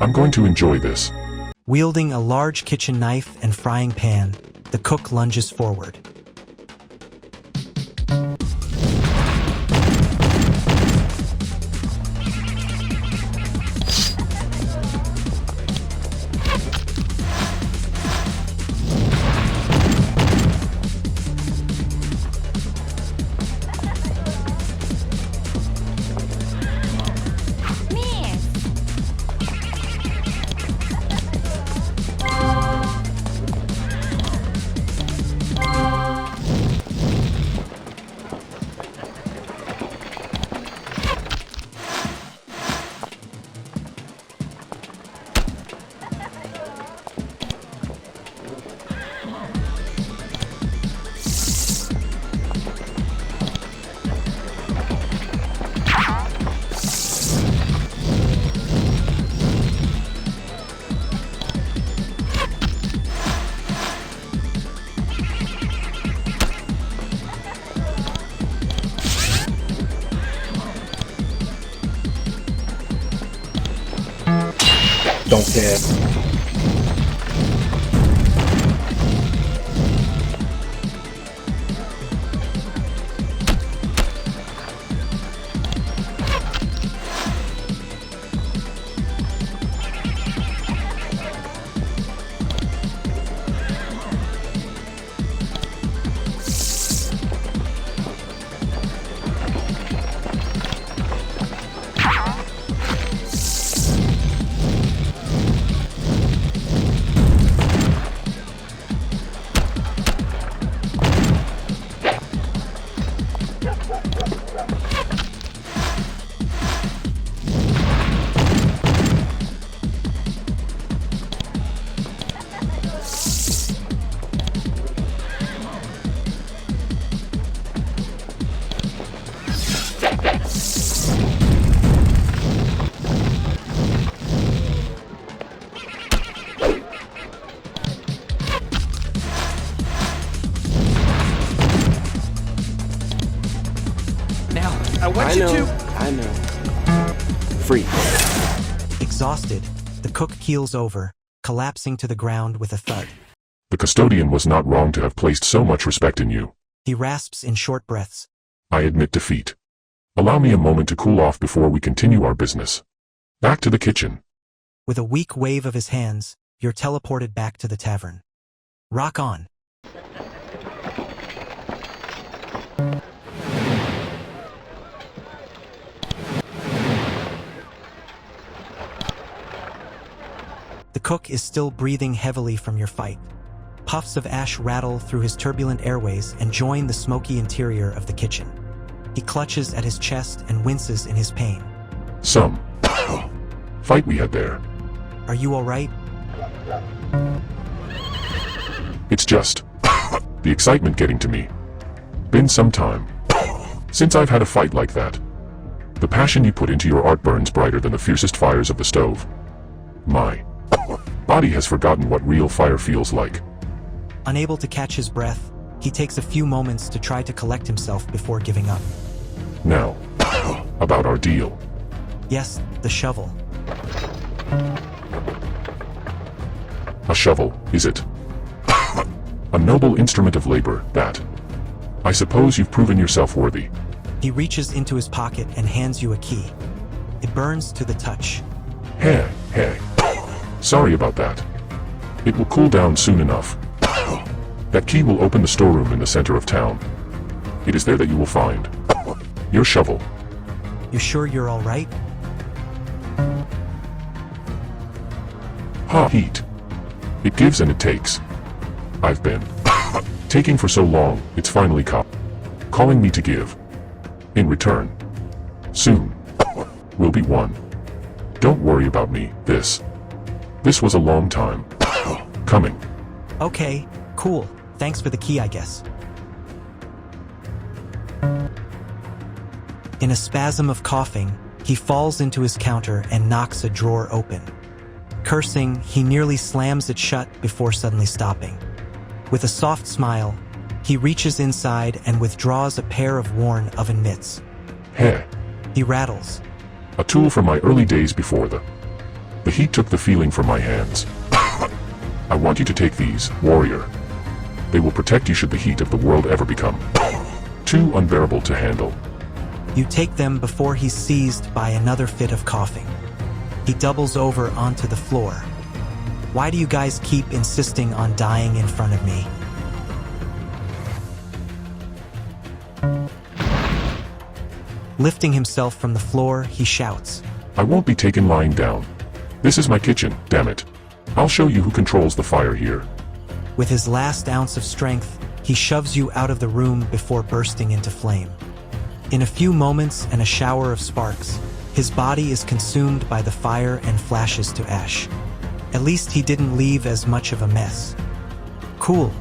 I'm going to enjoy this. Wielding a large kitchen knife and frying pan, the cook lunges forward. Don't care. I know. Free. Exhausted, the cook keels over, collapsing to the ground with a thud. The custodian was not wrong to have placed so much respect in you. He rasps in short breaths. I admit defeat. Allow me a moment to cool off before we continue our business. Back to the kitchen. With a weak wave of his hands, you're teleported back to the tavern. Rock on. The cook is still breathing heavily from your fight. Puffs of ash rattle through his turbulent airways and join the smoky interior of the kitchen. He clutches at his chest and winces in his pain. Some fight we had there. Are you all right? It's just the excitement getting to me. Been some time since I've had a fight like that. The passion you put into your art burns brighter than the fiercest fires of the stove. My body has forgotten what real fire feels like. Unable to catch his breath, he takes a few moments to try to collect himself before giving up. Now, about our deal. Yes, the shovel. A shovel, is it? A noble instrument of labor, that. I suppose you've proven yourself worthy. He reaches into his pocket and hands you a key. It burns to the touch. Hey. Sorry about that. It will cool down soon enough. That key will open the storeroom in the center of town. It is there that you will find your shovel. You sure you're all right? Heat. It gives and it takes. I've been taking for so long, it's finally calling me to give. In return. Soon. Will be one. Don't worry about me, this was a long time coming. Okay, cool. Thanks for the key, I guess. In a spasm of coughing, he falls into his counter and knocks a drawer open. Cursing, he nearly slams it shut before suddenly stopping. With a soft smile, he reaches inside and withdraws a pair of worn oven mitts. Hey. He rattles. A tool from my early days before the heat took the feeling from my hands. I want you to take these, warrior. They will protect you should the heat of the world ever become too unbearable to handle. You take them before he's seized by another fit of coughing. He doubles over onto the floor. Why do you guys keep insisting on dying in front of me? Lifting himself from the floor, he shouts. I won't be taken lying down. This is my kitchen, damn it. I'll show you who controls the fire here. With his last ounce of strength, he shoves you out of the room before bursting into flame. In a few moments and a shower of sparks, his body is consumed by the fire and flashes to ash. At least he didn't leave as much of a mess. Cool.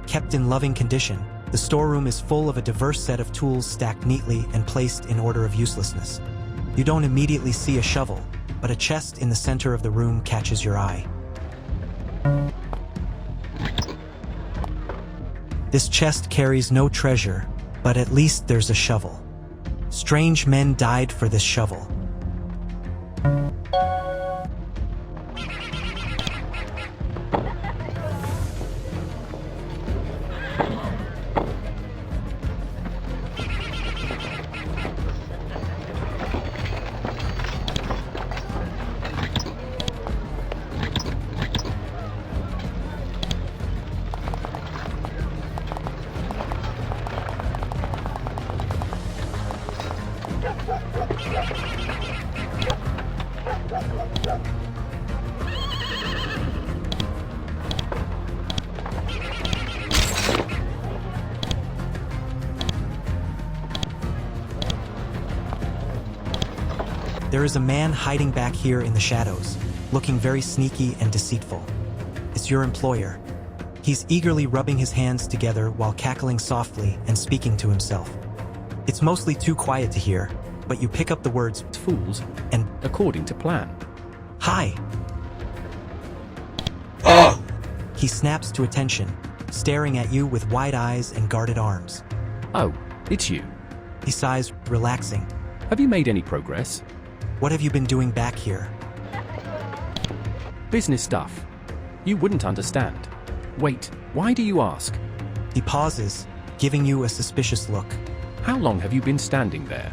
Kept in loving condition, the storeroom is full of a diverse set of tools stacked neatly and placed in order of uselessness. You don't immediately see a shovel, but a chest in the center of the room catches your eye. This chest carries no treasure, but at least there's a shovel. Strange men died for this shovel. There is a man hiding back here in the shadows, looking very sneaky and deceitful. It's your employer. He's eagerly rubbing his hands together while cackling softly and speaking to himself. It's mostly too quiet to hear, but you pick up the words fools and according to plan. Hi. He snaps to attention, staring at you with wide eyes and guarded arms. Oh, it's you. He sighs, relaxing. Have you made any progress? What have you been doing back here? Business stuff. You wouldn't understand. Wait, why do you ask? He pauses, giving you a suspicious look. How long have you been standing there?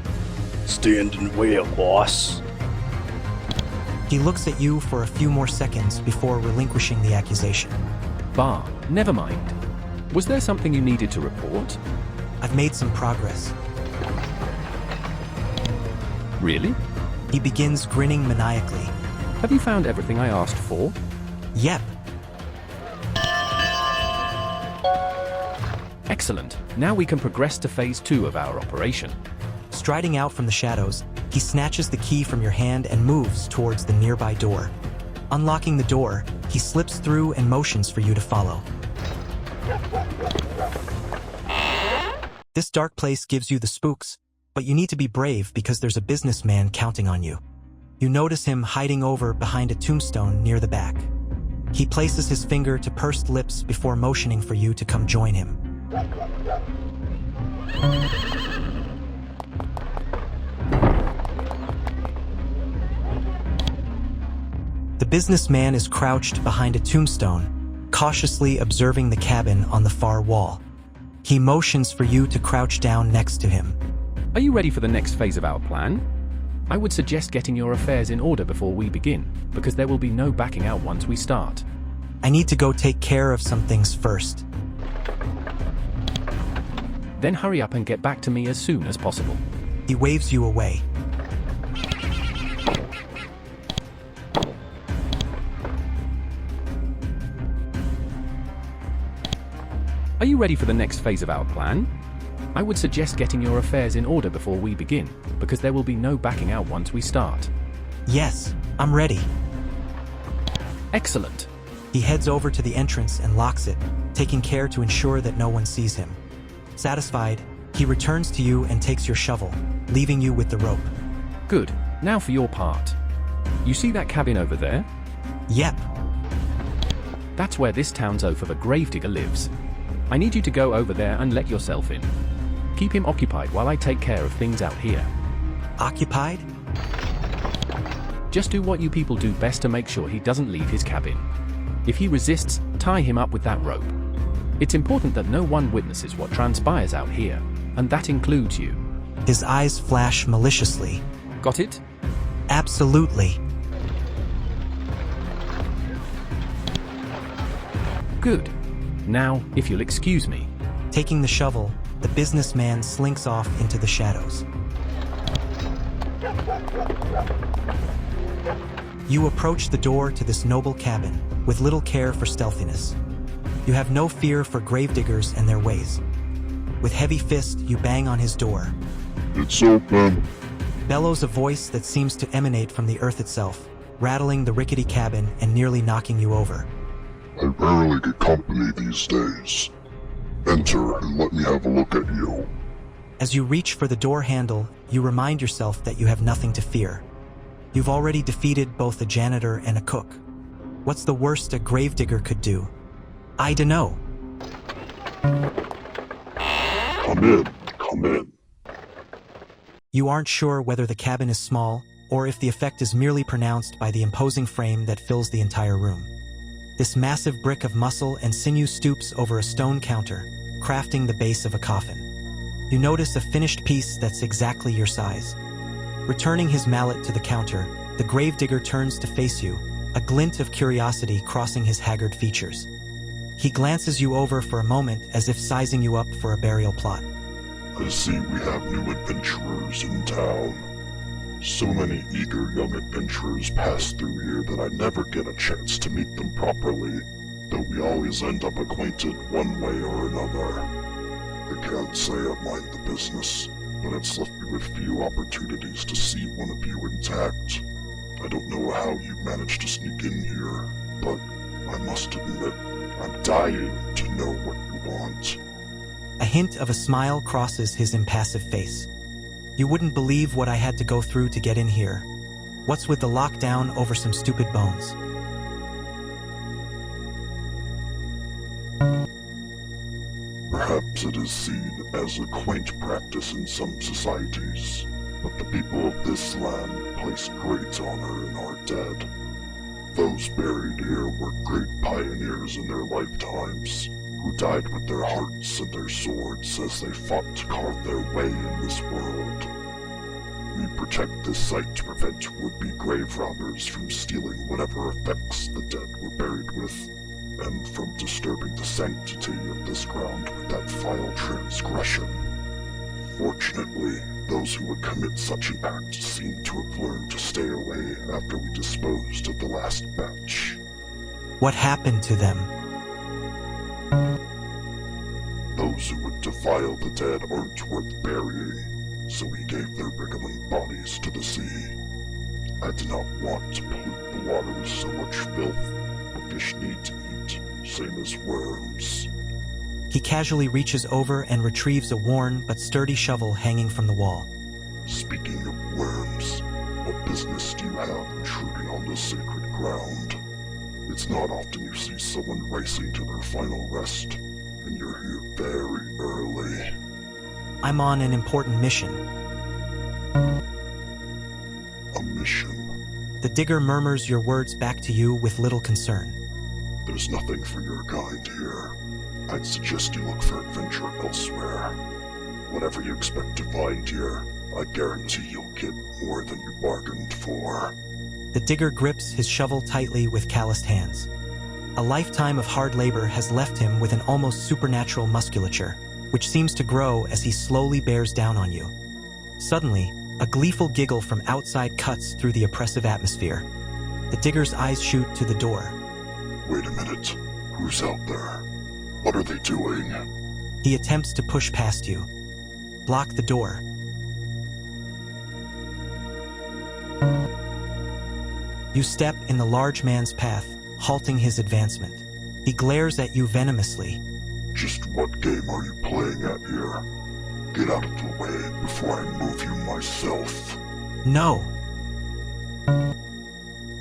Standing where, boss? He looks at you for a few more seconds before relinquishing the accusation. Bah, never mind. Was there something you needed to report? I've made some progress. Really? He begins grinning maniacally. Have you found everything I asked for? Yep. Excellent. Now we can progress to phase 2 of our operation. Striding out from the shadows, he snatches the key from your hand and moves towards the nearby door. Unlocking the door, he slips through and motions for you to follow. This dark place gives you the spooks, but you need to be brave because there's a businessman counting on you. You notice him hiding over behind a tombstone near the back. He places his finger to pursed lips before motioning for you to come join him. The businessman is crouched behind a tombstone, cautiously observing the cabin on the far wall. He motions for you to crouch down next to him. Are you ready for the next phase of our plan? I would suggest getting your affairs in order before we begin, because there will be no backing out once we start. I need to go take care of some things first. Then hurry up and get back to me as soon as possible. He waves you away. Are you ready for the next phase of our plan? I would suggest getting your affairs in order before we begin, because there will be no backing out once we start. Yes, I'm ready. Excellent. He heads over to the entrance and locks it, taking care to ensure that no one sees him. Satisfied, he returns to you and takes your shovel, leaving you with the rope. Good. Now for your part. You see that cabin over there? Yep. That's where this town's oaf of a Gravedigger lives. I need you to go over there and let yourself in. Keep him occupied while I take care of things out here. Occupied? Just do what you people do best to make sure he doesn't leave his cabin. If he resists, tie him up with that rope. It's important that no one witnesses what transpires out here, and that includes you. His eyes flash maliciously. Got it? Absolutely. Good. Now, if you'll excuse me. Taking the shovel, the businessman slinks off into the shadows. You approach the door to this noble cabin, with little care for stealthiness. You have no fear for gravediggers and their ways. With heavy fist, you bang on his door. It's open. Bellows a voice that seems to emanate from the earth itself, rattling the rickety cabin and nearly knocking you over. I rarely get company these days. Enter and let me have a look at you. As you reach for the door handle, you remind yourself that you have nothing to fear. You've already defeated both a janitor and a cook. What's the worst a gravedigger could do? I dunno. Come in, come in. You aren't sure whether the cabin is small, or if the effect is merely pronounced by the imposing frame that fills the entire room. This massive brick of muscle and sinew stoops over a stone counter, crafting the base of a coffin. You notice a finished piece that's exactly your size. Returning his mallet to the counter, the gravedigger turns to face you, a glint of curiosity crossing his haggard features. He glances you over for a moment as if sizing you up for a burial plot. I see we have new adventurers in town. So many eager young adventurers pass through here that I never get a chance to meet them properly, though we always end up acquainted one way or another. I can't say I mind the business, but it's left me with few opportunities to see one of you intact. I don't know how you managed to sneak in here, but I must admit, I'm dying to know what you want. A hint of a smile crosses his impassive face. You wouldn't believe what I had to go through to get in here. What's with the lockdown over some stupid bones? Perhaps it is seen as a quaint practice in some societies, but the people of this land place great honor in our dead. Those buried here were great pioneers in their lifetimes, who died with their hearts and their swords as they fought to carve their way in this world. We protect this site to prevent would-be grave robbers from stealing whatever effects the dead were buried with, and from disturbing the sanctity of this ground with that vile transgression. Fortunately, those who would commit such an act seem to have learned to stay away after we disposed of the last batch. What happened to them? Those who would defile the dead aren't worth burying, so we gave their redolent bodies to the sea. I did not want to pollute the water with so much filth, but fish need to eat, same as worms. He casually reaches over and retrieves a worn but sturdy shovel hanging from the wall. Speaking of worms, what business do you have intruding on this sacred ground? It's not often you see someone racing to their final rest, and you're here very early. I'm on an important mission. A mission? The digger murmurs your words back to you with little concern. There's nothing for your kind here. I'd suggest you look for adventure elsewhere. Whatever you expect to find here, I guarantee you'll get more than you bargained for. The digger grips his shovel tightly with calloused hands. A lifetime of hard labor has left him with an almost supernatural musculature, which seems to grow as he slowly bears down on you. Suddenly, a gleeful giggle from outside cuts through the oppressive atmosphere. The digger's eyes shoot to the door. Wait a minute. Who's out there? What are they doing? He attempts to push past you. Block the door. You step in the large man's path, halting his advancement. He glares at you venomously. Just what game are you playing at here? Get out of the way before I move you myself. No!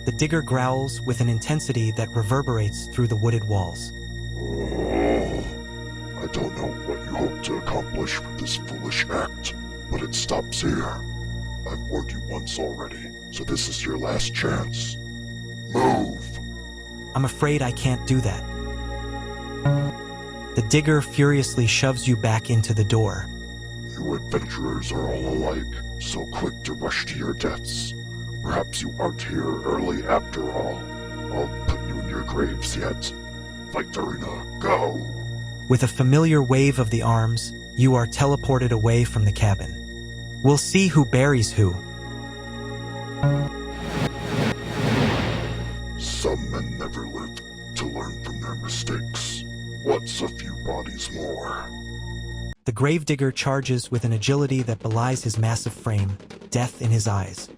The digger growls with an intensity that reverberates through the wooded walls. I don't know what you hope to accomplish with this foolish act, but it stops here. I've warned you once already, so this is your last chance. Move! I'm afraid I can't do that. The digger furiously shoves you back into the door. You adventurers are all alike, so quick to rush to your deaths. Perhaps you aren't here early after all. I'll put you in your graves yet. Victorina, go! With a familiar wave of the arms, you are teleported away from the cabin. We'll see who buries who. Some men never live to learn from their mistakes. What's a few bodies more? The Gravedigger charges with an agility that belies his massive frame, death in his eyes.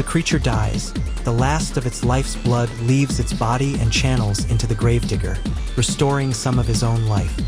creature dies, the last of its life's blood leaves its body and channels into the Gravedigger, restoring some of his own life.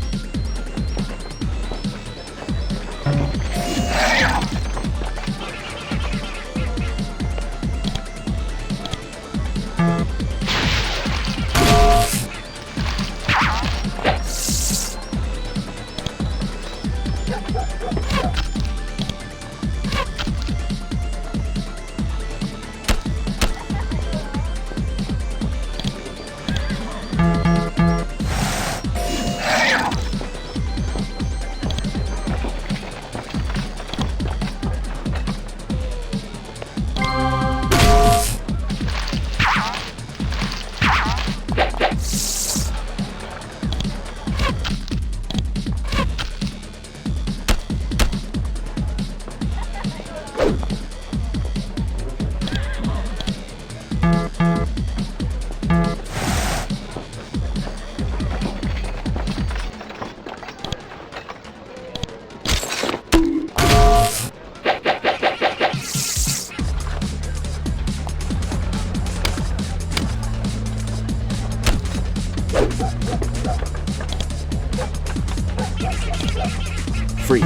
Free.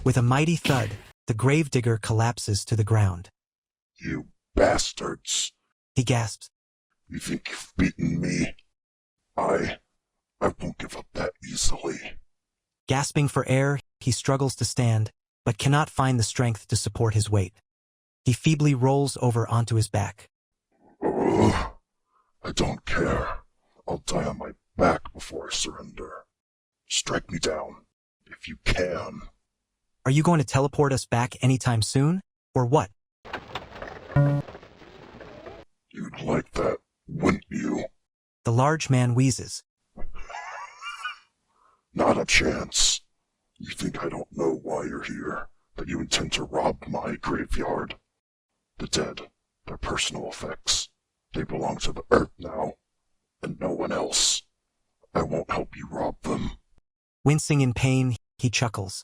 With a mighty thud, the Gravedigger collapses to the ground. You bastards. He gasps. You think you've beaten me? I won't give up that easily. Gasping for air, he struggles to stand, but cannot find the strength to support his weight. He feebly rolls over onto his back. Ugh, I don't care. I'll die on my back before I surrender. Strike me down, if you can. Are you going to teleport us back anytime soon, or what? You'd like that, wouldn't you? The large man wheezes. Not a chance. You think I don't know why you're here, that you intend to rob my graveyard? The dead, their personal effects, they belong to the earth now, and no one else. I won't help you rob them. Wincing in pain, he chuckles.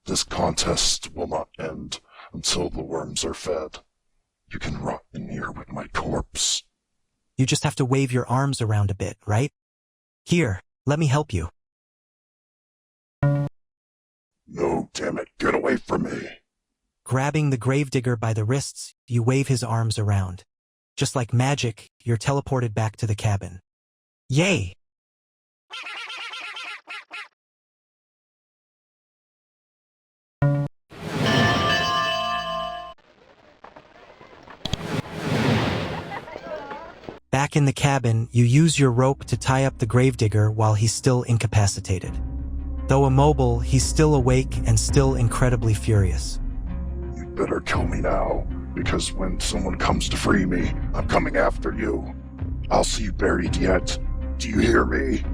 This contest will not end until the worms are fed. You can rot in here with my corpse. You just have to wave your arms around a bit, right? Here, let me help you. No, damn it, get away from me. Grabbing the Gravedigger by the wrists, you wave his arms around. Just like magic, you're teleported back to the cabin. Yay! Back in the cabin, you use your rope to tie up the Gravedigger while he's still incapacitated. Though immobile, he's still awake and still incredibly furious. You'd better kill me now, because when someone comes to free me, I'm coming after you. I'll see you buried yet. Do you hear me?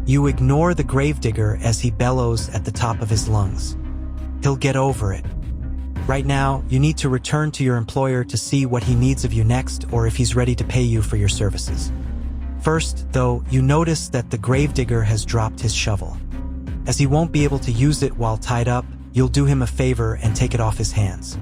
You ignore the Gravedigger as he bellows at the top of his lungs. He'll get over it. Right now, you need to return to your employer to see what he needs of you next or if he's ready to pay you for your services. First, though, you notice that the Gravedigger has dropped his shovel. As he won't be able to use it while tied up, you'll do him a favor and take it off his hands.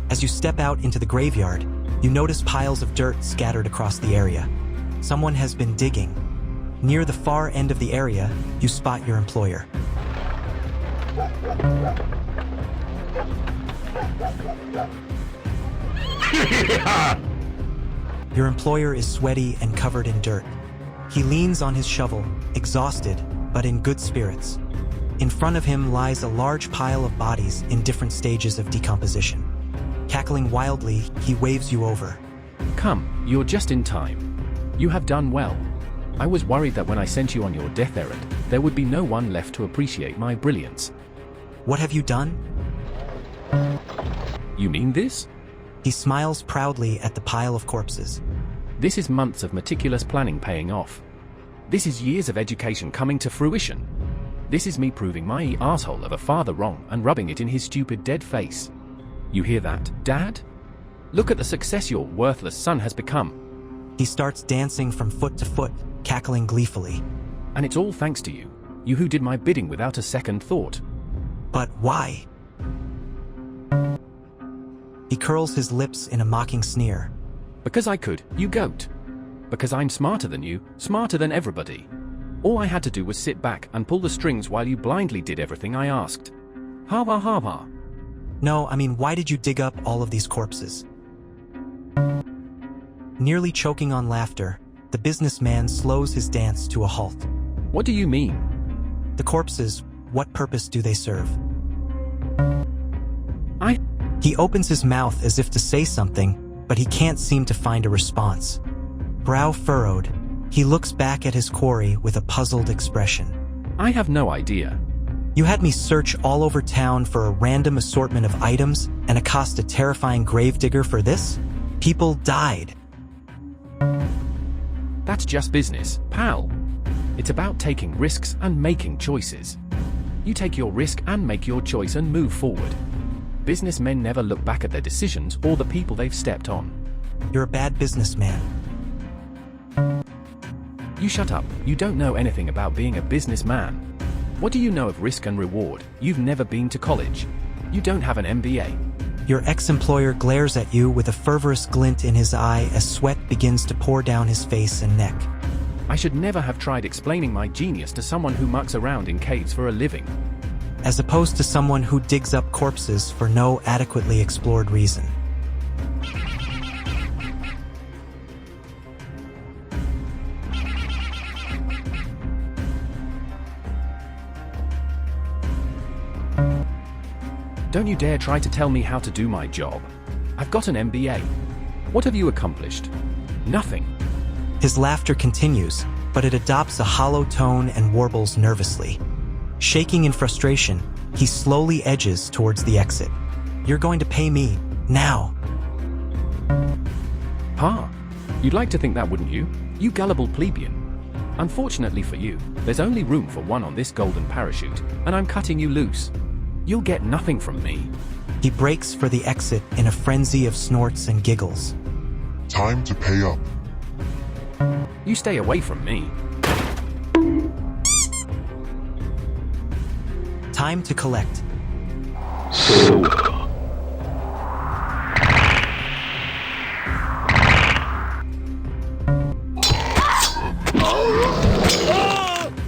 As you step out into the graveyard, you notice piles of dirt scattered across the area. Someone has been digging. Near the far end of the area, you spot your employer. Your employer is sweaty and covered in dirt. He leans on his shovel, exhausted, but in good spirits. In front of him lies a large pile of bodies in different stages of decomposition. Cackling wildly, he waves you over. Come, you're just in time. You have done well. I was worried that when I sent you on your death errand, there would be no one left to appreciate my brilliance. What have you done? You mean this? He smiles proudly at the pile of corpses. This is months of meticulous planning paying off. This is years of education coming to fruition. This is me proving my asshole of a father wrong and rubbing it in his stupid dead face. You hear that, Dad? Look at the success your worthless son has become. He starts dancing from foot to foot, cackling gleefully. And it's all thanks to you. You who did my bidding without a second thought. But why? He curls his lips in a mocking sneer. Because I could, you goat. Because I'm smarter than you, smarter than everybody. All I had to do was sit back and pull the strings while you blindly did everything I asked. Ha ha ha ha. No, I mean, why did you dig up all of these corpses? Nearly choking on laughter, the businessman slows his dance to a halt. What do you mean? The corpses, what purpose do they serve? He opens his mouth as if to say something, but he can't seem to find a response. Brow furrowed, he looks back at his quarry with a puzzled expression. I have no idea. You had me search all over town for a random assortment of items and accost a terrifying gravedigger for this? People died. That's just business, pal. It's about taking risks and making choices. You take your risk and make your choice and move forward. Businessmen never look back at their decisions or the people they've stepped on. You're a bad businessman. You shut up. You don't know anything about being a businessman. What do you know of risk and reward? You've never been to college. You don't have an MBA. Your ex-employer glares at you with a fervorous glint in his eye as sweat begins to pour down his face and neck. I should never have tried explaining my genius to someone who mucks around in caves for a living. As opposed to someone who digs up corpses for no adequately explored reason. Don't you dare try to tell me how to do my job. I've got an MBA. What have you accomplished? Nothing. His laughter continues, but it adopts a hollow tone and warbles nervously. Shaking in frustration, he slowly edges towards the exit. You're going to pay me, now. Ha! You'd like to think that, wouldn't you? You gullible plebeian. Unfortunately for you, there's only room for one on this golden parachute, and I'm cutting you loose. You'll get nothing from me. He breaks for the exit in a frenzy of snorts and giggles. Time to pay up. You stay away from me. Time to collect.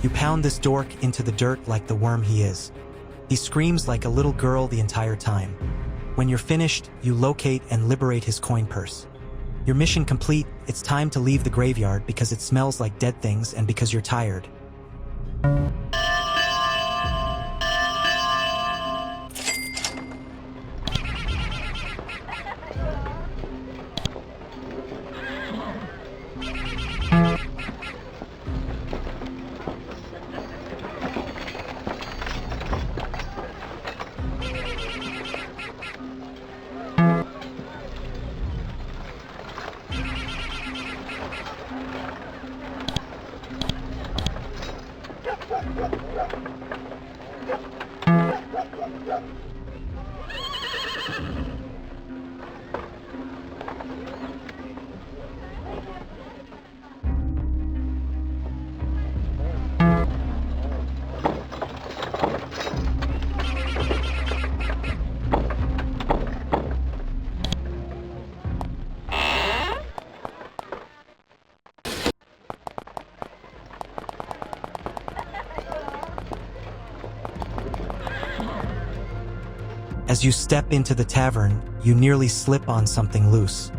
You pound this dork into the dirt like the worm he is. He screams like a little girl the entire time. When you're finished, you locate and liberate his coin purse. Your mission complete, it's time to leave the graveyard because it smells like dead things and because you're tired. As you step into the tavern, you nearly slip on something loose.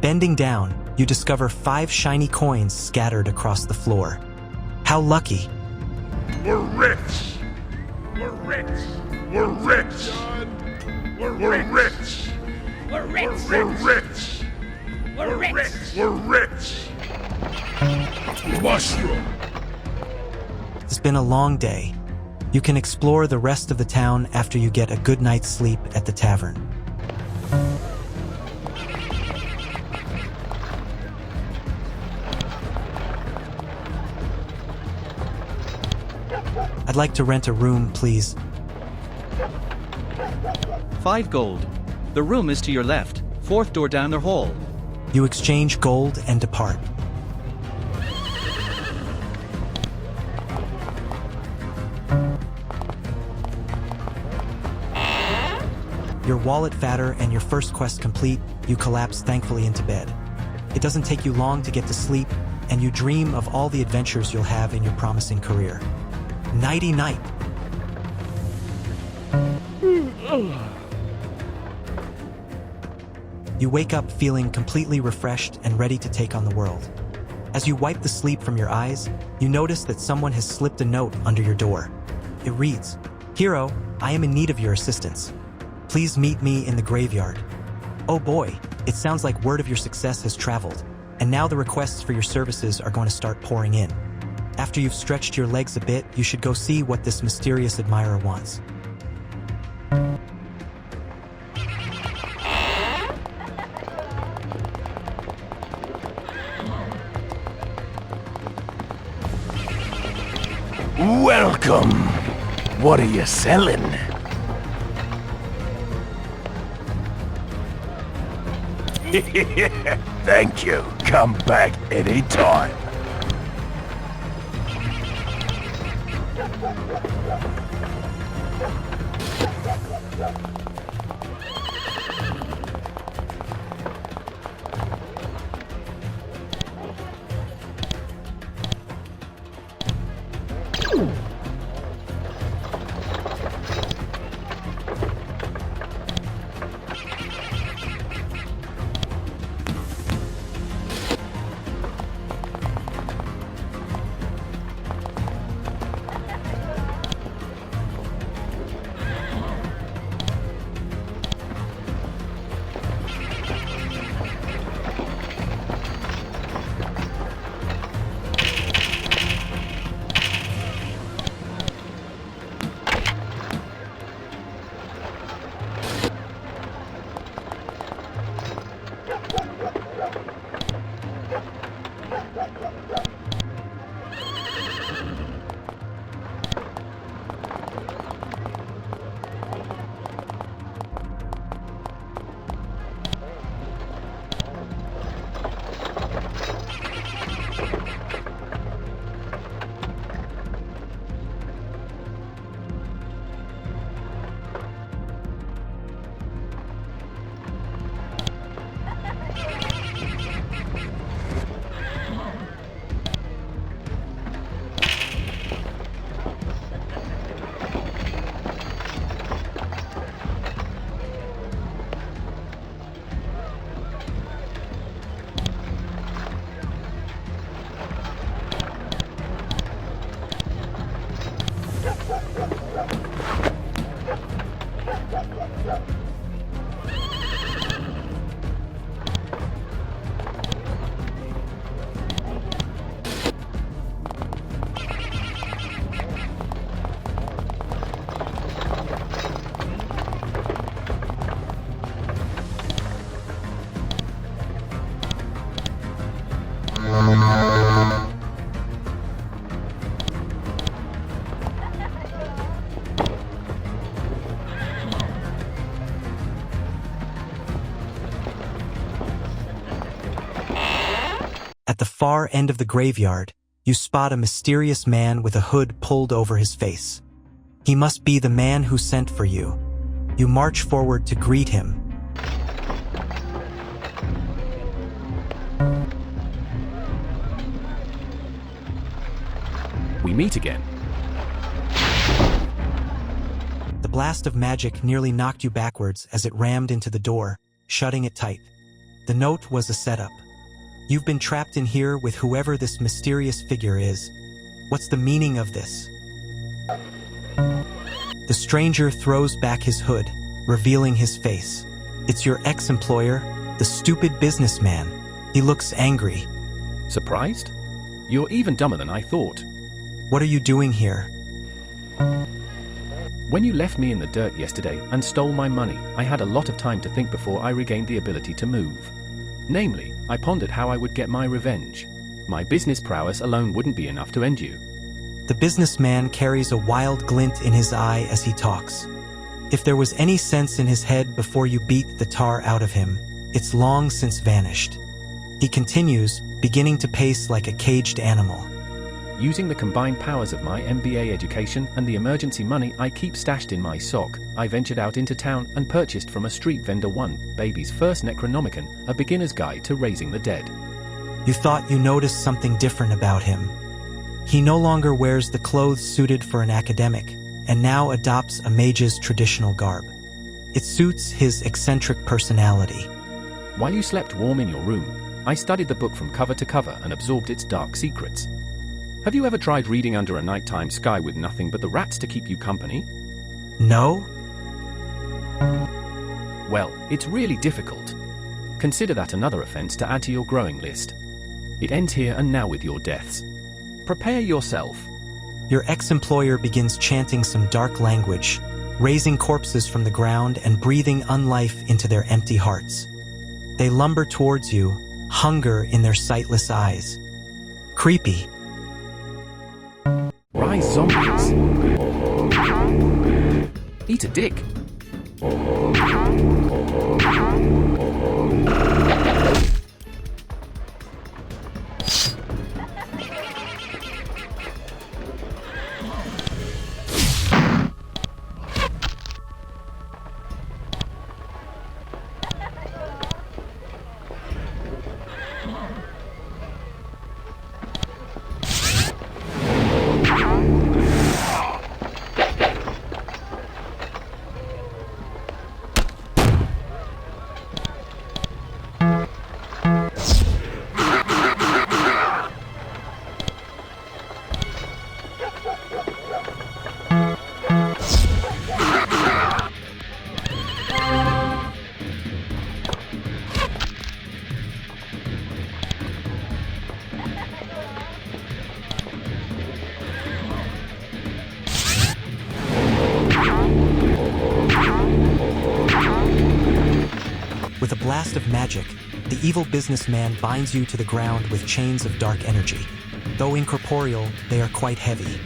Bending down, you discover 5 shiny coins scattered across the floor. How lucky! We're rich! We're rich! We're rich! We're rich! We're rich! We're rich! We're rich! We're rich! Mushroom! It's been a long day. You can explore the rest of the town after you get a good night's sleep at the tavern. I'd like to rent a room, please. 5 gold. The room is to your left, 4th door down the hall. You exchange gold and depart. Your wallet fatter and your first quest complete, you collapse thankfully into bed. It doesn't take you long to get to sleep, and you dream of all the adventures you'll have in your promising career. Nighty-night. You wake up feeling completely refreshed and ready to take on the world. As you wipe the sleep from your eyes, you notice that someone has slipped a note under your door. It reads, "Hero, I am in need of your assistance. Please meet me in the graveyard." Oh boy, it sounds like word of your success has traveled, and now the requests for your services are going to start pouring in. After you've stretched your legs a bit, you should go see what this mysterious admirer wants. Welcome. What are you selling? Thank you. Come back anytime. At the far end of the graveyard, you spot a mysterious man with a hood pulled over his face. He must be the man who sent for you. You march forward to greet him. We meet again. The blast of magic nearly knocked you backwards as it rammed into the door, shutting it tight. The note was a setup. You've been trapped in here with whoever this mysterious figure is. What's the meaning of this? The stranger throws back his hood, revealing his face. It's your ex-employer, the stupid businessman. He looks angry. Surprised? You're even dumber than I thought. What are you doing here? When you left me in the dirt yesterday and stole my money, I had a lot of time to think before I regained the ability to move. Namely, I pondered how I would get my revenge. My business prowess alone wouldn't be enough to end you. The businessman carries a wild glint in his eye as he talks. If there was any sense in his head before you beat the tar out of him, it's long since vanished. He continues, beginning to pace like a caged animal. Using the combined powers of my MBA education and the emergency money I keep stashed in my sock, I ventured out into town and purchased from a street vendor one, Baby's First Necronomicon, a beginner's guide to raising the dead. You thought you noticed something different about him. He no longer wears the clothes suited for an academic, and now adopts a mage's traditional garb. It suits his eccentric personality. While you slept warm in your room, I studied the book from cover to cover and absorbed its dark secrets. Have you ever tried reading under a nighttime sky with nothing but the rats to keep you company? No? Well, it's really difficult. Consider that another offense to add to your growing list. It ends here and now with your deaths. Prepare yourself. Your ex-employer begins chanting some dark language, raising corpses from the ground and breathing unlife into their empty hearts. They lumber towards you, hunger in their sightless eyes. Creepy. Rise, zombies! Eat a dick! With a blast of magic, the evil businessman binds you to the ground with chains of dark energy. Though incorporeal, they are quite heavy.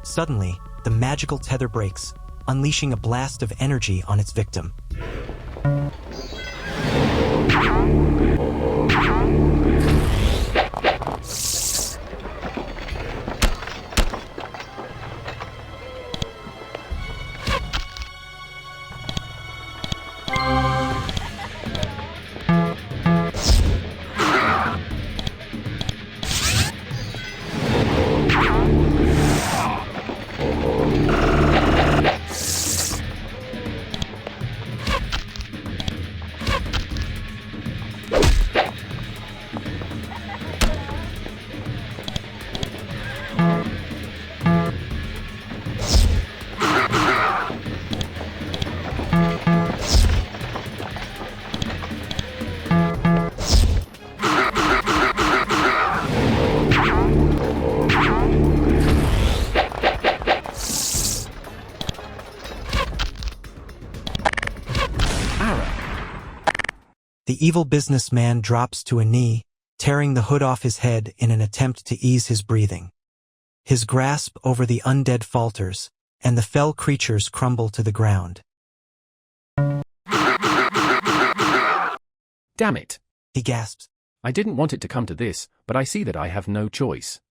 Suddenly, the magical tether breaks, unleashing a blast of energy on its victim. The evil businessman drops to a knee, tearing the hood off his head in an attempt to ease his breathing. His grasp over the undead falters, and the fell creatures crumble to the ground. Damn it! He gasps. I didn't want it to come to this, but I see that I have no choice.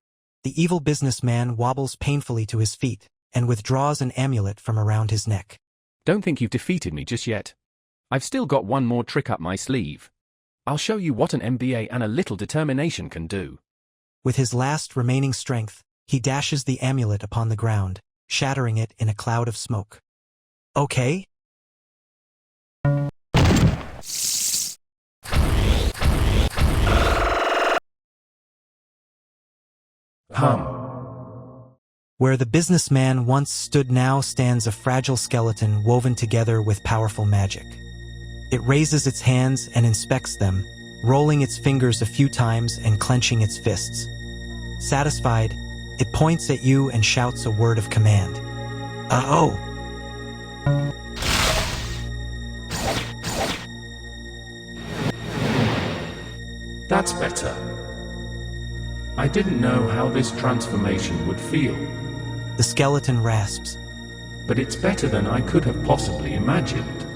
The evil businessman wobbles painfully to his feet and withdraws an amulet from around his neck. Don't think you've defeated me just yet. I've still got one more trick up my sleeve. I'll show you what an MBA and a little determination can do. With his last remaining strength, he dashes the amulet upon the ground, shattering it in a cloud of smoke. Okay? Where the businessman once stood now stands a fragile skeleton woven together with powerful magic. It raises its hands and inspects them, rolling its fingers a few times and clenching its fists. Satisfied, it points at you and shouts a word of command. Uh-oh! That's better. I didn't know how this transformation would feel. The skeleton rasps. But it's better than I could have possibly imagined.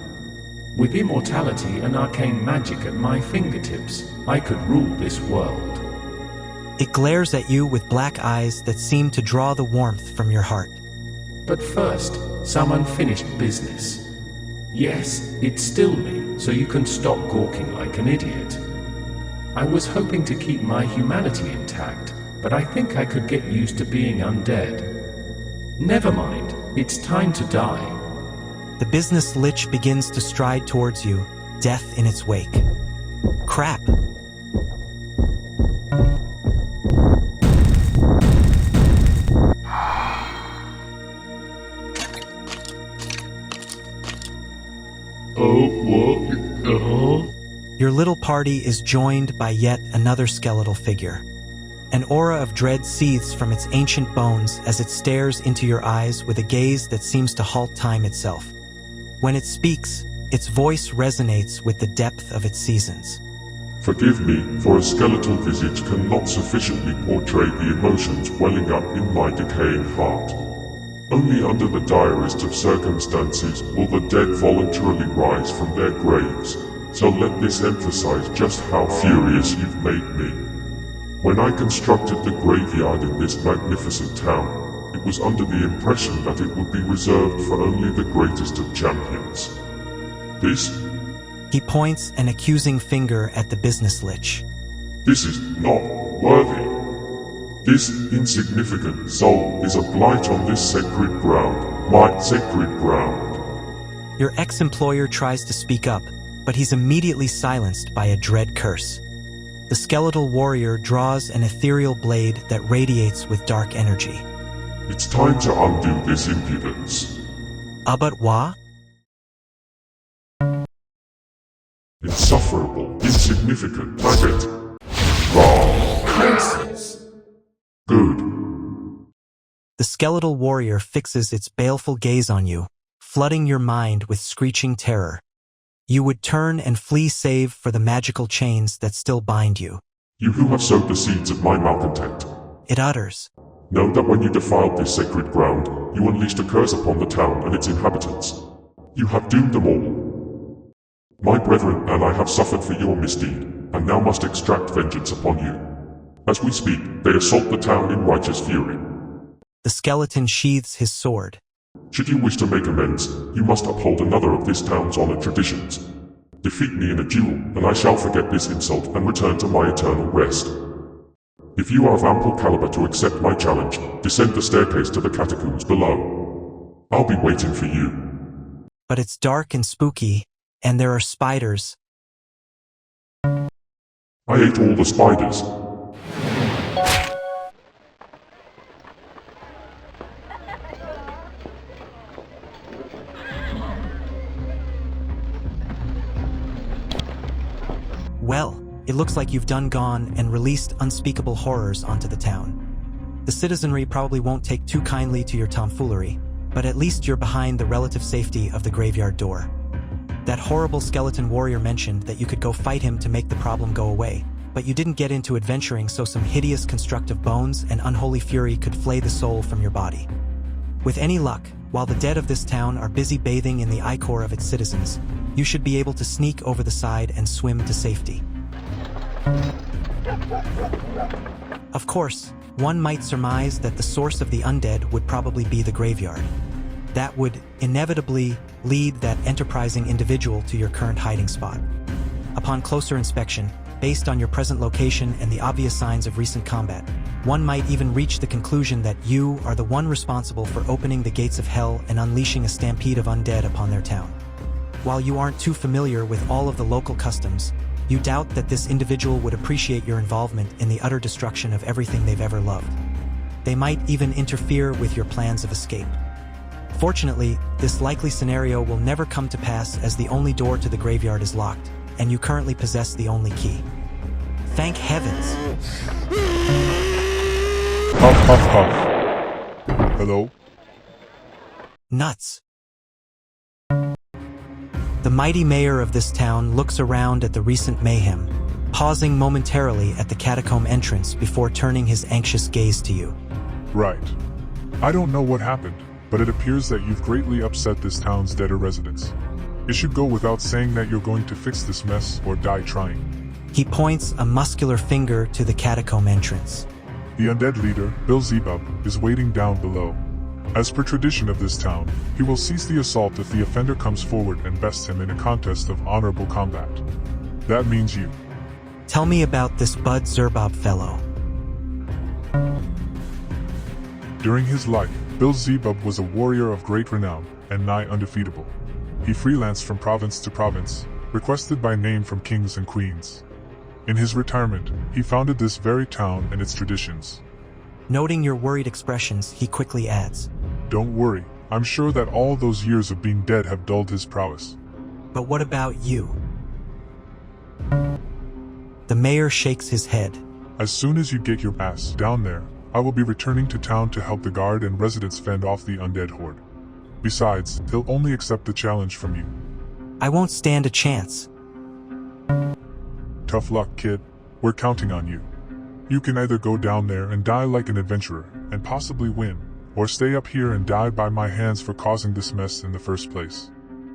With immortality and arcane magic at my fingertips, I could rule this world. It glares at you with black eyes that seem to draw the warmth from your heart. But first, some unfinished business. Yes, it's still me, so you can stop gawking like an idiot. I was hoping to keep my humanity intact, but I think I could get used to being undead. Never mind, it's time to die. The business lich begins to stride towards you, death in its wake. Crap! Your little party is joined by yet another skeletal figure. An aura of dread seethes from its ancient bones as it stares into your eyes with a gaze that seems to halt time itself. When it speaks, its voice resonates with the depth of its seasons. Forgive me, for a skeletal visage cannot sufficiently portray the emotions welling up in my decaying heart. Only under the direst of circumstances will the dead voluntarily rise from their graves, so let this emphasize just how furious you've made me. When I constructed the graveyard in this magnificent town, it was under the impression that it would be reserved for only the greatest of champions. This? He points an accusing finger at the business lich. This is not worthy. This insignificant soul is a blight on this sacred ground, my sacred ground. Your ex-employer tries to speak up, but he's immediately silenced by a dread curse. The skeletal warrior draws an ethereal blade that radiates with dark energy. It's time to undo this impudence. But what? Insufferable, insignificant maggot. Curses. Good. The skeletal warrior fixes its baleful gaze on you, flooding your mind with screeching terror. You would turn and flee save for the magical chains that still bind you. You who have sowed the seeds of my malcontent. It utters. Know that when you defiled this sacred ground, you unleashed a curse upon the town and its inhabitants. You have doomed them all. My brethren and I have suffered for your misdeed, and now must extract vengeance upon you. As we speak, they assault the town in righteous fury. The skeleton sheathes his sword. Should you wish to make amends, you must uphold another of this town's honored traditions. Defeat me in a duel, and I shall forget this insult and return to my eternal rest. If you are of ample caliber to accept my challenge, descend the staircase to the catacombs below. I'll be waiting for you. But it's dark and spooky, and there are spiders. I ate all the spiders. Well, it looks like you've gone and released unspeakable horrors onto the town. The citizenry probably won't take too kindly to your tomfoolery, but at least you're behind the relative safety of the graveyard door. That horrible skeleton warrior mentioned that you could go fight him to make the problem go away, but you didn't get into adventuring so some hideous constructive bones and unholy fury could flay the soul from your body. With any luck, While the dead of this town are busy bathing in the ichor of its citizens, you should be able to sneak over the side and swim to safety. Of course, one might surmise that the source of the undead would probably be the graveyard. That would inevitably lead that enterprising individual to your current hiding spot. Upon closer inspection, based on your present location and the obvious signs of recent combat, one might even reach the conclusion that you are the one responsible for opening the gates of hell and unleashing a stampede of undead upon their town. While you aren't too familiar with all of the local customs, you doubt that this individual would appreciate your involvement in the utter destruction of everything they've ever loved. They might even interfere with your plans of escape. Fortunately, this likely scenario will never come to pass as the only door to the graveyard is locked, and you currently possess the only key. Thank heavens! Huff, huff, huff. Hello? Nuts. The mighty mayor of this town looks around at the recent mayhem, pausing momentarily at the catacomb entrance before turning his anxious gaze to you. Right. I don't know what happened, but it appears that you've greatly upset this town's deader residents. It should go without saying that you're going to fix this mess or die trying. He points a muscular finger to the catacomb entrance. The undead leader, Zebub, is waiting down below. As per tradition of this town, he will cease the assault if the offender comes forward and bests him in a contest of honorable combat. That means you. Tell me about this Zebub fellow. During his life, Zebub was a warrior of great renown, and nigh undefeatable. He freelanced from province to province, requested by name from kings and queens. In his retirement, he founded this very town and its traditions. Noting your worried expressions, he quickly adds, "Don't worry, I'm sure that all those years of being dead have dulled his prowess." But what about you? The mayor shakes his head. As soon as you get your ass down there, I will be returning to town to help the guard and residents fend off the undead horde. Besides, he'll only accept the challenge from you. I won't stand a chance. Tough luck, kid. We're counting on you. You can either go down there and die like an adventurer, and possibly win, or stay up here and die by my hands for causing this mess in the first place.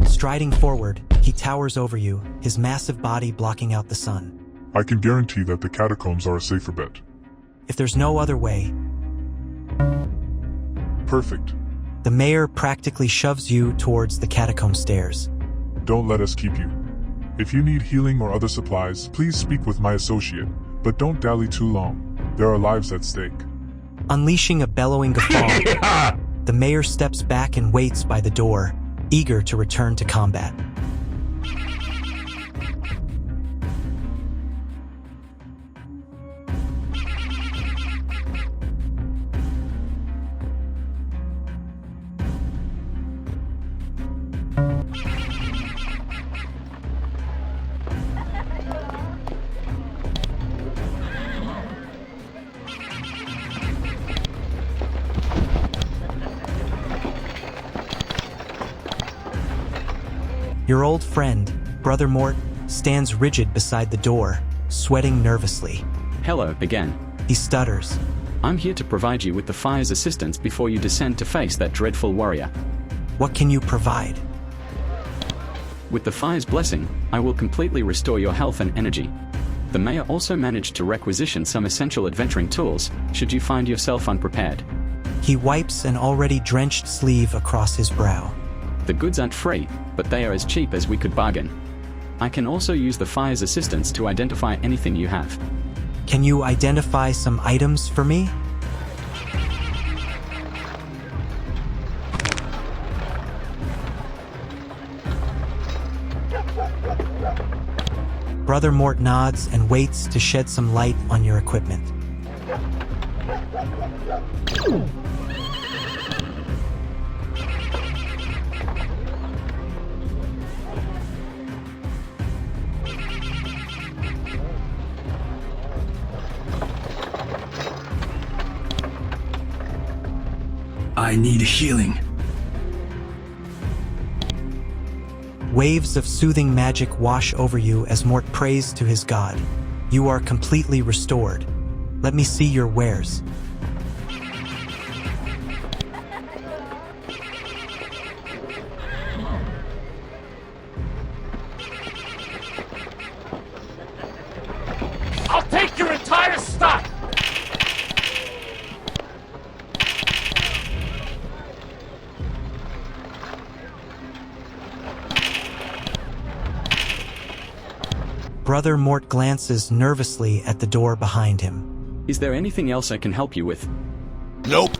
Striding forward, he towers over you, his massive body blocking out the sun. I can guarantee that the catacombs are a safer bet. If there's no other way... Perfect. The mayor practically shoves you towards the catacomb stairs. Don't let us keep you. If you need healing or other supplies, please speak with my associate, but don't dally too long. There are lives at stake. Unleashing a bellowing guffaw, the mayor steps back and waits by the door, eager to return to combat. Your old friend, Brother Mort, stands rigid beside the door, sweating nervously. Hello, again. He stutters. I'm here to provide you with the fire's assistance before you descend to face that dreadful warrior. What can you provide? With the fire's blessing, I will completely restore your health and energy. The mayor also managed to requisition some essential adventuring tools, should you find yourself unprepared. He wipes an already drenched sleeve across his brow. The goods aren't free, but they are as cheap as we could bargain. I can also use the fire's assistance to identify anything you have. Can you identify some items for me? Brother Mort nods and waits to shed some light on your equipment. I need healing. Waves of soothing magic wash over you as Mort prays to his god. You are completely restored. Let me see your wares. Brother Mort glances nervously at the door behind him. Is there anything else I can help you with? Nope.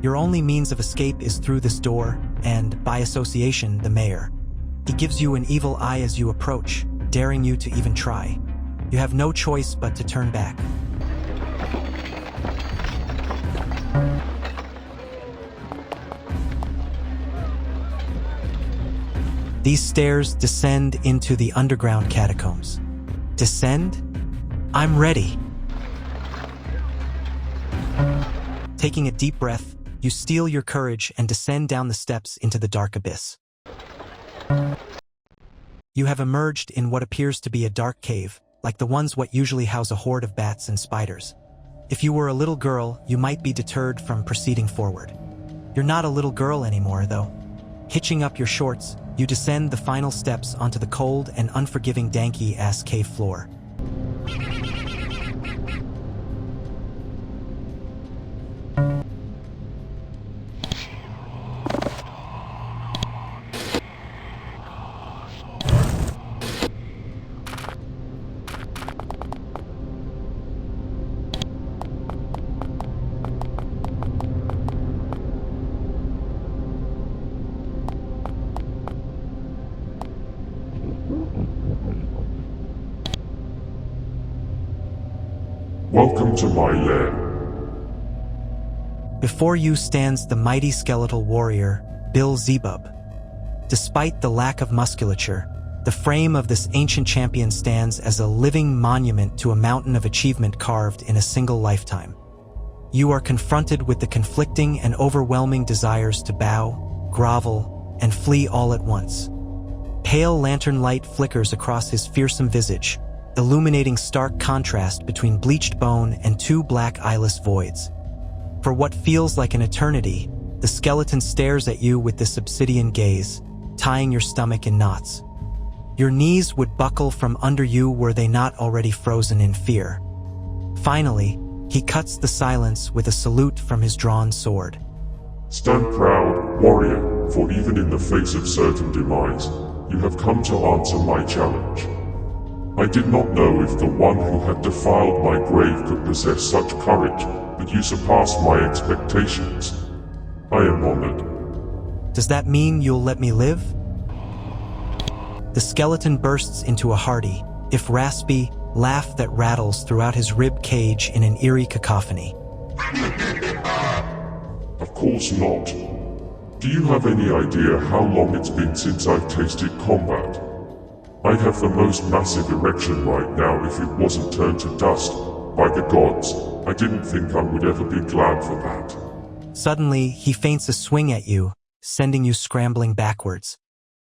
Your only means of escape is through this door, and, by association, the mayor. He gives you an evil eye as you approach, daring you to even try. You have no choice but to turn back. These stairs descend into the underground catacombs. Descend? I'm ready. Taking a deep breath, you steel your courage and descend down the steps into the dark abyss. You have emerged in what appears to be a dark cave, like the ones what usually house a horde of bats and spiders. If you were a little girl, you might be deterred from proceeding forward. You're not a little girl anymore, though. Hitching up your shorts, you descend the final steps onto the cold and unforgiving danky-ass cave floor. Welcome to my lair. Before you stands the mighty skeletal warrior, Bill Zebub. Despite the lack of musculature, the frame of this ancient champion stands as a living monument to a mountain of achievement carved in a single lifetime. You are confronted with the conflicting and overwhelming desires to bow, grovel, and flee all at once. Pale lantern light flickers across his fearsome visage, illuminating stark contrast between bleached bone and two black eyeless voids. For what feels like an eternity, the skeleton stares at you with this obsidian gaze, tying your stomach in knots. Your knees would buckle from under you were they not already frozen in fear. Finally, he cuts the silence with a salute from his drawn sword. Stand proud, warrior, for even in the face of certain demise, you have come to answer my challenge. I did not know if the one who had defiled my grave could possess such courage, but you surpassed my expectations. I am honored. Does that mean you'll let me live? The skeleton bursts into a hearty, if raspy, laugh that rattles throughout his rib cage in an eerie cacophony. Of course not. Do you have any idea how long it's been since I've tasted combat? I have the most massive erection right now. If it wasn't turned to dust, by the gods, I didn't think I would ever be glad for that. Suddenly, he feints a swing at you, sending you scrambling backwards.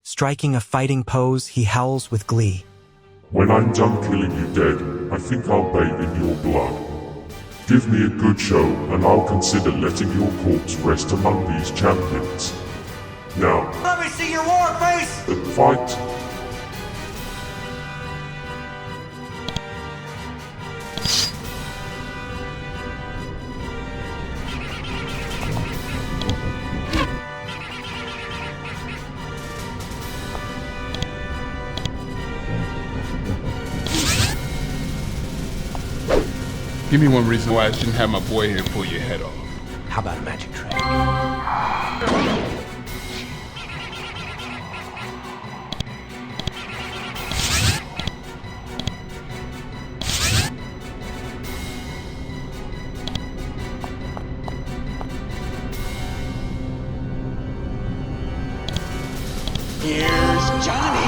Striking a fighting pose, he howls with glee. When I'm done killing you dead, I think I'll bathe in your blood. Give me a good show, and I'll consider letting your corpse rest among these champions. Now, Let me see your war face! Fight! Give me one reason why I shouldn't have my boy here pull your head off. How about a magic trick? Here's Johnny!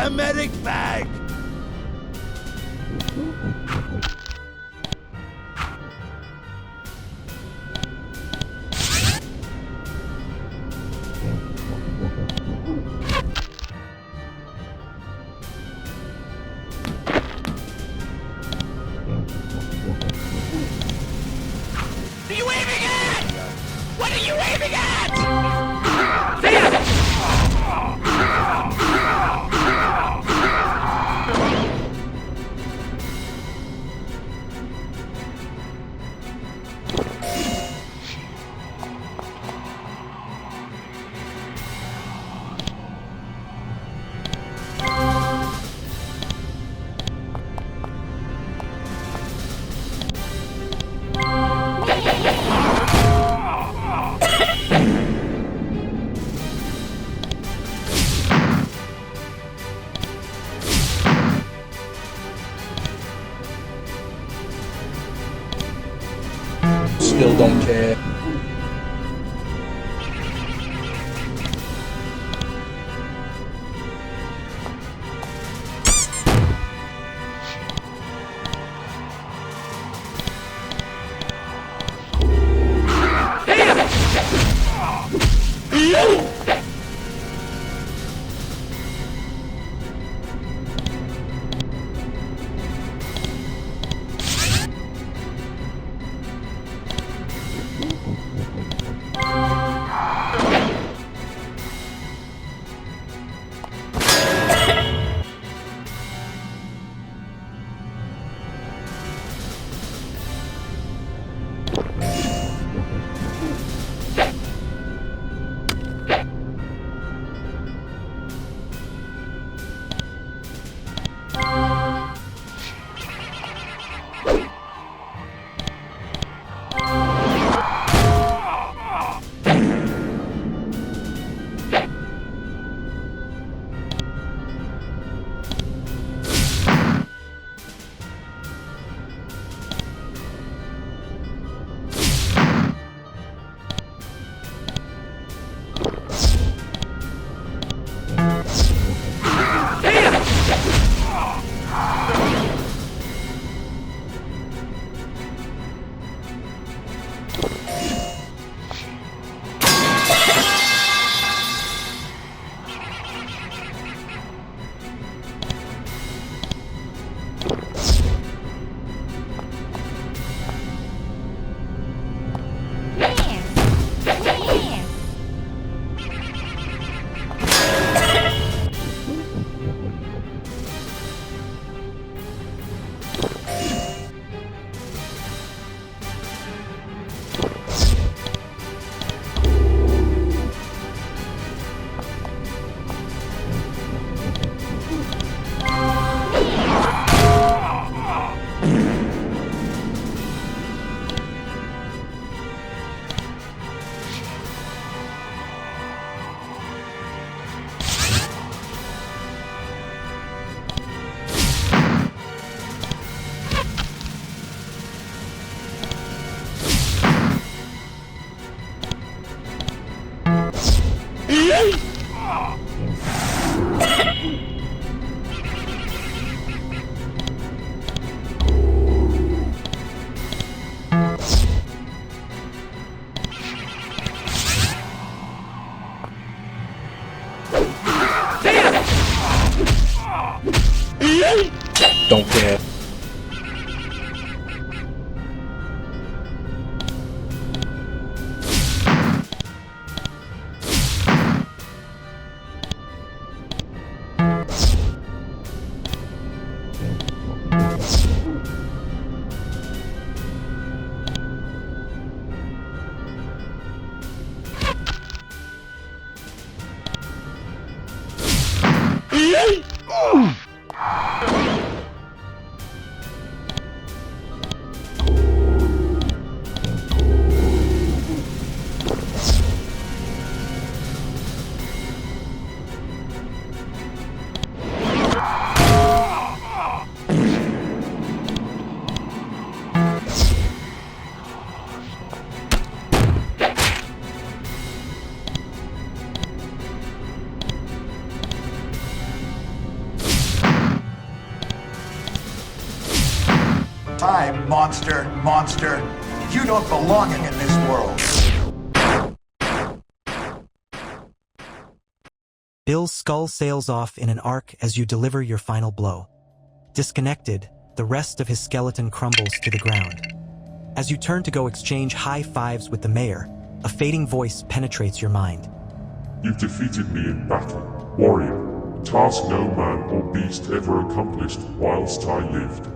A medic bag! What are you aiming at? What are you aiming at? Still don't care. Don't care. Hi, monster, monster. You don't belong in this world. Bill's skull sails off in an arc as you deliver your final blow. Disconnected, the rest of his skeleton crumbles to the ground. As you turn to go exchange high fives with the mayor, a fading voice penetrates your mind. You've defeated me in battle, warrior, task no man or beast ever accomplished whilst I lived.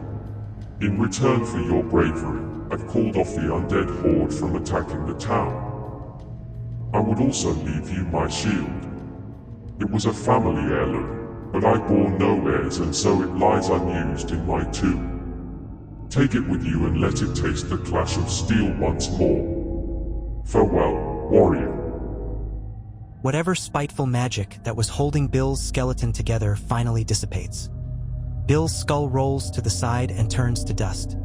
In return for your bravery, I've called off the undead horde from attacking the town. I would also leave you my shield. It was a family heirloom, but I bore no heirs and so it lies unused in my tomb. Take it with you and let it taste the clash of steel once more. Farewell, warrior. Whatever spiteful magic that was holding Bill's skeleton together finally dissipates. Bill's skull rolls to the side and turns to dust.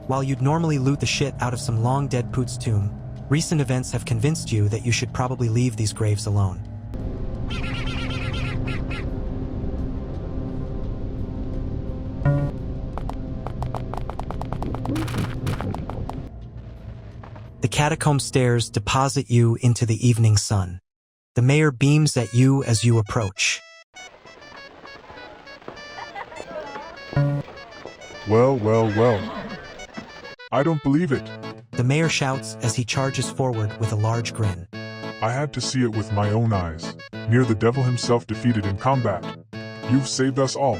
While you'd normally loot the shit out of some long-dead poot's tomb, recent events have convinced you that you should probably leave these graves alone. The catacomb stairs deposit you into the evening sun. The mayor beams at you as you approach. Well, well, well. I don't believe it. The mayor shouts as he charges forward with a large grin. I had to see it with my own eyes. Near the devil himself defeated in combat. You've saved us all.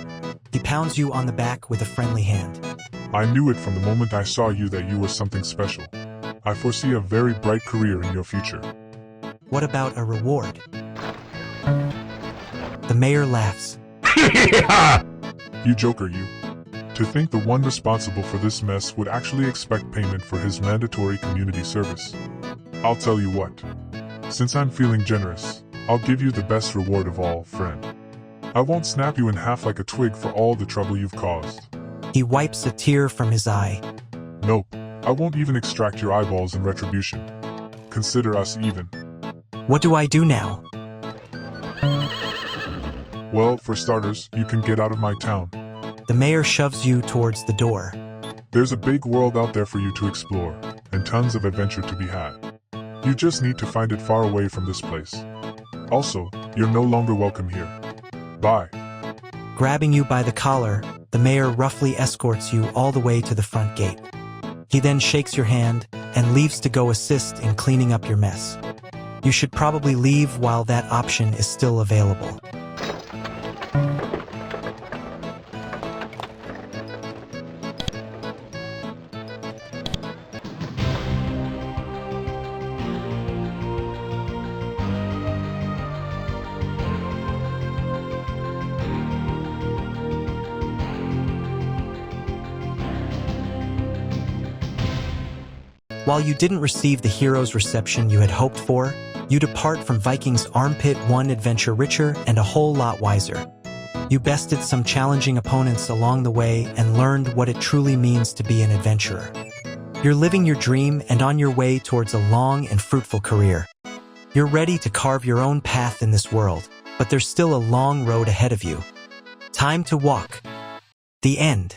He pounds you on the back with a friendly hand. I knew it from the moment I saw you that you were something special. I foresee a very bright career in your future. What about a reward? The mayor laughs. You joker, you. To think the one responsible for this mess would actually expect payment for his mandatory community service. I'll tell you what. Since I'm feeling generous, I'll give you the best reward of all, friend. I won't snap you in half like a twig for all the trouble you've caused. He wipes a tear from his eye. Nope, I won't even extract your eyeballs in retribution. Consider us even. What do I do now? Well, for starters, you can get out of my town. The mayor shoves you towards the door. There's a big world out there for you to explore, and tons of adventure to be had. You just need to find it far away from this place. Also, you're no longer welcome here. Bye. Grabbing you by the collar, the mayor roughly escorts you all the way to the front gate. He then shakes your hand and leaves to go assist in cleaning up your mess. You should probably leave while that option is still available. While you didn't receive the hero's reception you had hoped for, you depart from Viking's Armpit one adventure richer and a whole lot wiser. You bested some challenging opponents along the way and learned what it truly means to be an adventurer. You're living your dream and on your way towards a long and fruitful career. You're ready to carve your own path in this world, but there's still a long road ahead of you. Time to walk. The end.